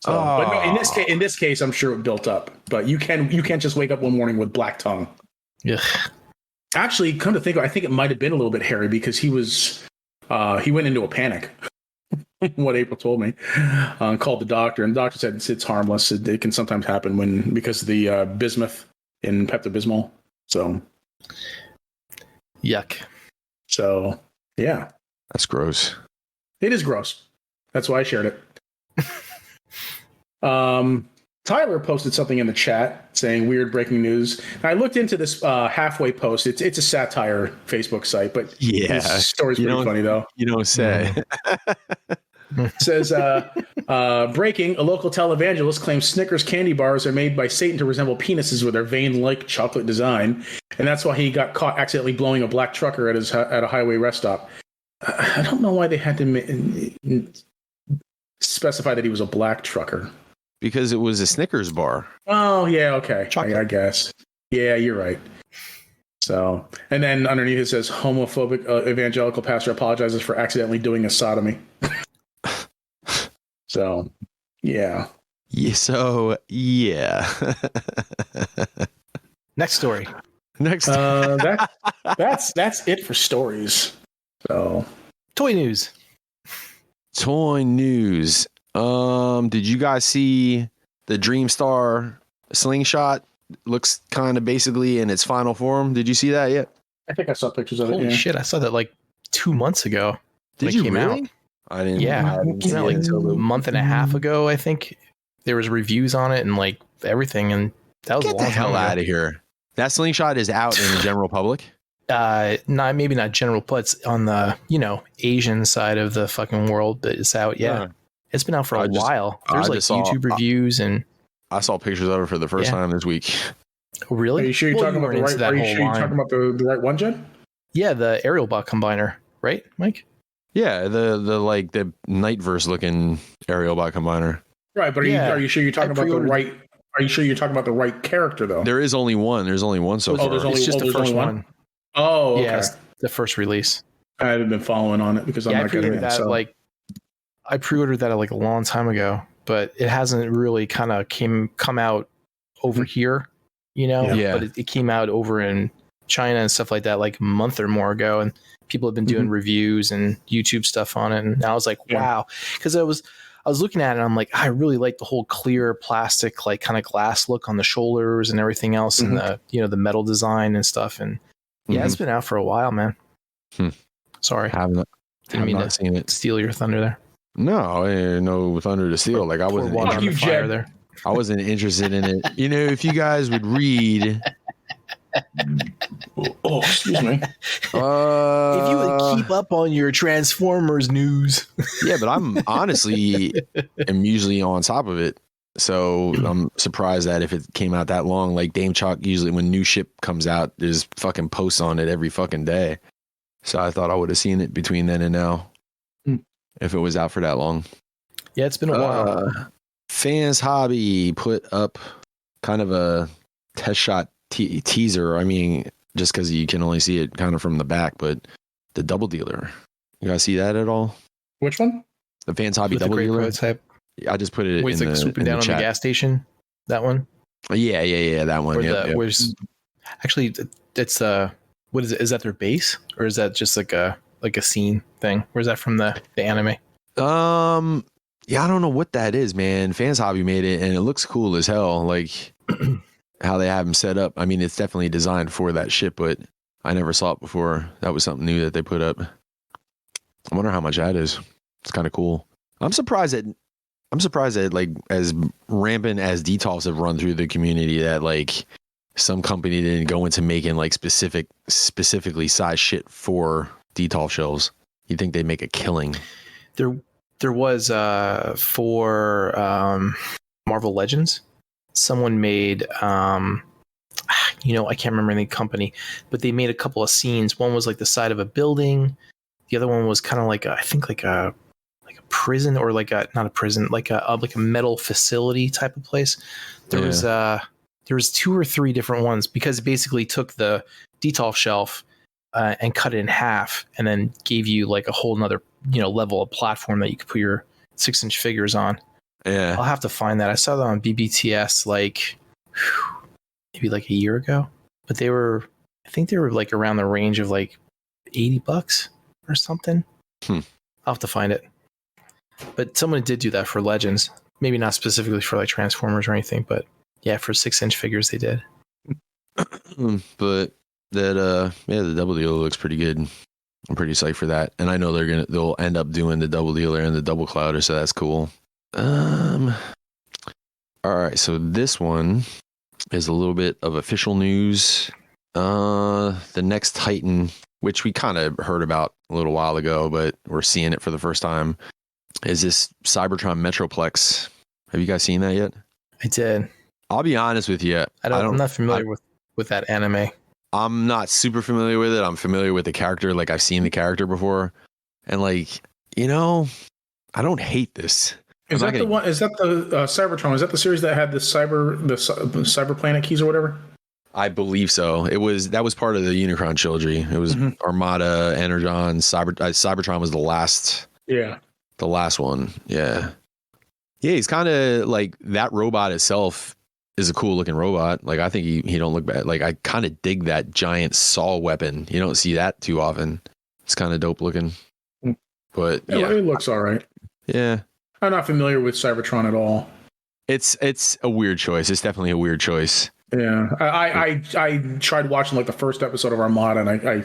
Speaker 4: no, in this case, I'm sure it built up. But you can't just wake up one morning with black tongue.
Speaker 2: Yeah.
Speaker 4: Actually, come to think of it, I think it might have been a little bit hairy because he went into a panic. What April told me, called the doctor, and the doctor said it's harmless. It can sometimes happen because of the bismuth in Pepto-Bismol. So,
Speaker 2: yuck.
Speaker 4: So, yeah,
Speaker 1: that's gross.
Speaker 4: It is gross. That's why I shared it. Tyler posted something in the chat saying weird breaking news. And I looked into this halfway post. It's a satire Facebook site, but
Speaker 1: yeah,
Speaker 4: this story's pretty funny though.
Speaker 1: You don't say.
Speaker 4: It says breaking, a local televangelist claims Snickers candy bars are made by Satan to resemble penises with their vein-like chocolate design, and that's why he got caught accidentally blowing a black trucker at a highway rest stop. I don't know why they had to specify that he was a black trucker.
Speaker 1: Because it was a Snickers bar.
Speaker 4: Oh, yeah, okay. I guess. Yeah, you're right. So, and then underneath it says, homophobic evangelical pastor apologizes for accidentally doing a sodomy. So, yeah.
Speaker 1: So, yeah.
Speaker 2: Next story.
Speaker 4: That's it for stories. So,
Speaker 2: toy news.
Speaker 1: Did you guys see the Dreamstar slingshot? Looks kind of basically in its final form. Did you see that yet?
Speaker 4: I think I saw pictures of it.
Speaker 2: Holy shit! I saw that like 2 months ago.
Speaker 1: Did you really?
Speaker 2: Out.
Speaker 1: I didn't.
Speaker 2: Yeah, it came out like a month and a half ago. I think there was reviews on it and like everything, and that was
Speaker 1: Get
Speaker 2: a long
Speaker 1: the hell out of here. That slingshot is out in the general public.
Speaker 2: Maybe not general, but it's on the Asian side of the fucking world, but it's out. Yeah. It's been out for a while. There's like YouTube reviews, and I
Speaker 1: saw pictures of it for the first time this week.
Speaker 2: Really?
Speaker 4: Are you sure you're talking about the right? Are you sure you're talking about the right one, Jen?
Speaker 2: Yeah, the aerial bot combiner, right, Mike?
Speaker 1: Yeah, the Nightverse looking aerial bot combiner.
Speaker 4: Right, but are you sure you're talking about the right? Are you sure you're talking about the right character though?
Speaker 1: There is only one. There's only one so far.
Speaker 2: It's just the first one.
Speaker 4: Oh, okay.
Speaker 2: Yeah, it's the first release.
Speaker 4: I haven't been following on it because I'm not getting it.
Speaker 2: I pre-ordered that like a long time ago, but it hasn't really kind of come out over here,
Speaker 1: Yeah.
Speaker 2: But it came out over in China and stuff like that like a month or more ago, and people have been doing reviews and YouTube stuff on it. And I was like, wow, because I was looking at it, and I'm like, I really like the whole clear plastic, like kind of glass look on the shoulders and everything else, and the the metal design and stuff. And it's been out for a while, man. Sorry, didn't mean to steal your thunder there.
Speaker 1: No, no thunder to steal. Like I wasn't.
Speaker 4: Fuck you, Jed.
Speaker 2: There.
Speaker 1: I wasn't interested in it. If you guys would read.
Speaker 4: Oh, excuse me.
Speaker 2: If you would keep up on your Transformers news.
Speaker 1: Yeah, but I'm honestly am usually on top of it. So I'm surprised that if it came out that long, like Dame Chalk usually when new ship comes out, there's fucking posts on it every fucking day. So I thought I would have seen it between then and now. If it was out for that long.
Speaker 2: Yeah, it's been a while.
Speaker 1: Fans Hobby put up kind of a test shot teaser. I mean, just because you can only see it kind of from the back, but the double dealer. You guys see that at all?
Speaker 4: Which one?
Speaker 1: The Fans Hobby double dealer. Prototype. I just put it in the
Speaker 2: swooping down on the gas station. That one?
Speaker 1: Yeah, that one.
Speaker 2: Actually, it's what is it? Is that their base, or is that just like a scene thing? Where's that from the anime?
Speaker 1: Yeah, I don't know what that is, man. Fans Hobby made it and it looks cool as hell. Like how they have them set up. I mean, it's definitely designed for that ship, but I never saw it before. That was something new that they put up. I wonder how much that is. It's kind of cool. I'm surprised that like as rampant as DTOFs have run through the community that like some company didn't go into making like specifically sized shit for DTOF shells. You'd think they'd make a killing.
Speaker 2: There was for Marvel Legends, someone made I I can't remember the company, but they made a couple of scenes. One was like the side of a building. The other one was kind of like I think like a prison, or not a prison, like a metal facility type of place. There was 2 or 3 different ones, because it basically took the detolf shelf and cut it in half, and then gave you like a whole nother level of platform that you could put your 6-inch figures on.
Speaker 1: Yeah.
Speaker 2: I'll have to find that. I saw that on BBTS maybe like a year ago, but I think they were like around the range of like $80 or something. I'll have to find it. But someone did do that for Legends. Maybe not specifically for like Transformers or anything, but yeah, for 6-inch figures they did.
Speaker 1: But that the double dealer looks pretty good. I'm pretty psyched for that. And I know they'll end up doing the double dealer and the double clouder, so that's cool. All right, so this one is a little bit of official news. The next Titan, which we kind of heard about a little while ago, but we're seeing it for the first time, is this Cybertron Metroplex. Have you guys seen that yet?
Speaker 2: I did.
Speaker 1: I'll be honest with you.
Speaker 2: I'm not familiar with that anime.
Speaker 1: I'm not super familiar with it. I'm familiar with the character. Like, I've seen the character before. And like, I don't hate this.
Speaker 4: Is that the Cybertron? Is that the series that had the cyber planet keys or whatever?
Speaker 1: I believe so. That was part of the Unicron trilogy. It was Armada, Energon, Cybertron was the last.
Speaker 4: Yeah.
Speaker 1: The last one. Yeah. Yeah, he's kind of like, that robot itself is a cool looking robot. Like, I think he don't look bad. Like, I kind of dig that giant saw weapon. You don't see that too often. It's kind of dope looking. But yeah,
Speaker 4: it looks all right.
Speaker 1: Yeah.
Speaker 4: I'm not familiar with Cybertron at all.
Speaker 1: It's a weird choice. It's definitely a weird choice.
Speaker 4: Yeah. I tried watching like the first episode of Armada, and I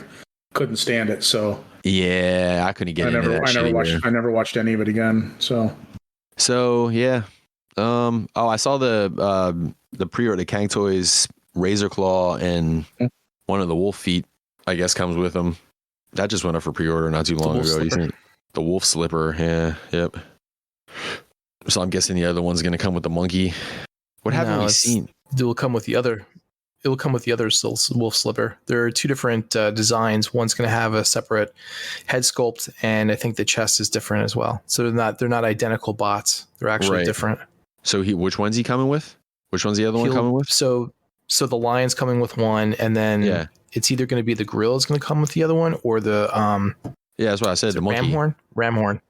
Speaker 4: couldn't stand it. So
Speaker 1: yeah, I couldn't get into that.
Speaker 4: I never watched any of it again. So
Speaker 1: yeah. I saw the pre-order Kang Toys Razor Claw and one of the wolf feet, I guess, comes with them. That just went up for pre-order not too long ago. The wolf slipper. Yeah. Yep. So I'm guessing the other one's going to come with the monkey. What haven't we seen?
Speaker 2: It will come with the other wolf slipper. There are 2 different designs. One's going to have a separate head sculpt, and I think the chest is different as well. So they're not identical bots. They're actually different. So
Speaker 1: which one's he coming with? Which one's the other one coming with?
Speaker 2: So the lion's coming with one, and then it's either going to be the gorilla is going to come with the other one, or the
Speaker 1: that's what I said. The monkey.
Speaker 2: Ramhorn.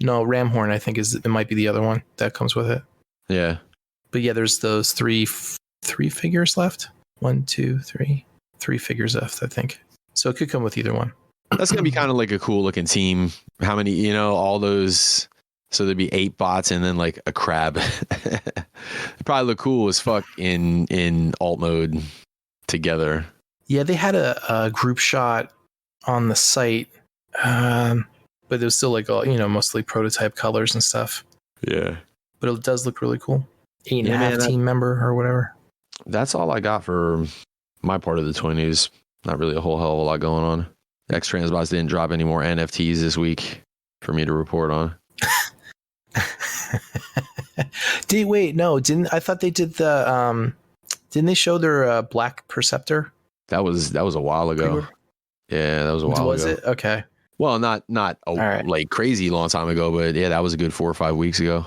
Speaker 2: No, Ramhorn, I think it might be the other one that comes with it.
Speaker 1: Yeah.
Speaker 2: But yeah, there's those three figures left. 1, 2, 3 figures left, I think. So it could come with either one.
Speaker 1: That's going to be kind of like a cool looking team. How many, all those. So there'd be 8 bots and then like a crab. It'd probably look cool as fuck in alt mode together. Yeah,
Speaker 2: they had a group shot on the site. But it was still like all, mostly prototype colors and stuff.
Speaker 1: Yeah.
Speaker 2: But it does look really cool. 8.5 team member or whatever.
Speaker 1: That's all I got for my part of the toy news. Not really a whole hell of a lot going on. X-Transbots didn't drop any more NFTs this week for me to report on.
Speaker 2: I thought they did didn't they show their Black Perceptor?
Speaker 1: That was a while ago. Yeah, that was a while ago. Was it?
Speaker 2: Okay.
Speaker 1: Well, not like crazy long time ago, but yeah, that was a good 4 or 5 weeks ago.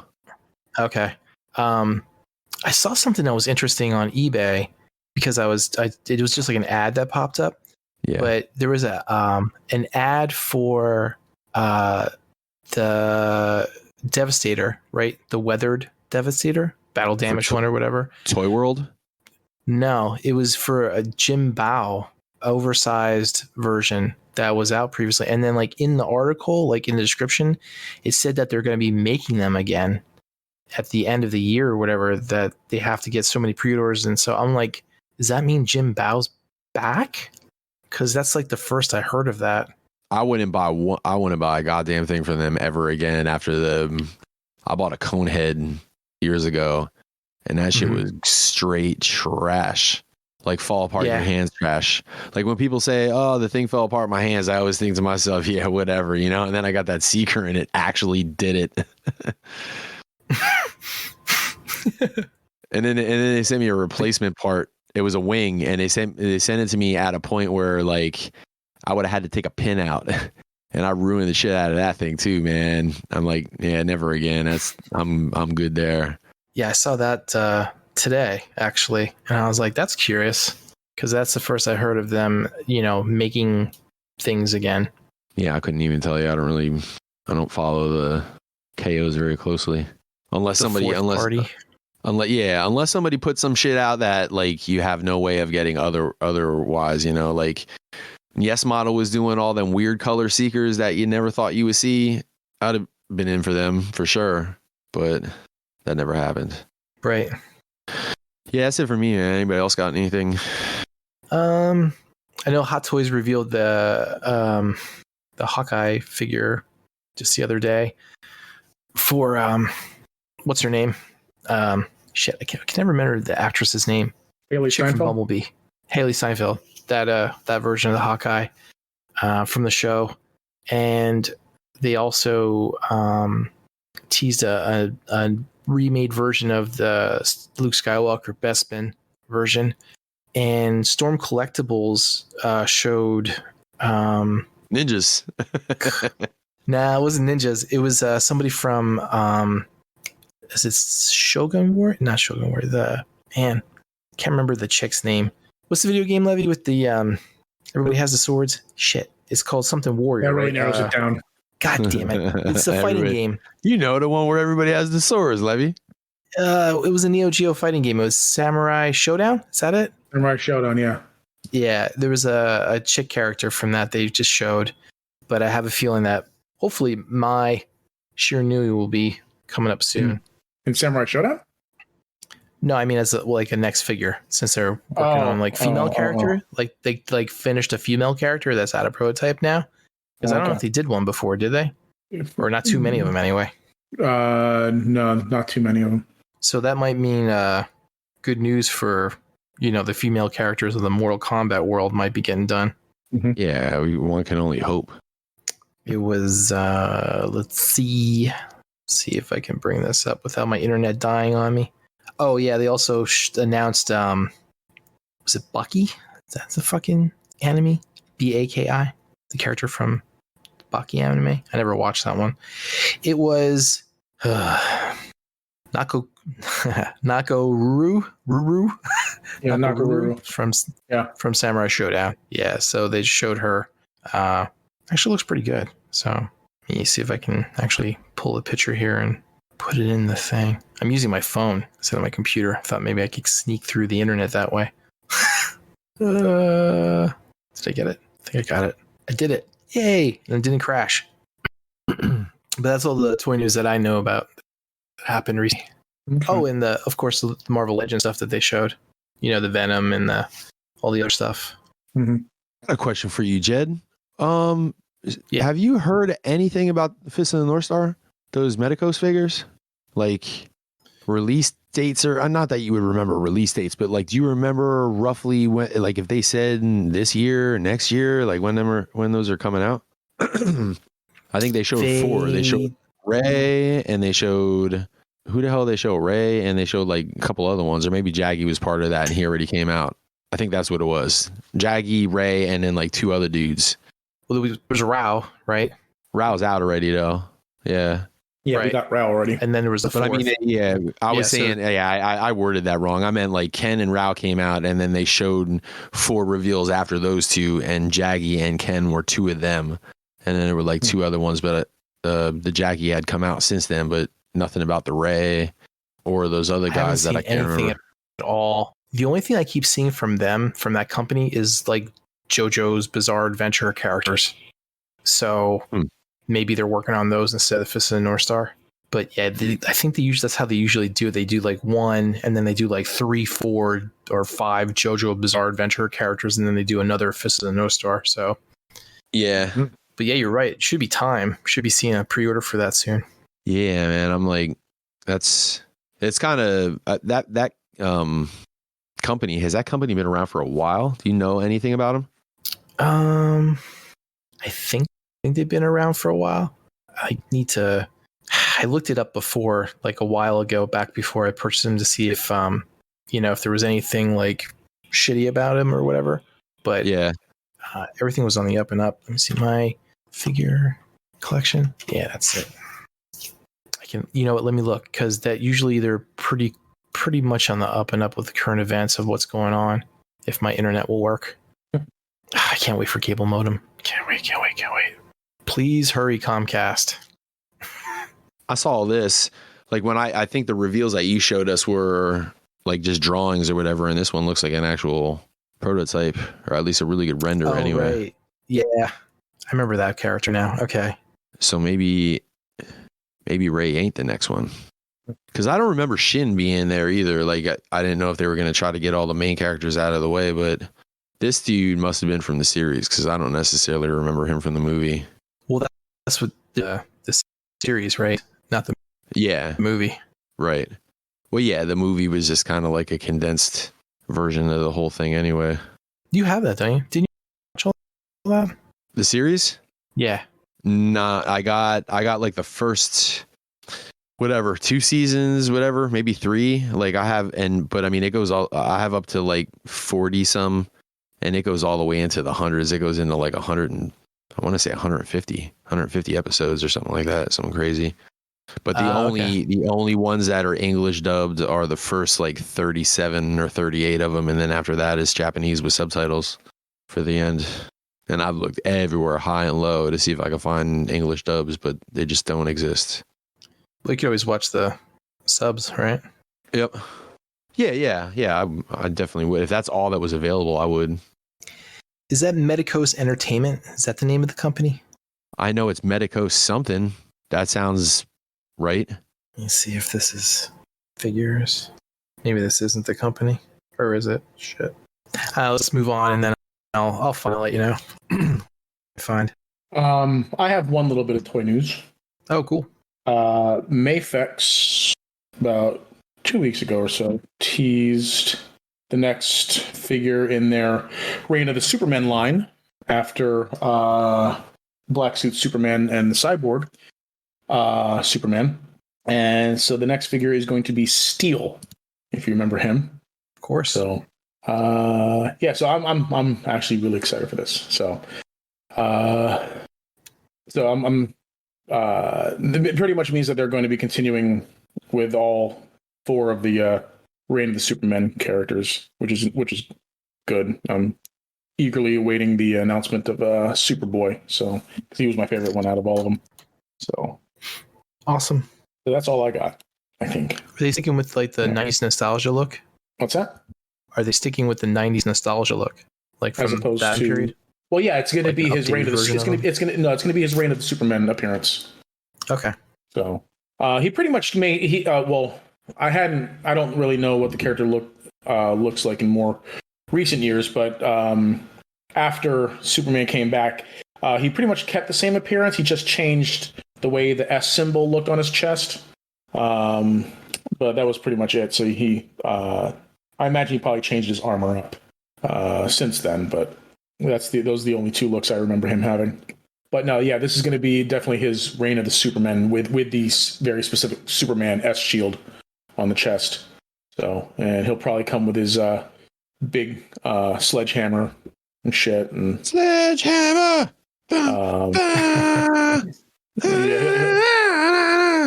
Speaker 1: Okay.
Speaker 2: I saw something that was interesting on eBay because it was just like an ad that popped up.
Speaker 1: Yeah.
Speaker 2: But there was an ad for the Devastator, right? The weathered Devastator, battle damage one or whatever.
Speaker 1: Toy World?
Speaker 2: No, it was for a Jim Bao oversized version that was out previously. And then like in the article, like in the description, it said that they're going to be making them again at the end of the year or whatever, that they have to get so many pre-orders. And so I'm like, does that mean Jim Bao's back? Because that's like the first I heard of that.
Speaker 1: I wouldn't buy a goddamn thing from them ever again after I bought a Conehead years ago and that shit was straight trash. Like fall apart your hands trash. Like when people say, oh, the thing fell apart in my hands, I always think to myself, yeah, whatever, and then I got that Seeker and it actually did it. and then they sent me a replacement part It was a wing, and they sent it to me at a point where like I would have had to take a pin out, and I ruined the shit out of that thing too, man. I'm like, yeah, never again. I'm good there.
Speaker 2: Yeah, I saw that today actually, and I was like, that's curious because that's the first I heard of them, making things again.
Speaker 1: Yeah, I couldn't even tell you. I don't follow the KOs very closely, unless somebody put some shit out that like you have no way of getting otherwise, like Yes Model was doing all them weird color seekers that you never thought you would see. I'd have been in for them for sure, but that never happened.
Speaker 2: Right.
Speaker 1: Yeah, that's it for me, man. Anybody else got anything?
Speaker 2: I know Hot Toys revealed the Hawkeye figure just the other day for what's her name? Shit, I can never remember the actress's name.
Speaker 4: Haley
Speaker 2: Chick from
Speaker 4: Steinfeld?
Speaker 2: Bumblebee. Haley Steinfeld. That version of the Hawkeye from the show, and they also teased a remade version of the Luke Skywalker Bespin version, and Storm Collectibles showed
Speaker 1: Ninjas.
Speaker 2: Nah, it wasn't ninjas. It was somebody from is it Shogun War? Not Shogun War. Can't remember the chick's name. What's the video game, Levy, with the everybody has the swords? Shit. It's called something Warrior.
Speaker 4: That really
Speaker 2: right?
Speaker 4: narrows it down.
Speaker 2: God damn it. It's a fighting game.
Speaker 1: You know, the one where everybody has the swords, Levy.
Speaker 2: It was a Neo Geo fighting game. It was Samurai Showdown. Is that it?
Speaker 4: Samurai Showdown, yeah.
Speaker 2: Yeah, there was a chick character from that they just showed, but I have a feeling that hopefully my Shiranui will be coming up soon.
Speaker 4: In Samurai Showdown?
Speaker 2: No, I mean as a next figure, since they're working on female character. Like they finished a female character that's out of prototype now. Because I don't know if they did one before, did they? Or not too many of them anyway.
Speaker 4: No, not too many of them.
Speaker 2: So that might mean good news for the female characters of the Mortal Kombat world might be getting done.
Speaker 4: Mm-hmm.
Speaker 1: Yeah, one can only hope.
Speaker 2: It was let's see if I can bring this up without my internet dying on me. Oh yeah, they also announced was it Bucky? That's the fucking anime? Baki, the character from the Bucky anime. I never watched that one. It was Nakoruru.
Speaker 4: Yeah, Nakoruru
Speaker 2: from Samurai Showdown. Yeah, so they showed her. Actually looks pretty good. So let me see if I can actually pull a picture here and put it in the thing. I'm using my phone instead of my computer. I thought maybe I could sneak through the internet that way. Did I get it? I think I got it. I did it. Yay! And it didn't crash. But that's all the toy news that I know about that happened recently.
Speaker 4: Okay.
Speaker 2: Oh, and of course the Marvel Legends stuff that they showed. The Venom and all the other stuff.
Speaker 4: Mm-hmm.
Speaker 1: I got a question for you, Jed.
Speaker 2: Yeah.
Speaker 1: Have you heard anything about Fist of the North Star? Those Medicos figures? Like release dates, or not that you would remember release dates, but like, do you remember roughly when, like if they said this year, next year, like when those are coming out? I think they showed 4. They showed Ray, and they showed who the hell they show Ray, and they showed like a couple other ones, or maybe Jaggy was part of that and he already came out. I think that's what it was. Jaggy, Ray, and then like 2 other dudes.
Speaker 2: Well, there was Rao, right?
Speaker 1: Rao's out already though. Yeah.
Speaker 4: Yeah,
Speaker 2: Right.
Speaker 4: we got Rao already.
Speaker 2: And then there was the
Speaker 1: But I
Speaker 2: fourth.
Speaker 1: mean, yeah, I was saying, I worded that wrong. I meant like Ken and Rao came out, and then they showed 4 reveals after those 2, and Jaggy and Ken were 2 of them, and then there were like 2 other ones, but the Jaggy had come out since then, but nothing about the Ray or those other guys that I can't remember
Speaker 2: at all. The only thing I keep seeing from that company, is like JoJo's Bizarre Adventure characters. So maybe they're working on those instead of Fist of the North Star. But yeah, I think that's how they usually do it. They do like 1, and then they do like 3, 4, or 5 JoJo Bizarre Adventure characters, and then they do another Fist of the North Star. So
Speaker 1: Yeah.
Speaker 2: but yeah, you're right. It should be time. Should be seeing a pre-order for that soon.
Speaker 1: Yeah, man. I'm like, it's kind of that company. Has that company been around for a while? Do you know anything about them?
Speaker 2: I think they've been around for a while. I looked it up before, like a while ago, back before I purchased them, to see if if there was anything like shitty about him or whatever. But
Speaker 1: Yeah.
Speaker 2: everything was on the up and up. Let me see my figure collection. Yeah, that's it. I can, you know what? Let me look, because that usually they're pretty much on the up and up with the current events of what's going on. If my internet will work, I can't wait for cable modem. Can't wait. Please hurry, Comcast.
Speaker 1: I saw all this. Like when I think the reveals that you showed us were like just drawings or whatever, and this one looks like an actual prototype, or at least a really good render anyway.
Speaker 2: Right. Yeah, I remember that character now. Okay.
Speaker 1: So maybe Ray ain't the next one. Because I don't remember Shin being there either. Like I didn't know if they were going to try to get all the main characters out of the way, but this dude must have been from the series, because I don't necessarily remember him from the movie.
Speaker 2: Well, that's what the series, right? Not the movie.
Speaker 1: Right. Well, yeah, the movie was just kind of like a condensed version of the whole thing anyway.
Speaker 2: You have that, don't you? Didn't you watch all that?
Speaker 1: The series?
Speaker 2: Yeah.
Speaker 1: Nah, I got like the first 2 seasons, maybe 3. Like I have, but I mean, it goes all, I have up to like 40 some, and it goes all the way into the hundreds. It goes into like 100 and I want to say 150 episodes or something like that. Something crazy. But the only ones that are English dubbed are the first like 37 or 38 of them. And then after that is Japanese with subtitles for the end. And I've looked everywhere, high and low, to see if I can find English dubs, but they just don't exist.
Speaker 2: Well, you can always watch the subs, right?
Speaker 1: Yep. Yeah. I definitely would. If that's all that was available, I would.
Speaker 2: Is that Medicos Entertainment? Is that the name of the company?
Speaker 1: I know it's Medicos something. That sounds right.
Speaker 2: Let me see if this is figures. Maybe this isn't the company. Or is it? Shit. Let's move on, and then I'll finally let you know. Find.
Speaker 4: I have one little bit of toy news.
Speaker 2: Oh, cool.
Speaker 4: Mafex, about 2 weeks ago or so, teased the next figure in their Reign of the Superman line after Black Suit Superman and the Cyborg Superman. And so the next figure is going to be Steel, if you remember him.
Speaker 2: Of course.
Speaker 4: So so I'm actually really excited for this. So I'm it pretty much means that they're going to be continuing with all 4 of the Reign of the Superman characters, which is good. I'm eagerly awaiting the announcement of Superboy, so because he was my favorite one out of all of them. So
Speaker 2: awesome.
Speaker 4: So that's all I got, I think.
Speaker 2: Are they sticking with like the 90s nostalgia look?
Speaker 4: What's that?
Speaker 2: Are they sticking with the 90s nostalgia look, like from
Speaker 4: as opposed
Speaker 2: that
Speaker 4: to
Speaker 2: period?
Speaker 4: Well, yeah, it's going to be his Reign of the. It's going to be his Reign of the Superman appearance.
Speaker 2: Okay.
Speaker 4: So he pretty much made I don't really know what the character looks like in more recent years, but after Superman came back, he pretty much kept the same appearance. He just changed the way the S symbol looked on his chest. But that was pretty much it. So I imagine he probably changed his armor up since then, but those are the only 2 looks I remember him having. But no, yeah, this is going to be definitely his Reign of the Superman with the very specific Superman S shield on the chest. So, and he'll probably come with his big sledgehammer and shit. And
Speaker 1: Sledgehammer!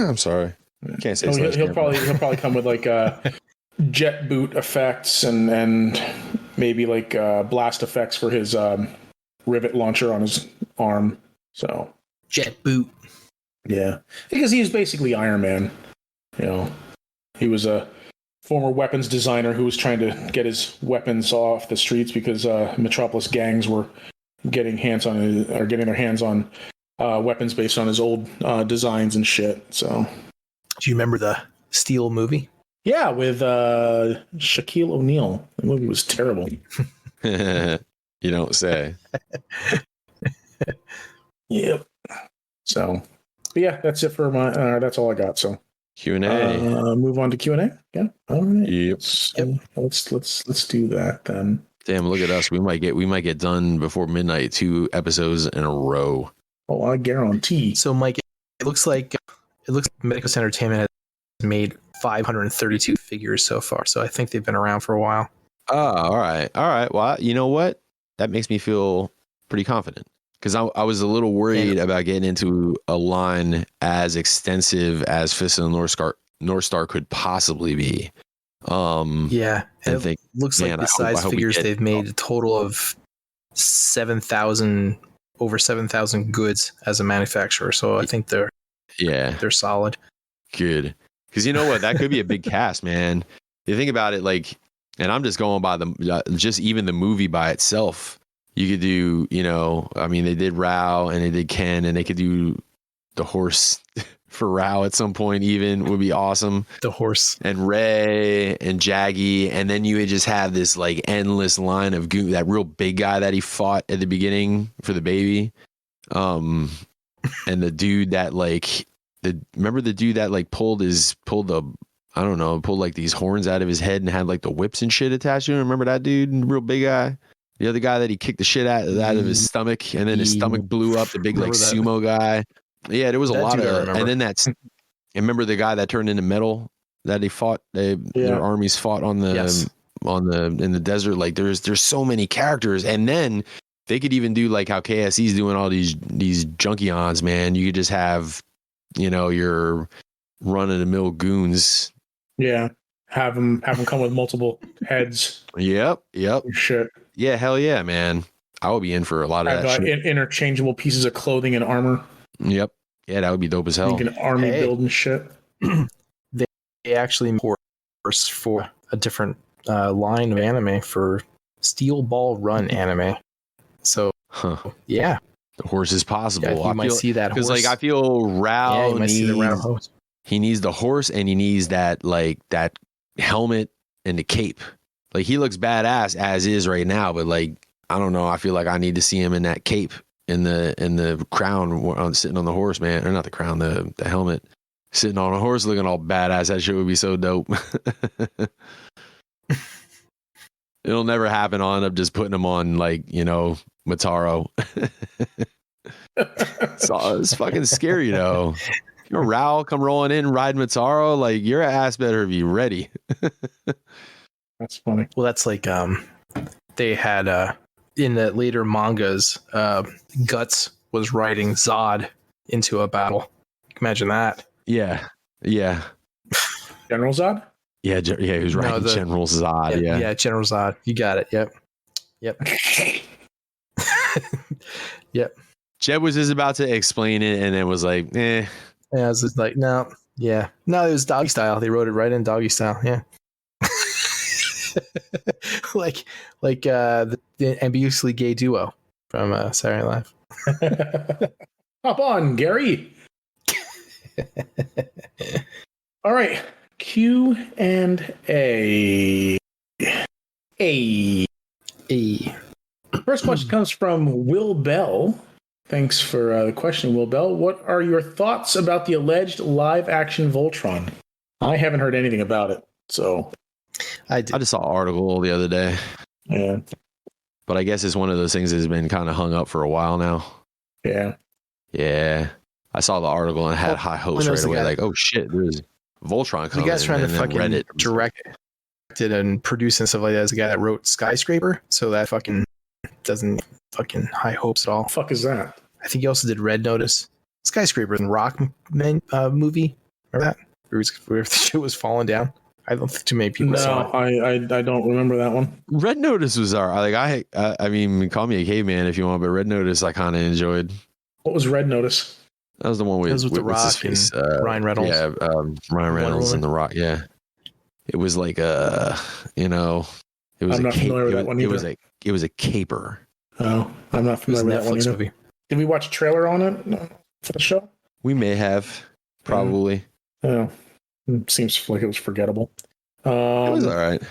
Speaker 1: I'm sorry. Can't say
Speaker 4: he'll probably come with like jet boot effects and maybe like blast effects for his rivet launcher on his arm. So
Speaker 2: jet boot.
Speaker 4: Yeah, because he's basically Iron Man. You know, he was a former weapons designer who was trying to get his weapons off the streets because Metropolis gangs were getting their hands on weapons based on his old designs and shit. So,
Speaker 2: do you remember the Steel movie?
Speaker 4: Yeah, with Shaquille O'Neal. The movie was terrible.
Speaker 1: You don't say.
Speaker 4: Yep. So, but yeah, that's it for my. That's all I got. So
Speaker 1: Q&A.
Speaker 4: Move on to Q&A. Yeah. All right.
Speaker 1: Yep.
Speaker 4: So let's do that then.
Speaker 1: Damn! Look at us. We might get done before midnight. 2 episodes in a row.
Speaker 4: Oh, I guarantee.
Speaker 2: So, Mike, it looks like Medicos Entertainment has made 532 figures so far. So I think they've been around for a while.
Speaker 1: Oh, all right. Well, you know what? That makes me feel pretty confident because I was a little worried about getting into a line as extensive as Fist of the North Star could possibly be.
Speaker 2: Yeah,
Speaker 1: and
Speaker 2: it looks like
Speaker 1: man,
Speaker 2: besides figures, they've made a total of 7,000, over 7,000 goods as a manufacturer. So I think they're solid.
Speaker 1: Good, because you know what, that could be a big cast, man. You think about it, like, and I'm just going by just even the movie by itself. You could do, I mean, they did Rao and they did Ken, and they could do the horse for Rao at some point. Even would be awesome.
Speaker 2: The horse
Speaker 1: and Ray and Jaggy, and then you would just have this like endless line of that real big guy that he fought at the beginning for the baby, and the dude that remember the dude that like pulled like these horns out of his head and had like the whips and shit attached to him. Remember that dude, real big guy? The other guy that he kicked the shit out of his stomach, and then his stomach blew up. The big like sumo guy. Yeah, there was a lot of, and then remember the guy that turned into metal that he fought. Their armies fought in the desert. Like there's so many characters, and then they could even do like how KSE's doing all these junkions, man. You could just have, your run of the mill goons.
Speaker 4: Yeah, have them come with multiple heads.
Speaker 1: Yep.
Speaker 4: Shit.
Speaker 1: Yeah, hell yeah, man. I would be in for a lot of that.
Speaker 4: Interchangeable pieces of clothing and armor.
Speaker 1: Yep. Yeah, that would be dope as hell.
Speaker 4: You can army build and shit.
Speaker 2: They actually horse for a different line of anime for Steel Ball Run anime. So, yeah.
Speaker 1: The horse is possible.
Speaker 2: Yeah, you might see that horse.
Speaker 1: Because, like, I feel Rao he needs the horse, and he needs that helmet and the cape. Like, he looks badass as is right now, but, like, I don't know. I feel like I need to see him in that cape, in the crown, sitting on the horse, man. Or not the crown, the helmet. Sitting on a horse looking all badass. That shit would be so dope. It'll never happen. I'll end up just putting him on, like, Mataro. It's fucking scary, though. Rao come rolling in, riding Mataro, like, your ass better be ready.
Speaker 4: That's funny.
Speaker 2: Well, that's like they had in the later mangas, Guts was riding Zod into a battle. Imagine that.
Speaker 1: Yeah.
Speaker 4: General Zod?
Speaker 1: Yeah, he was riding General Zod.
Speaker 2: Yeah, General Zod. You got it. Yep. Yep.
Speaker 1: Jeb was just about to explain it, and it was like, eh.
Speaker 2: Yeah, I was just like, no. Yeah. No, it was doggy style. They wrote it right in doggy style. Yeah. like the ambiguously gay duo from Saturday Night Live.
Speaker 4: Hop on, Gary. All right, Q&A. First question comes from Will Bell. Thanks for the question, Will Bell. What are your thoughts about the alleged live-action Voltron? I haven't heard anything about it, so
Speaker 1: I just saw an article the other day.
Speaker 4: Yeah,
Speaker 1: but I guess it's one of those things that's been kind of hung up for a while now. Yeah. I saw the article and had high hopes right away. Like, oh shit, there's Voltron coming.
Speaker 2: The guy's trying to fucking direct it and produce and stuff like that. Is the guy that wrote Skyscraper, so that fucking doesn't fucking high hopes at all.
Speaker 4: The fuck is that?
Speaker 2: I think he also did Red Notice. Skyscraper in Rock movie. Remember that? Where the shit was falling down. I don't think too many people saw it.
Speaker 4: I don't remember that one.
Speaker 1: Red Notice was alright. Like I mean, call me a caveman if you want, but Red Notice I kind of enjoyed.
Speaker 4: What was Red Notice?
Speaker 1: That was the one with
Speaker 2: The Rock and Ryan Reynolds.
Speaker 1: Yeah, Ryan Reynolds and The Rock. Yeah, it was like it was
Speaker 4: I'm not familiar with that one either.
Speaker 1: It was a caper.
Speaker 4: Oh, I'm not familiar with that one either. Movie. Did we watch a trailer on it for the show?
Speaker 1: We may have, probably.
Speaker 4: Oh, it seems like it was forgettable.
Speaker 1: It was all right.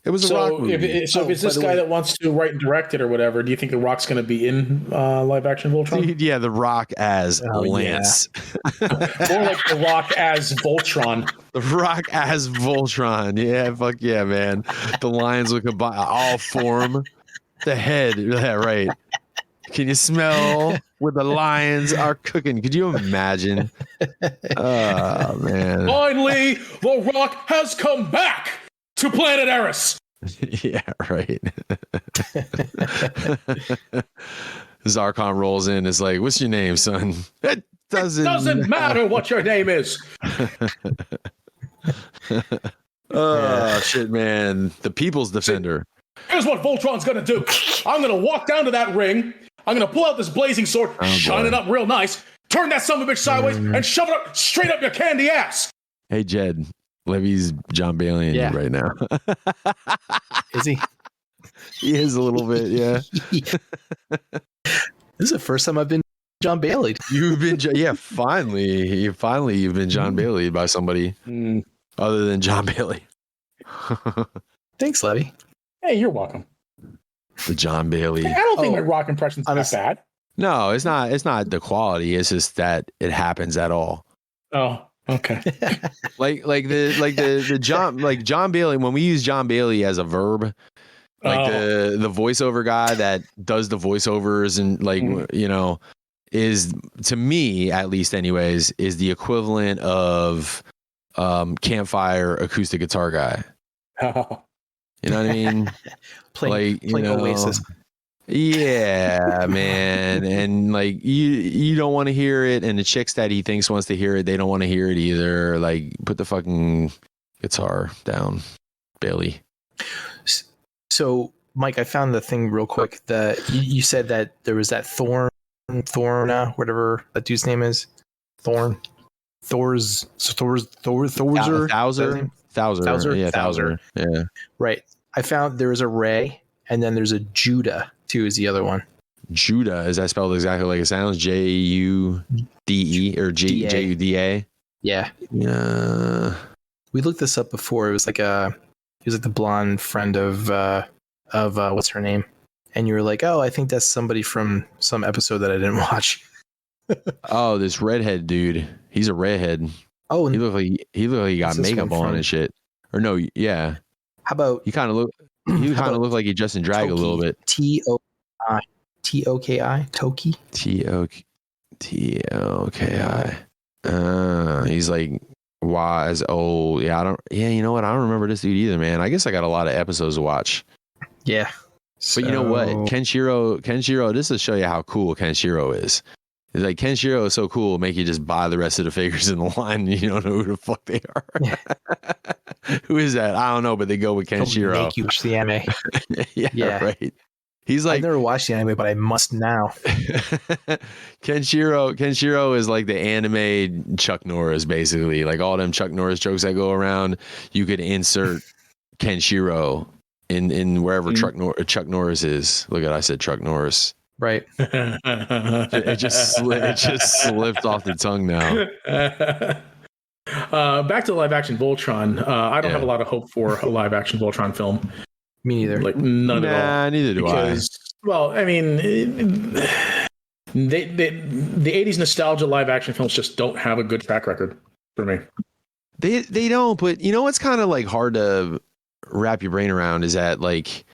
Speaker 1: It was a Rock movie.
Speaker 4: If it's this guy that wants to write and direct it or whatever, do you think The Rock's going to be in live action Voltron?
Speaker 1: Yeah, The Rock as Lance.
Speaker 4: Yeah. More like The Rock as Voltron.
Speaker 1: The Rock as Voltron. Yeah, fuck yeah, man. The lions would combine all form. The head. Yeah, right. Can you smell where the lions are cooking? Could you imagine? Oh, man.
Speaker 4: Finally, The Rock has come back to planet Eris.
Speaker 1: Yeah, right. Zarkon rolls in. Is like, "What's your name, son?" It doesn't
Speaker 4: matter what your name is.
Speaker 1: Oh shit, man! The People's Defender.
Speaker 4: Here's what Voltron's gonna do. I'm gonna walk down to that ring. I'm gonna pull out this blazing sword, shine it up real nice, turn that son of a bitch sideways, and shove it up straight up your candy ass.
Speaker 1: Hey, Jed. Levy's John Bailey in you right now.
Speaker 2: Is he?
Speaker 1: He is a little bit, yeah.
Speaker 2: This is the first time I've been John Bailey.
Speaker 1: You've been, finally, you've been John Bailey by somebody other than John Bailey.
Speaker 2: Thanks, Levy.
Speaker 4: Hey, you're welcome.
Speaker 1: The John Bailey.
Speaker 4: I don't think my rock impression's that bad.
Speaker 1: No, it's not. It's not the quality. It's just that it happens at all.
Speaker 4: Oh, okay.
Speaker 1: like the John Bailey. When we use John Bailey as a verb, like the voiceover guy that does the voiceovers and is, to me at least, anyways, is the equivalent of campfire acoustic guitar guy. You know what I mean?
Speaker 2: playing Oasis.
Speaker 1: Yeah, man. And like you don't want to hear it, and the chicks that he thinks wants to hear it, they don't want to hear it either. Like, put the fucking guitar down, Bailey.
Speaker 2: So, Mike, I found the thing real quick that you said that there was that Thorn, whatever that dude's name is. Thorzer.
Speaker 1: Thouser. Yeah.
Speaker 2: Right. I found there is a Ray, and then there's a Judah too. Is the other one?
Speaker 1: Judah, is that spelled exactly like it sounds? Jude or Juda?
Speaker 2: Yeah.
Speaker 1: Yeah.
Speaker 2: We looked this up before. It was like the blonde friend of what's her name, and you were like, oh, I think that's somebody from some episode that I didn't watch.
Speaker 1: Oh, this redhead dude. He's a redhead.
Speaker 2: Oh,
Speaker 1: he looked like he got makeup on and shit. Or no, yeah.
Speaker 2: How about
Speaker 1: he kind of looked like he just in drag a little bit.
Speaker 2: Toki.
Speaker 1: Toki. He's like wise old. Yeah, you know what? I don't remember this dude either, man. I guess I got a lot of episodes to watch.
Speaker 2: Yeah.
Speaker 1: But you know what? Kenshiro, this will show you how cool Kenshiro is. It's like Kenshiro is so cool, make you just buy the rest of the figures in the line and you don't know who the fuck they are. Yeah. Who is that? I don't know, but they go with Kenshiro.
Speaker 2: Make you watch the anime.
Speaker 1: yeah, right. He's like,
Speaker 2: I've never watched the anime, but I must now.
Speaker 1: Kenshiro is like the anime Chuck Norris, basically. Like all them Chuck Norris jokes that go around, you could insert Kenshiro in wherever Chuck Norris is. Look at, I said Chuck Norris.
Speaker 2: Right.
Speaker 1: It just slipped off the tongue now.
Speaker 4: Back to live action Voltron. I don't have a lot of hope for a live action Voltron film.
Speaker 2: Me neither.
Speaker 4: Like none at all.
Speaker 1: Neither do I.
Speaker 4: Well, I mean, the 80s nostalgia live action films just don't have a good track record for me.
Speaker 1: They don't, but you know what's kind of like hard to wrap your brain around is that like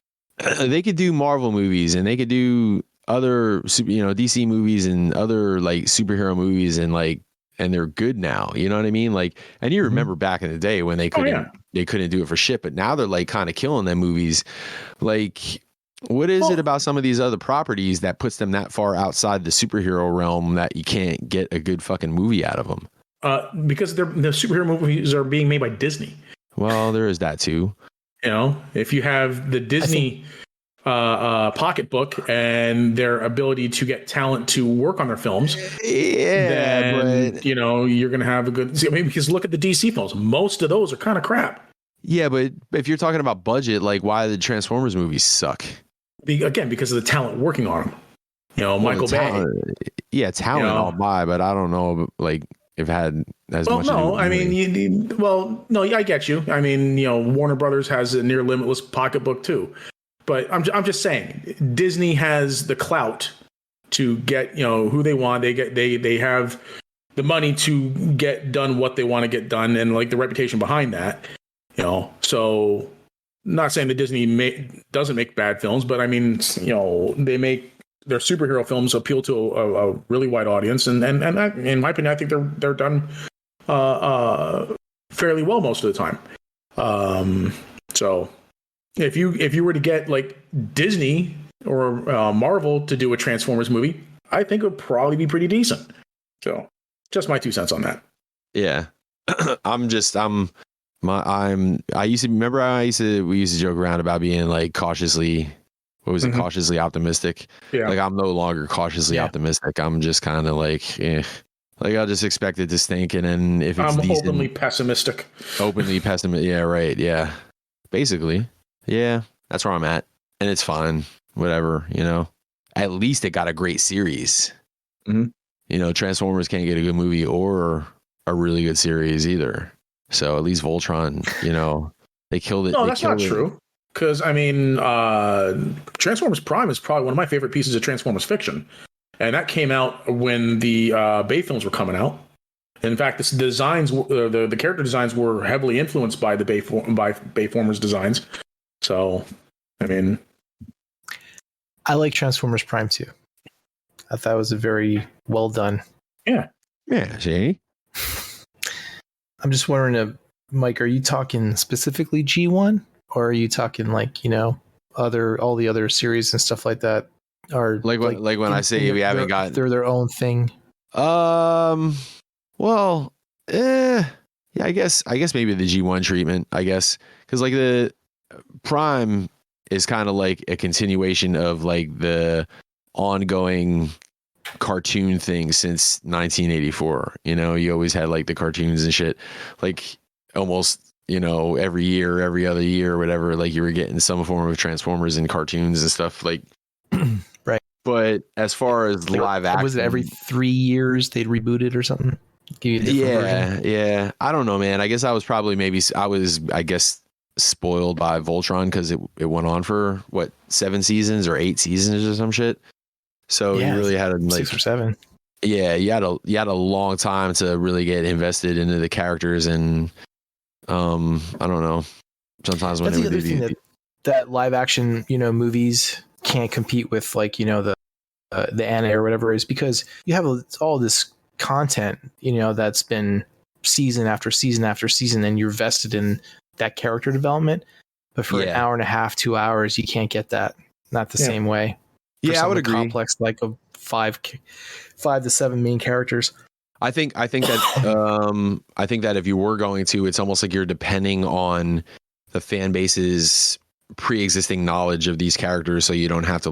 Speaker 1: they could do Marvel movies and they could do other DC movies and other like superhero movies and they're good now, you know what I mean? Like, and you remember back in the day when they couldn't do it for shit, but now they're like kind of killing them movies. Like, what is it about some of these other properties that puts them that far outside the superhero realm that you can't get a good fucking movie out of them?
Speaker 4: Because the superhero movies are being made by Disney.
Speaker 1: Well, there is that too.
Speaker 4: You know, if you have the Disney pocketbook and their ability to get talent to work on their films, then you're going to have a good. I mean, because look at the DC films; most of those are kind of crap.
Speaker 1: Yeah, but if you're talking about budget, like why the Transformers movies suck?
Speaker 4: Again, because of the talent working on them. You know, Michael Bay.
Speaker 1: Yeah, talent I'll buy, but I don't know like if it had as much.
Speaker 4: Well, no, I mean, I get you. I mean, Warner Brothers has a near limitless pocketbook too. But I'm just saying, Disney has the clout to get who they want. They have the money to get done what they want to get done, and like the reputation behind that. So not saying that Disney doesn't make bad films, but I mean, they make their superhero films appeal to a really wide audience, and in my opinion, I think they're done fairly well most of the time. So. If you were to get like Disney or Marvel to do a Transformers movie, I think it would probably be pretty decent. So, just my 2 cents on that.
Speaker 1: Yeah. I used to remember we used to joke around about being like cautiously optimistic.
Speaker 4: Yeah.
Speaker 1: Like I'm no longer cautiously optimistic. I'm just kind of like, like I'll just expect it to stink, and then if it's decent,
Speaker 4: openly pessimistic.
Speaker 1: Yeah, right. Yeah, basically. Yeah, that's where I'm at, and it's fine. Whatever, At least it got a great series.
Speaker 4: Mm-hmm.
Speaker 1: Transformers can't get a good movie or a really good series either. So at least Voltron, they killed it.
Speaker 4: No, that's not true. Because I mean, Transformers Prime is probably one of my favorite pieces of Transformers fiction. And that came out when the Bay films were coming out. In fact, the designs, the character designs, were heavily influenced by the Bayformers designs. So, I mean,
Speaker 2: I like Transformers Prime too. I thought it was a very well done.
Speaker 4: Yeah.
Speaker 1: See?
Speaker 2: I'm just wondering, Mike, are you talking specifically G1, or are you talking like all the other series and stuff like that? Or
Speaker 1: like when I say we haven't got
Speaker 2: they're their own thing.
Speaker 1: Well, yeah, I guess maybe the G1 treatment, I guess, because like the Prime is kind of like a continuation of like the ongoing cartoon thing since 1984. You always had like the cartoons and shit, like almost every year, every other year or whatever, like you were getting some form of Transformers and cartoons and stuff like
Speaker 2: right.
Speaker 1: But as far as live action,
Speaker 2: was it every 3 years they'd reboot it or something? Give you a different version?
Speaker 1: Yeah. I don't know, man. I guess I was spoiled by Voltron because it went on for 7 seasons or 8 seasons or some shit. So you really had to
Speaker 2: 6 or 7.
Speaker 1: Yeah, you had a long time to really get invested into the characters, and I don't know. Sometimes when
Speaker 2: that's the other thing that live action movies can't compete with, like the anime or whatever, is because you have all this content that's been season after season after season, and you're vested in that character development. But for an hour and a half, 2 hours, you can't get that. Not the same way.
Speaker 1: I would agree.
Speaker 2: Complex like of 5 to 7 main characters.
Speaker 1: I think that I think that if you were going to, it's almost like you're depending on the fan base's pre-existing knowledge of these characters, so you don't have to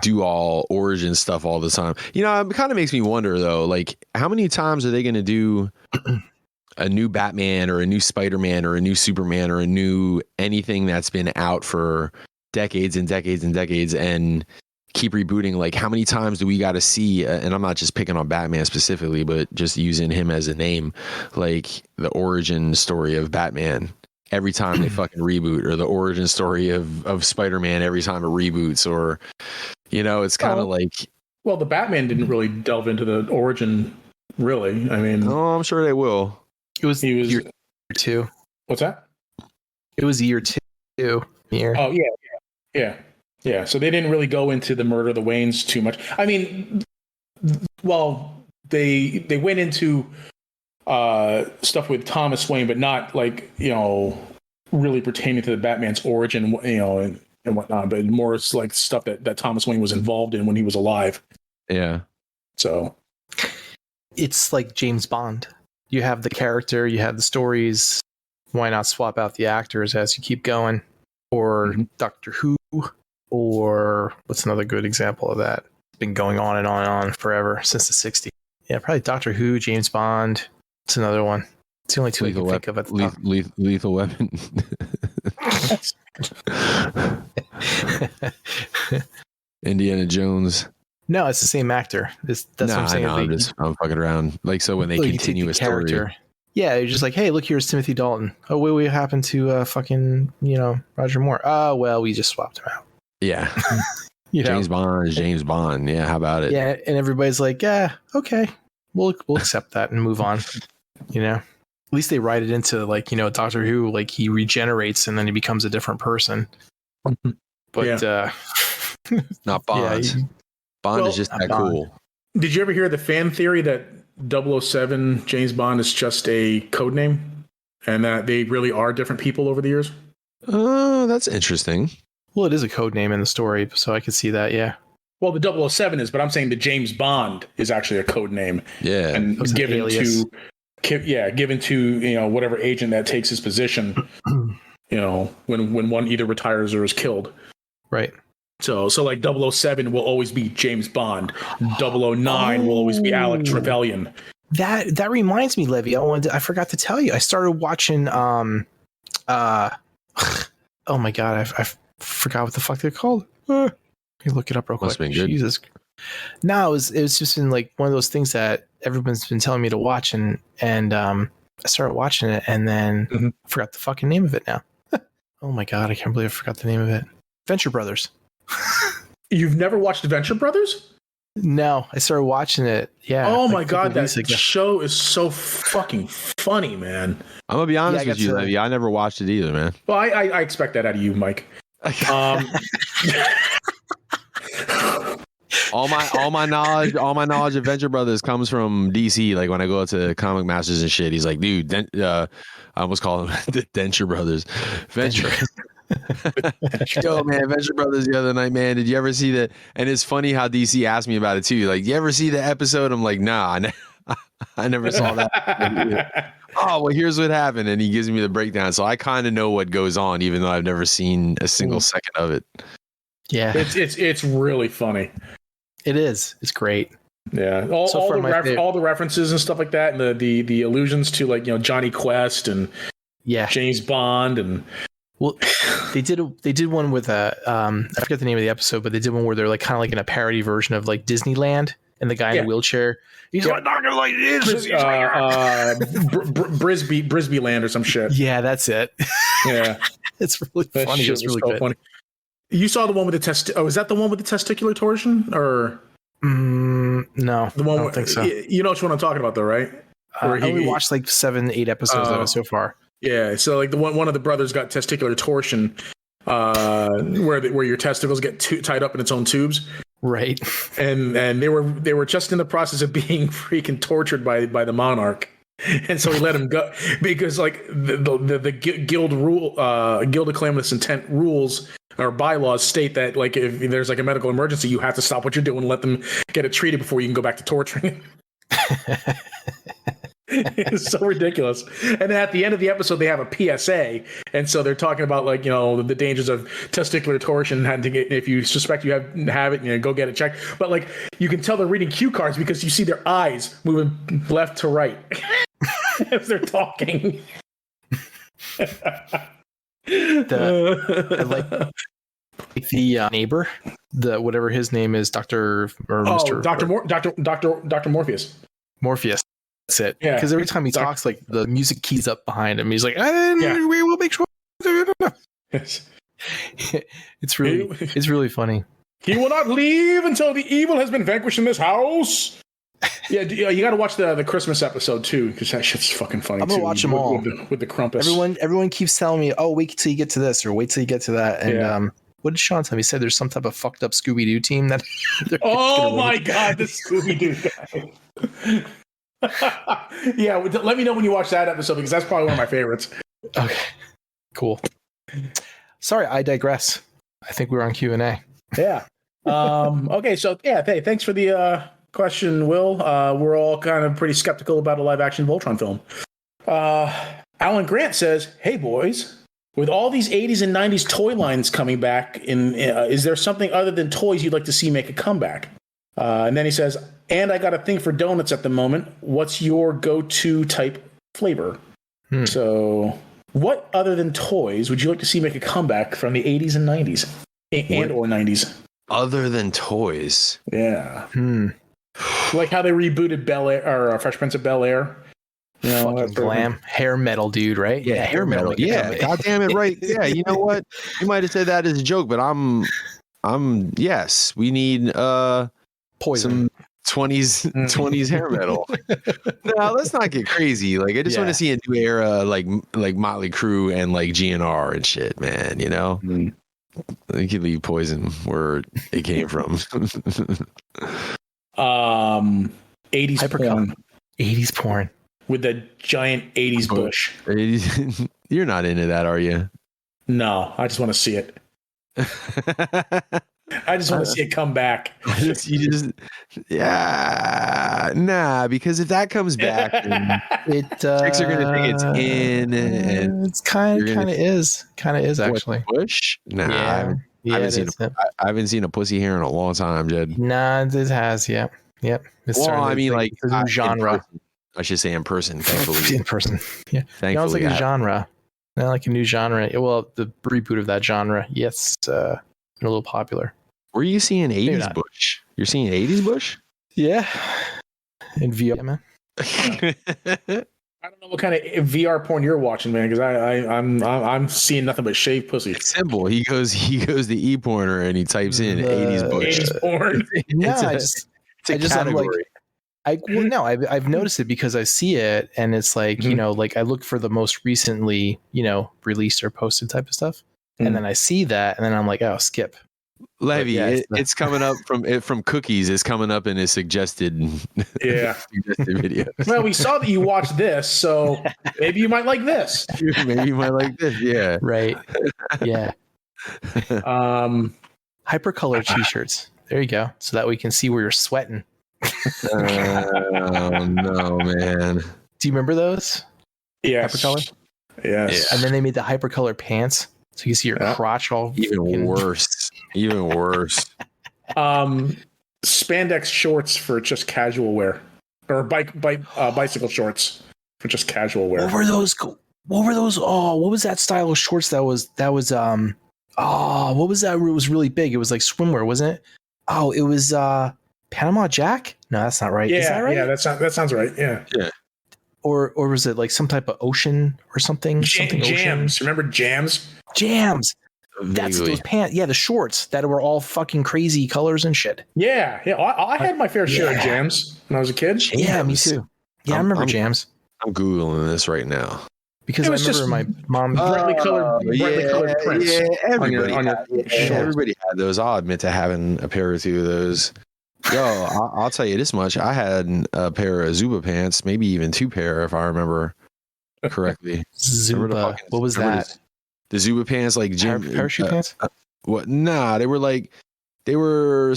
Speaker 1: do all origin stuff all the time. It kind of makes me wonder though, like how many times are they going to do a new Batman or a new Spider-Man or a new Superman or a new anything that's been out for decades and decades and decades and keep rebooting? Like how many times do we got to see, and I'm not just picking on Batman specifically, but just using him as a name, like the origin story of Batman every time they fucking reboot, or the origin story of Spider-Man every time it reboots, or it's kind of like,
Speaker 4: well, the Batman didn't really delve into the origin, really. I mean,
Speaker 1: I'm sure they will.
Speaker 2: It was year 2.
Speaker 4: What's that?
Speaker 2: It was year 2. Year.
Speaker 4: Oh yeah. So they didn't really go into the murder of the Waynes too much. I mean, well, they went into stuff with Thomas Wayne, but not like really pertaining to the Batman's origin, and whatnot. But more it's like stuff that Thomas Wayne was involved in when he was alive.
Speaker 1: Yeah.
Speaker 4: So
Speaker 2: it's like James Bond. You have the character, you have the stories. Why not swap out the actors as you keep going? Or Doctor Who, or what's another good example of that? It's been going on and on and on forever since the 60s. Yeah, probably Doctor Who, James Bond. It's another one. It's the only two I can think of at the top.
Speaker 1: Lethal Weapon. Indiana Jones.
Speaker 2: No, it's the same actor. That's what I'm saying.
Speaker 1: I'm fucking around. Like, so when they continue a story.
Speaker 2: Yeah, you're just like, hey, look, here's Timothy Dalton. Oh, wait, what happened to fucking, Roger Moore? Oh, well, we just swapped him out.
Speaker 1: Yeah. James Bond is James Bond. Yeah, how about it?
Speaker 2: Yeah, and everybody's like, yeah, okay. We'll accept that and move on. At least they write it into Doctor Who, like he regenerates and then he becomes a different person. But
Speaker 1: not Bond.
Speaker 2: Yeah,
Speaker 1: Bond is just that cool.
Speaker 4: Did you ever hear the fan theory that 007 James Bond is just a code name and that they really are different people over the years?
Speaker 1: Oh, that's interesting.
Speaker 2: Well, it is a code name in the story, so I could see that. Yeah.
Speaker 4: Well, the 007 is, but I'm saying the James Bond is actually a code name.
Speaker 1: Yeah.
Speaker 4: And given to whatever agent that takes his position, when one either retires or is killed.
Speaker 2: Right.
Speaker 4: So like 007 will always be James Bond. 009 will always be Alec Trevelyan.
Speaker 2: That reminds me, Levy. I forgot to tell you. I started watching. Oh my god, I forgot what the fuck they're called. Let me look it up real quick. Jesus. No, it was just been like one of those things that everyone's been telling me to watch, and I started watching it, and then I forgot the fucking name of it now. Oh my god, I can't believe I forgot the name of it. Venture Brothers.
Speaker 4: You've never watched Venture Brothers?
Speaker 2: No, I started watching it. Yeah.
Speaker 4: Oh my god, that show is so fucking funny, man.
Speaker 1: I'm gonna be honest with you, Levy. I never watched it either, man.
Speaker 4: Well, I expect that out of you, Mike.
Speaker 1: All my knowledge of Venture Brothers comes from DC. Like when I go to Comic Masters and shit, he's like, dude, I almost call them the Denture Brothers. Venture. Yo, man, Venture Brothers the other night, man. Did you ever see that? And it's funny how DC asked me about it too. Like, you ever see the episode? I'm like, nah, I never saw that. Oh, well, here's what happened, and he gives me the breakdown. So I kind of know what goes on, even though I've never seen a single second of it.
Speaker 2: Yeah,
Speaker 4: it's really funny.
Speaker 2: It is. It's great.
Speaker 4: Yeah, all the references and stuff like that, and the allusions to like Johnny Quest and James Bond and.
Speaker 2: Well, they did one with I forget the name of the episode, but they did one where they're like kind of like in a parody version of like Disneyland, and the guy in the wheelchair, he's like not gonna like this.
Speaker 4: Brisbee Land or some shit.
Speaker 2: Yeah, that's it.
Speaker 4: Yeah,
Speaker 2: it's really funny. It's really good.
Speaker 4: Funny. You saw the one with the is that the one with the testicular torsion or?
Speaker 2: No,
Speaker 4: the one
Speaker 2: I don't think so.
Speaker 4: You know which one I'm talking about, though, right?
Speaker 2: I only watched like 7-8 episodes of it so far.
Speaker 4: Yeah, so like the one of the brothers got testicular torsion, where your testicles get tied up in its own tubes,
Speaker 2: right?
Speaker 4: And they were just in the process of being freaking tortured by the monarch, and so he let him go because like the guild of calamitous intent rules or bylaws state that like if there's like a medical emergency, you have to stop what you're doing and let them get it treated before you can go back to torturing. It's so ridiculous. And then at the end of the episode, they have a PSA, and so they're talking about like the dangers of testicular torsion. And if you suspect you have it, go get it checked. But like you can tell they're reading cue cards because you see their eyes moving left to right as they're talking.
Speaker 2: The neighbor, whatever his name is, Dr. or Mr.
Speaker 4: Dr. Morpheus.
Speaker 2: Morpheus. That's it.
Speaker 4: Yeah.
Speaker 2: Because every time he talks, like the music keys up behind him. He's like, we will make sure. It's really funny.
Speaker 4: He will not leave until the evil has been vanquished in this house. Yeah, you got to watch the Christmas episode too, because that shit's fucking funny.
Speaker 2: I'm gonna watch them all
Speaker 4: with the crumpets.
Speaker 2: Everyone keeps telling me, "Oh, wait till you get to this, or wait till you get to that." And what did Sean tell me? He said there's some type of fucked up Scooby Doo team that.
Speaker 4: Oh my god, the Scooby Doo guy. Yeah, let me know when you watch that episode because that's probably one of my favorites.
Speaker 2: Okay, cool. Sorry, I digress. I think we're on Q&A.
Speaker 4: Yeah. Okay, so thanks for the question, Will. We're all kind of pretty skeptical about a live-action Voltron film. Alan Grant says, "Hey boys, with all these 80s and 90s toy lines coming back, is there something other than toys you'd like to see make a comeback?" And then he says, "And I got a thing for donuts at the moment. What's your go-to type flavor?" So, what other than toys would you like to see make a comeback from the 80s and 90s or 90s?
Speaker 1: Other than toys?
Speaker 4: Yeah. Like how they rebooted Bel Air or Fresh Prince of Bel Air.
Speaker 2: Fucking glam. Hair metal dude, right?
Speaker 1: Yeah, hair metal. Yeah, God damn it, right. Yeah, you know what? You might have said that as a joke, but yes, we need
Speaker 2: Poison.
Speaker 1: Some 20s hair metal. No, let's not get crazy. Like I just want to see a new era like Motley Crue and like GNR and shit, man, you know? You could leave Poison where it came from.
Speaker 4: 80s porn.
Speaker 2: 80s porn.
Speaker 4: With the giant 80s bush.
Speaker 1: You're not into that, are you?
Speaker 4: No, I just want to see it. I just want to see it come back.
Speaker 1: Nah, because if that comes back, then chicks are gonna think it's in, and
Speaker 2: it's kind of is actually.
Speaker 1: Bush? Nah,
Speaker 2: Yeah,
Speaker 1: I haven't seen a pussy hair in a long time, Jed.
Speaker 2: Nah, this has, yep. It's
Speaker 1: Well, I mean, like
Speaker 2: it's a new genre.
Speaker 1: I should say in person, thankfully.
Speaker 2: In person, yeah.
Speaker 1: Thankfully,
Speaker 2: It's like a genre. Not like a new genre. Well, the reboot of that genre, yes, a little popular.
Speaker 1: Were you seeing 80s Bush? You're seeing 80s Bush?
Speaker 2: Yeah. In VR, man.
Speaker 4: I don't know what kind of VR porn you're watching, man, because I'm seeing nothing but shaved pussy.
Speaker 1: It's simple. He goes to ePorner and he types in 80s Bush.
Speaker 4: 80s porn.
Speaker 1: It's a category.
Speaker 2: I've noticed it because I see it and it's like, you know, like I look for the most recently, you know, released or posted type of stuff. And then I see that and then I'm like, oh, skip.
Speaker 1: Levy, it's coming up from cookies. It's coming up in his suggested video.
Speaker 4: Well, we saw that you watched this, so maybe you might like this.
Speaker 1: Maybe you might like this. Yeah.
Speaker 2: Right. Yeah. Hypercolor t-shirts. There you go. So that we can see where you're sweating.
Speaker 1: Oh no, man.
Speaker 2: Do you remember those?
Speaker 4: Yes.
Speaker 2: Hypercolor?
Speaker 4: Yes.
Speaker 2: And then they made the hypercolor pants. So you can see your crotch all
Speaker 1: even worse.
Speaker 4: Spandex shorts for just casual wear, or bicycle shorts for just casual wear.
Speaker 2: What were those? Oh, what was that style of shorts? What was that? It was really big. It was like swimwear, wasn't it? Oh, it was Panama Jack. No, that's not right.
Speaker 4: Yeah,
Speaker 2: is that right?
Speaker 4: Yeah, that sounds right. Yeah.
Speaker 2: Or was it like some type of ocean or something?
Speaker 4: Jams. Remember Jams?
Speaker 2: Jams. That's those pants. Yeah, the shorts that were all fucking crazy colors and shit.
Speaker 4: Yeah. I had my fair share of Jams when I was a kid.
Speaker 2: Jams. Yeah, me too. Yeah, I remember Jams.
Speaker 1: I'm Googling this right now.
Speaker 2: Because I remember my mom
Speaker 4: brightly colored prints.
Speaker 1: Yeah, everybody had those. I'll admit to having a pair or two of those. Yo, I'll tell you this much. I had a pair of Zuba pants, maybe even two pair if I remember correctly.
Speaker 2: Zuba. What was that?
Speaker 1: The Zuba pants, like gym
Speaker 2: parachute pants?
Speaker 1: What? Nah, they were like zebra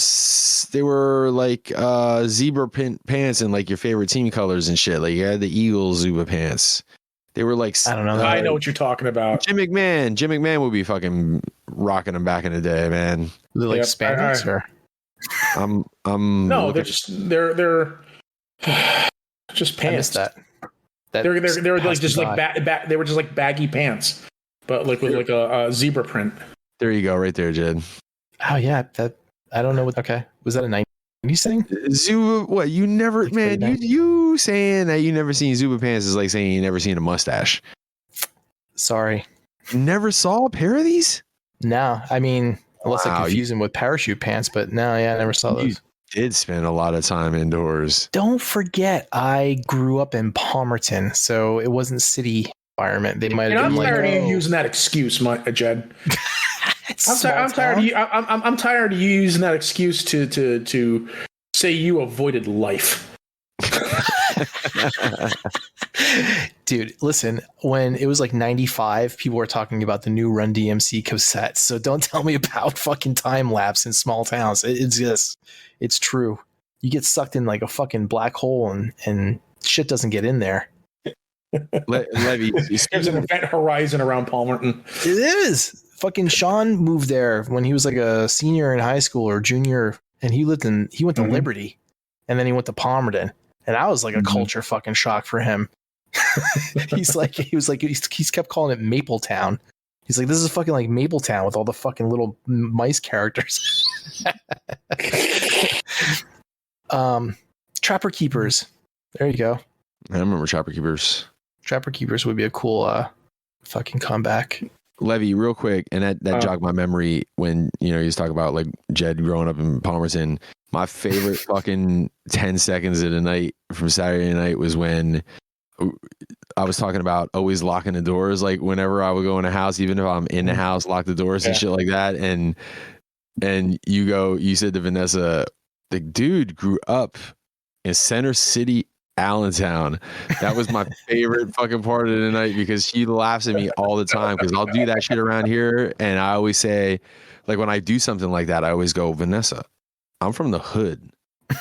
Speaker 1: pants and like your favorite team colors and shit. Like you had the Eagles Zuba pants. They were like,
Speaker 2: I don't know.
Speaker 4: I know what you're talking about.
Speaker 1: Jim McMahon would be fucking rocking them back in the day, man.
Speaker 2: Were they like spandex or?
Speaker 4: No, they're just pants.
Speaker 2: I missed that.
Speaker 4: They were like just like they were just like baggy pants, but like with like a zebra print.
Speaker 1: There you go, right there, Jed.
Speaker 2: Oh yeah, that I don't know what. Okay, was that a 90s thing?
Speaker 1: Zuba, what you never,
Speaker 2: like
Speaker 1: man? You saying that you never seen Zuba pants is like saying you never seen a mustache.
Speaker 2: Sorry,
Speaker 1: never saw a pair of these.
Speaker 2: No, I mean. Unless I confuse them with parachute pants, but no, I never saw those.
Speaker 1: You did spend a lot of time indoors.
Speaker 2: Don't forget, I grew up in Palmerton, so it wasn't city environment. They might have been like,
Speaker 4: tired of you using that excuse, Jed. I'm tired of you using that excuse to say you avoided life.
Speaker 2: Dude, listen, when it was like 95, people were talking about the new Run DMC cassettes. So don't tell me about fucking time lapse in small towns. It's true. You get sucked in like a fucking black hole and shit doesn't get in there.
Speaker 1: Levy,
Speaker 4: there's an event horizon around Palmerton.
Speaker 2: It is. Fucking Sean moved there when he was like a senior in high school or junior, and he went to Liberty, and then he went to Palmerton. And I was like a culture fucking shock for him. He kept calling it Mapletown. He's like, this is fucking like Mapletown with all the fucking little mice characters. Trapper Keepers. There you go.
Speaker 1: I remember Trapper Keepers.
Speaker 2: Trapper Keepers would be a cool fucking comeback.
Speaker 1: Levy, real quick, and that jogged my memory when you was talking about like Jed growing up in Palmerton. My favorite fucking 10 seconds of the night from Saturday night was when I was talking about always locking the doors. Like whenever I would go in a house, even if I'm in the house, lock the doors and shit like that. And you said to Vanessa, the dude grew up in Center City, Allentown. That was my favorite fucking part of the night because she laughs at me all the time because I'll do that shit around here, and I always say, like, when I do something like that, I always go, Vanessa, I'm from the hood.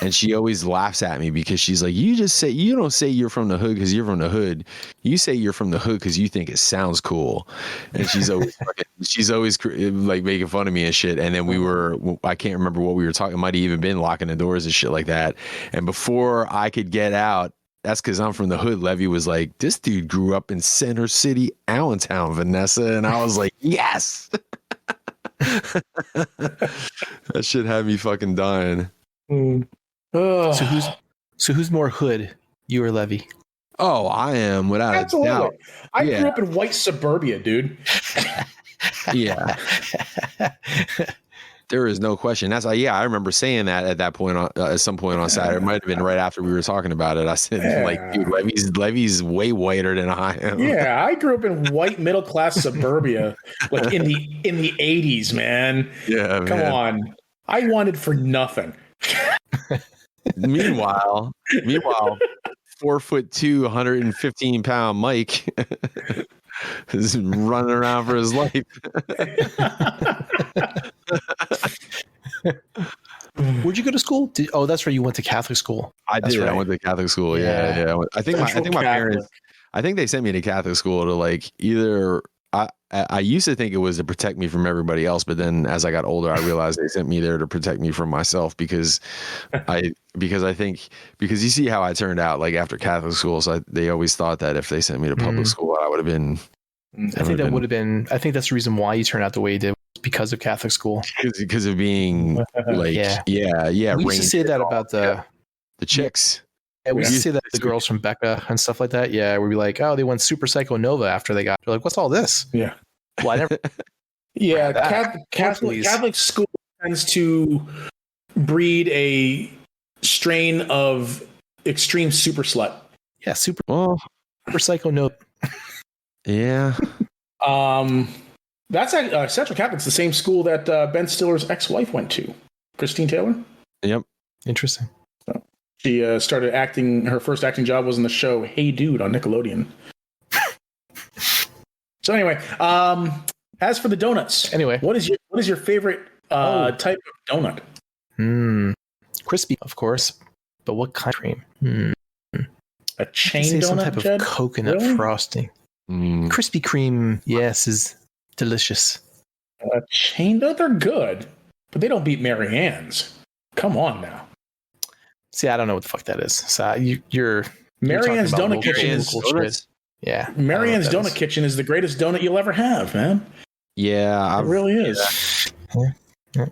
Speaker 1: And she always laughs at me because she's like, you don't say you're from the hood because you're from the hood. You say you're from the hood because you think it sounds cool. And she's always like making fun of me and shit. And then I can't remember what we were talking. It might have even been locking the doors and shit like that. And before I could get out, that's because I'm from the hood. Levy was like, this dude grew up in Center City, Allentown, Vanessa. And I was like, yes. That shit had me fucking dying.
Speaker 2: So who's more hood, you or Levy?
Speaker 1: Oh, I am without a doubt.
Speaker 4: I grew up in white suburbia, dude.
Speaker 1: Yeah. There is no question. That's I remember saying that at that point at some point on Saturday. It might have been right after we were talking about it. I said, like, dude, Levy's way whiter than I am.
Speaker 4: Yeah, I grew up in white middle class suburbia, like in the 80s, man.
Speaker 1: Yeah,
Speaker 4: come on. I wanted for nothing.
Speaker 1: Meanwhile, 4'2", 115-pound Mike is running around for his life.
Speaker 2: Where'd you go to school? That's right. You went to Catholic school.
Speaker 1: I did. Right. I went to Catholic school. Yeah. I think my parents. I think they sent me to Catholic school to like either. I used to think it was to protect me from everybody else, but then as I got older, I realized they sent me there to protect me from myself because you see how I turned out like after Catholic school. So they always thought that if they sent me to public school, I would have been.
Speaker 2: I think that's the reason why you turned out the way you did, because of Catholic school.
Speaker 1: Because of being like, yeah.
Speaker 2: We used to say that about the
Speaker 1: chicks.
Speaker 2: Yeah, we used to say that the girls from Becca and stuff like that. Yeah, we'd be like, oh, they went Super Psycho Nova after they got. They're like, what's all this?
Speaker 4: Yeah.
Speaker 2: Well, I never.
Speaker 4: Yeah, Catholic school tends to breed a strain of extreme super slut.
Speaker 2: Yeah, Super Psycho Nova.
Speaker 1: Yeah.
Speaker 4: That's Central Catholic's the same school that Ben Stiller's ex-wife went to, Christine Taylor.
Speaker 1: Yep.
Speaker 2: Interesting.
Speaker 4: So she started acting. Her first acting job was in the show Hey Dude on Nickelodeon. So anyway, as for the donuts, what is your favorite type of donut?
Speaker 2: Crispy, of course, but what kind of cream?
Speaker 4: A chain donut,
Speaker 2: some type of coconut frosting. Krispy Kreme, yes, is delicious.
Speaker 4: Chain donut, they're good, but they don't beat Mary Ann's. Come on now.
Speaker 2: See, I don't know what the fuck that is. So you're
Speaker 4: Mary Ann's Donut Kitchen is.
Speaker 2: Yeah,
Speaker 4: Mary Ann's Donut Kitchen is the greatest donut you'll ever have, man.
Speaker 1: Yeah,
Speaker 4: it really is.
Speaker 2: Yeah.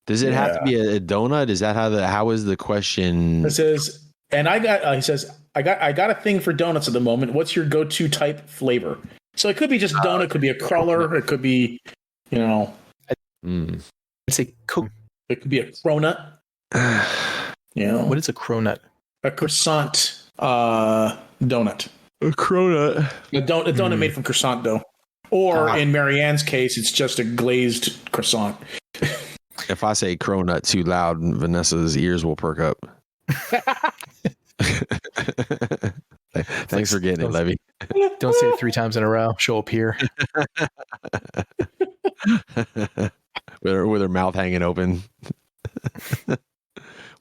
Speaker 1: Does it have to be a donut? Is that how is the question?
Speaker 4: It says, and he says, I got a thing for donuts at the moment. What's your go-to type flavor? So it could be just donut, it could be a cruller, it could be,
Speaker 2: I'd say
Speaker 4: it could be a cronut.
Speaker 2: What is a cronut?
Speaker 4: A croissant donut.
Speaker 1: A cronut.
Speaker 4: A donut made from croissant dough. Or in Mary Ann's case, it's just a glazed croissant.
Speaker 1: If I say cronut too loud, Vanessa's ears will perk up. Thanks for getting it, Levy.
Speaker 2: Don't say it 3 times in a row. She'll appear.
Speaker 1: with her mouth hanging open.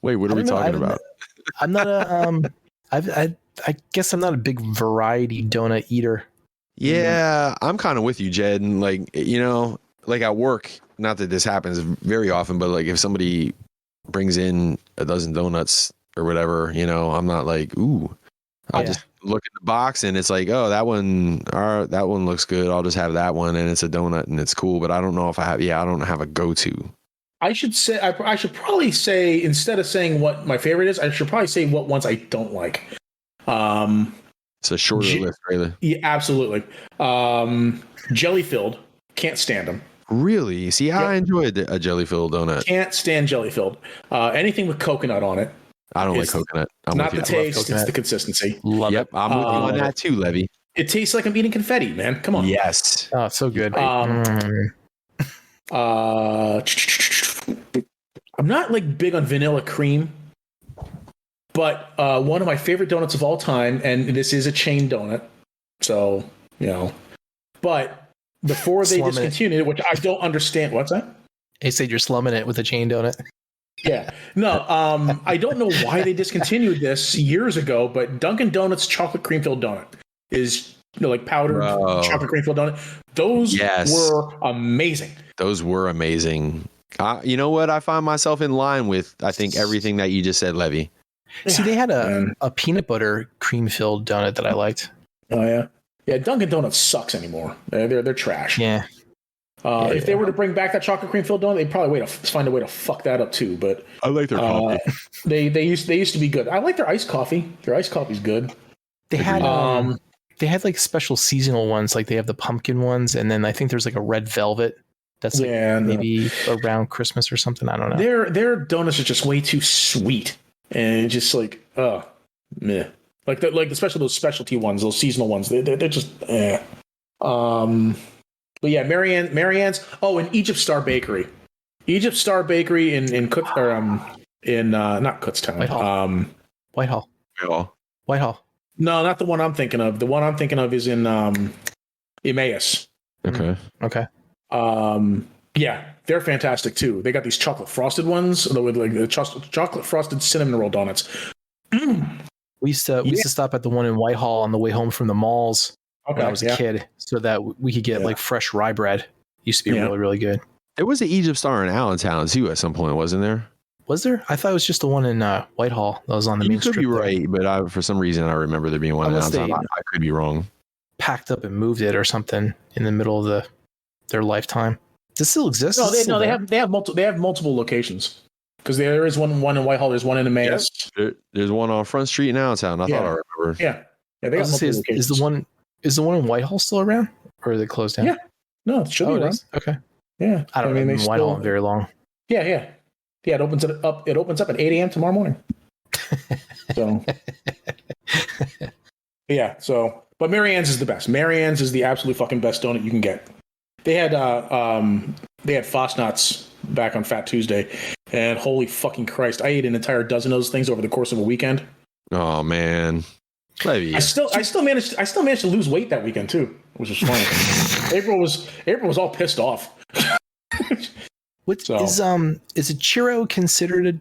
Speaker 1: Wait, what are we talking about?
Speaker 2: I'm not I guess I'm not a big variety donut eater.
Speaker 1: Yeah, I'm kind of with you, Jed. And like at work, not that this happens very often, but like if somebody brings in a dozen donuts or whatever, I'm not like, ooh. I'll just look at the box and it's like, oh, that one looks good. I'll just have that one, and it's a donut and it's cool. But I don't know if I don't have a go-to.
Speaker 4: I should probably say, instead of saying what my favorite is, I should probably say what ones I don't like.
Speaker 1: It's a shorter list, really.
Speaker 4: Yeah, absolutely. Jelly-filled, can't stand them.
Speaker 1: Really? See, I enjoyed a jelly-filled donut.
Speaker 4: Can't stand jelly-filled. Anything with coconut on it.
Speaker 1: I don't like coconut. I'm
Speaker 4: not the taste, it's the consistency.
Speaker 1: I'm with you on that too, Levy.
Speaker 4: It tastes like I'm eating confetti, man. Come on.
Speaker 1: Yes.
Speaker 2: Oh, so good.
Speaker 4: I'm not like big on vanilla cream. But one of my favorite donuts of all time, and this is a chain donut, so but before they discontinued it, which I don't understand. What's that?
Speaker 2: They said you're slumming it with a chain donut.
Speaker 4: Yeah. No, I don't know why they discontinued this years ago, but Dunkin' Donuts chocolate cream filled donut is like powdered chocolate cream filled donut. Those were amazing.
Speaker 1: Those were amazing. You know what? I find myself in line with, I think, everything that you just said, Levy.
Speaker 2: See, they had a peanut butter cream filled donut that I liked.
Speaker 4: Oh yeah. Yeah, Dunkin' Donuts sucks anymore. They're trash.
Speaker 2: Yeah.
Speaker 4: If they were to bring back that chocolate cream filled donut, they'd probably find a way to fuck that up too. But
Speaker 1: I like their coffee.
Speaker 4: They used to be good. I like their iced coffee. Their iced coffee's good.
Speaker 2: They had like special seasonal ones, like they have the pumpkin ones, and then I think there's like a red velvet. That's like maybe around Christmas or something. I don't know.
Speaker 4: Their donuts are just way too sweet, and just like meh. Like those specialty ones, those seasonal ones. They're just But yeah, Marianne's. Oh, and Egypt Star Bakery. Egypt Star Bakery in not Kutztown.
Speaker 2: Whitehall.
Speaker 4: No, not the one I'm thinking of. The one I'm thinking of is in Emmaus.
Speaker 1: Okay.
Speaker 4: Yeah, they're fantastic too. They got these chocolate frosted ones with like the chocolate frosted cinnamon roll donuts.
Speaker 2: We used to stop at the one in Whitehall on the way home from the malls when I was a kid, so that we could get like fresh rye bread. Used to be really, really good.
Speaker 1: There was an Egypt Star in Allentown too at some point, wasn't there?
Speaker 2: Was there? I thought it was just the one in Whitehall that was on the main strip.
Speaker 1: You could be right, but for some reason I remember there being one in Allentown. I could be wrong.
Speaker 2: Packed up and moved it or something in the middle of their lifetime. Does it still exist?
Speaker 4: They have multiple locations. Because there is one in Whitehall. There's one in Emmaus.
Speaker 1: Yes. There's one on Front Street in Allentown. I thought I remember.
Speaker 4: Yeah. They got multiple locations.
Speaker 2: Is the one in Whitehall still around, or is it closed down?
Speaker 4: Yeah. No, it should be around.
Speaker 2: Okay.
Speaker 4: Yeah.
Speaker 2: I don't remember Whitehall very long.
Speaker 4: Yeah. It opens up. It opens up at 8 a.m. tomorrow morning. So. Yeah. So, but Marianne's is the best. Marianne's is the absolute fucking best donut you can get. They had Fosnot's back on Fat Tuesday, and holy fucking Christ, I ate an entire dozen of those things over the course of a weekend.
Speaker 1: Oh man,
Speaker 4: I still managed to lose weight that weekend too, which was funny. April was all pissed off.
Speaker 2: Is a churro considered a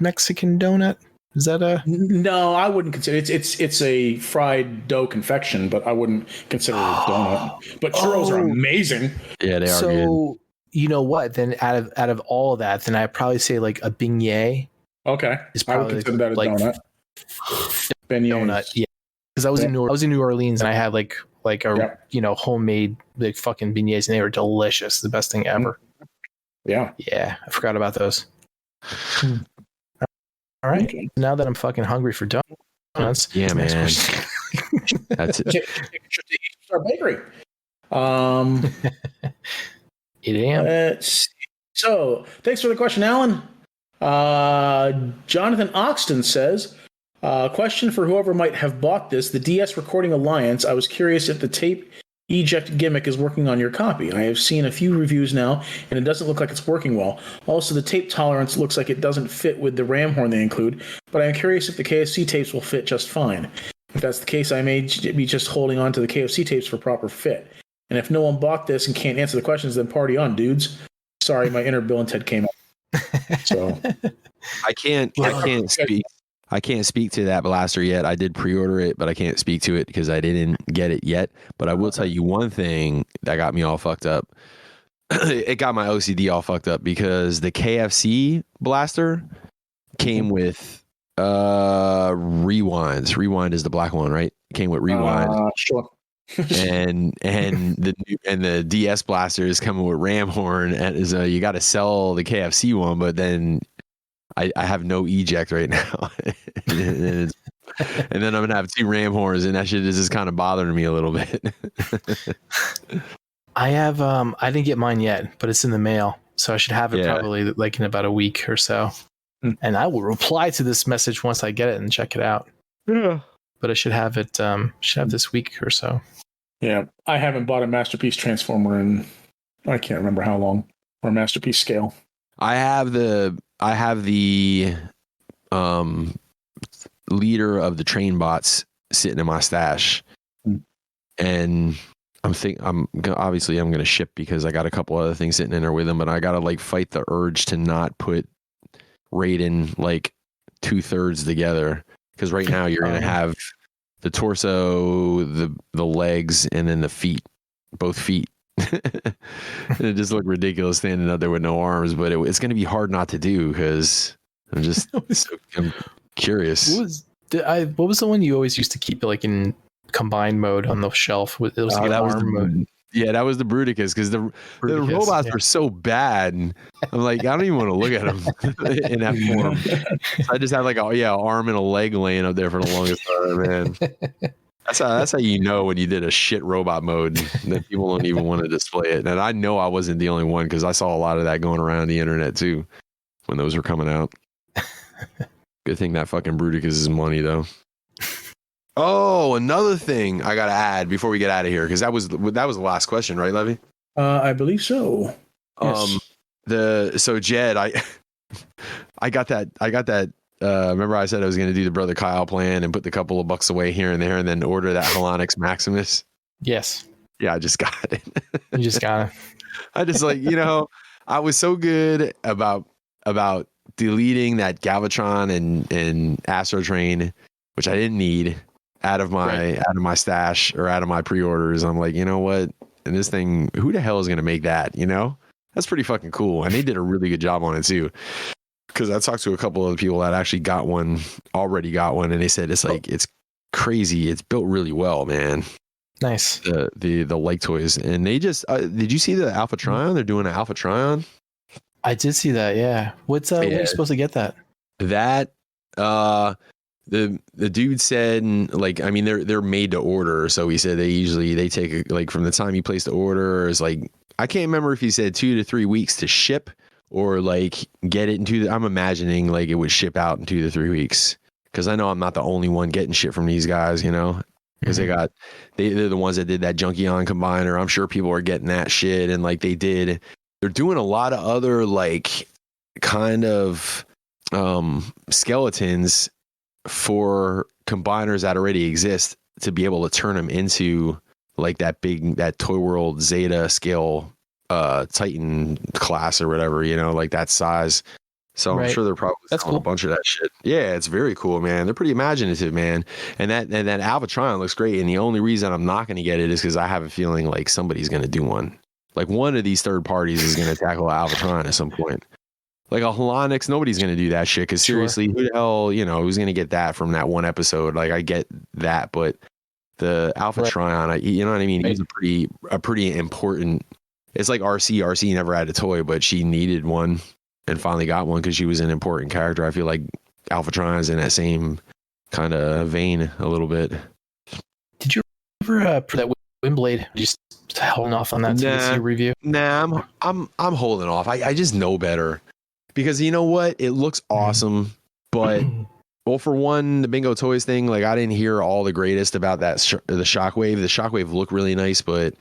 Speaker 2: Mexican donut? Is that a
Speaker 4: No, I wouldn't consider it. It's a fried dough confection, but I wouldn't consider it a donut. But churros are amazing.
Speaker 1: Yeah, they are good.
Speaker 2: So you know what? Then out of all of that, then I'd probably say like a beignet.
Speaker 4: Okay,
Speaker 2: I would consider that a donut. Donut, yeah. Because I was in New Orleans and I had like a homemade like fucking beignets and they were delicious. The best thing ever.
Speaker 4: Yeah.
Speaker 2: I forgot about those. All right. Okay. Now that I'm fucking hungry for donuts.
Speaker 1: Yeah, man. That's it.
Speaker 4: Our bakery.
Speaker 2: 8 a.m.
Speaker 4: So, thanks for the question, Alan. Jonathan Oxton says, question for whoever might have bought this, the DS Recording Alliance. I was curious if the tape eject gimmick is working on your copy. I have seen a few reviews now, and it doesn't look like it's working well. Also, the tape tolerance looks like it doesn't fit with the RAM horn they include, but I'm curious if the KFC tapes will fit just fine. If that's the case, I may be just holding on to the KFC tapes for proper fit. And if no one bought this and can't answer the questions, then party on, dudes. Sorry, my inner Bill and Ted came up. So
Speaker 1: I can't speak. I can't speak to that blaster yet. I did pre-order it, but I can't speak to it because I didn't get it yet. But I will tell you one thing that got me all fucked up. It got my OCD all fucked up because the KFC blaster came with rewinds. Rewind is the black one, right? It came with rewind.
Speaker 4: Sure.
Speaker 1: and the DS blaster is coming with ram horn, and so you got to sell the KFC one, but then I have no eject right now. and then I'm gonna have 2 ram horns, and that shit is just kind of bothering me a little bit.
Speaker 2: I have I didn't get mine yet, but it's in the mail, so I should have it probably like in about a week or so. And I will reply to this message once I get it and check it out.
Speaker 1: Yeah,
Speaker 2: but I should have it this week or so.
Speaker 4: Yeah, I haven't bought a Masterpiece Transformer in I can't remember how long, or Masterpiece Scale.
Speaker 1: I have the leader of the train bots sitting in my stash, and I'm gonna ship because I got a couple other things sitting in there with him, but I gotta like fight the urge to not put Raiden like 2/3 together, because right now you're gonna have the torso, the legs, and then the feet, both feet. And it just looked ridiculous standing up there with no arms, but it's gonna be hard not to do because I'm curious.
Speaker 2: What was the one you always used to keep like in combined mode on the shelf? It was like arm mode.
Speaker 1: Yeah, that was the Bruticus, because the robots were so bad. I'm like, I don't even want to look at them in that form. So I just had like arm and a leg laying up there for the longest time, man. That's how you know when you did a shit robot mode that people don't even want to display it. And I know I wasn't the only one, because I saw a lot of that going around the internet too when those were coming out. Good thing that fucking Bruticus is money though. Oh, another thing I gotta add before we get out of here, because that was the last question, right, Levy?
Speaker 4: I believe so.
Speaker 1: Yes. So Jed, I got that. Remember I said I was gonna do the Brother Kyle plan and put the couple of bucks away here and there, and then order that Holonix Maximus.
Speaker 2: Yes.
Speaker 1: Yeah, I just got it.
Speaker 2: You just got it.
Speaker 1: I just I was so good about deleting that Galvatron and Astro Train, which I didn't need, out of my stash or out of my pre-orders. I'm like, you know what? And this thing, who the hell is going to make that? That's pretty fucking cool. And they did a really good job on it too. Because I talked to a couple of people that actually already got one, and they said it's crazy. It's built really well, man.
Speaker 2: Nice.
Speaker 1: The like toys, and they just did you see the Alpha Trion? They're doing an Alpha Trion.
Speaker 2: I did see that. Yeah. When are you supposed to get that?
Speaker 1: That the dude said, like, I mean, they're made to order. So he said they take like from the time you place the order is like, I can't remember if he said 2 to 3 weeks to ship or like get it into I'm imagining like it would ship out in 2 to 3 weeks. Cause I know I'm not the only one getting shit from these guys, because they're the ones that did that Junkion combiner. I'm sure people are getting that shit. And like they're doing a lot of other like kind of skeletons for combiners that already exist to be able to turn them into like that Toy World Zeta scale Titan class or whatever, like that size. So I'm sure they're probably selling a bunch of that shit. Yeah, it's very cool, man. They're pretty imaginative, man. And that Alpha Trion looks great. And the only reason I'm not going to get it is because I have a feeling like somebody's going to do one. Like one of these third parties is going to tackle Alpha Trion at some point. Like a Holonix, nobody's going to do that shit. Because seriously, who the hell, who's going to get that from that one episode? Like I get that, but the Alpha Trion, you know what I mean? He's a pretty important. It's like RC. RC never had a toy, but she needed one and finally got one because she was an important character. I feel like Alpha Trion's in that same kind of vein a little bit.
Speaker 2: Did you ever for that Windblade? Just holding off on that to review?
Speaker 1: Nah, I'm holding off. I just know better because you know what? It looks awesome, but well, for one, the Bingo Toys thing, like I didn't hear all the greatest about that. The Shockwave. The Shockwave looked really nice, but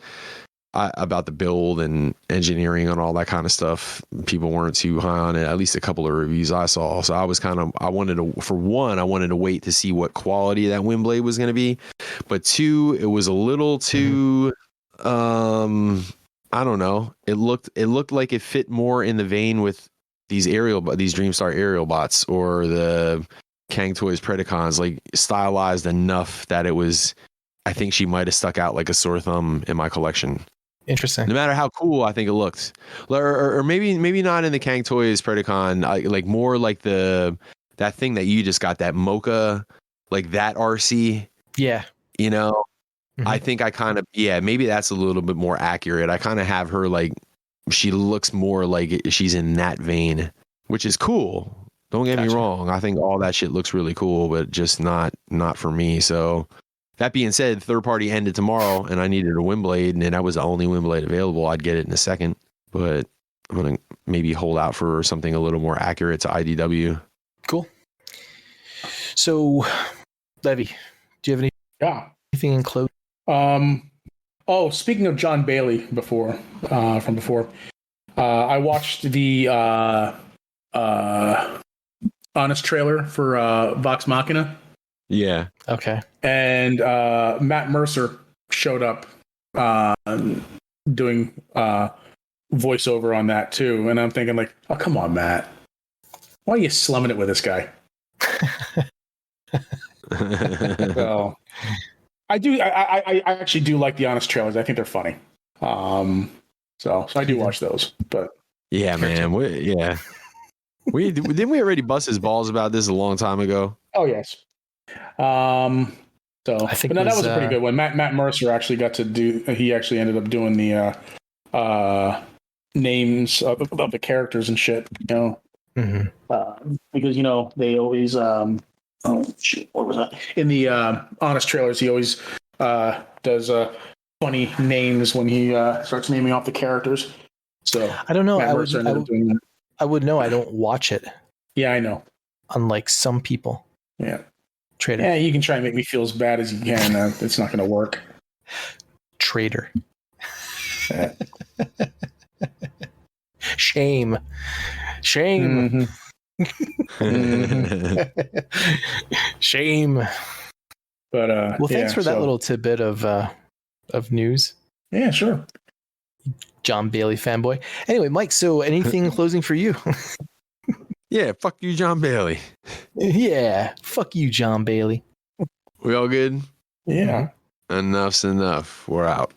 Speaker 1: about the build and engineering and all that kind of stuff, people weren't too high on it. At least a couple of reviews I saw. So I wanted to wait to see what quality that Windblade was going to be. But two, it was a little too, I don't know. It looked like it fit more in the vein with these Dreamstar aerial bots or the Kang Toys Predacons, like stylized enough that it was, I think she might have stuck out like a sore thumb in my collection.
Speaker 2: Interesting.
Speaker 1: No matter how cool I think it looked, or maybe not in the Kang Toys Predacon, like more like that thing that you just got, that Mocha, like that RC.
Speaker 2: Yeah.
Speaker 1: I think I kind of maybe that's a little bit more accurate. I kind of have her like she looks more like she's in that vein, which is cool. Don't get me wrong. I think all that shit looks really cool, but just not for me. So. That being said, third party ended tomorrow, and I needed a Windblade, and that was the only Windblade available. I'd get it in a second, but I'm gonna maybe hold out for something a little more accurate to IDW.
Speaker 2: Cool. So, Levy, do you have anything in close?
Speaker 4: Oh, speaking of John Bailey, from before, I watched the Honest trailer for Vox Machina.
Speaker 1: Yeah.
Speaker 2: Okay.
Speaker 4: And Matt Mercer showed up doing voiceover on that too. And I'm thinking like, oh, come on, Matt. Why are you slumming it with this guy? So I actually do like the Honest trailers. I think they're funny. So I do watch those. But
Speaker 1: yeah, man. We didn't we already bust his balls about this a long time ago?
Speaker 4: Oh yes. So
Speaker 2: I think
Speaker 4: that was a pretty good one. Matt Mercer actually got to do. He actually ended up doing the names of the characters and shit. You know, because you know they always. Oh shit! What was that? In the Honest trailers, he always does funny names when he starts naming off the characters. So
Speaker 2: I don't know.
Speaker 4: Matt Mercer ended up doing that.
Speaker 2: I would know. I don't watch it.
Speaker 4: Yeah, I know.
Speaker 2: Unlike some people.
Speaker 4: Yeah.
Speaker 2: Traitor.
Speaker 4: Yeah, you can try and make me feel as bad as you can. It's not going to work.
Speaker 2: Traitor.
Speaker 4: Yeah.
Speaker 2: Shame. Shame. Shame.
Speaker 4: But
Speaker 2: well, thanks for that little tidbit of news.
Speaker 4: Yeah, sure.
Speaker 2: John Bailey fanboy. Anyway, Mike, so anything closing for you?
Speaker 1: Yeah, fuck you, John Bailey.
Speaker 2: Yeah, fuck you, John Bailey.
Speaker 1: We all good?
Speaker 4: Yeah.
Speaker 1: Enough's enough. We're out.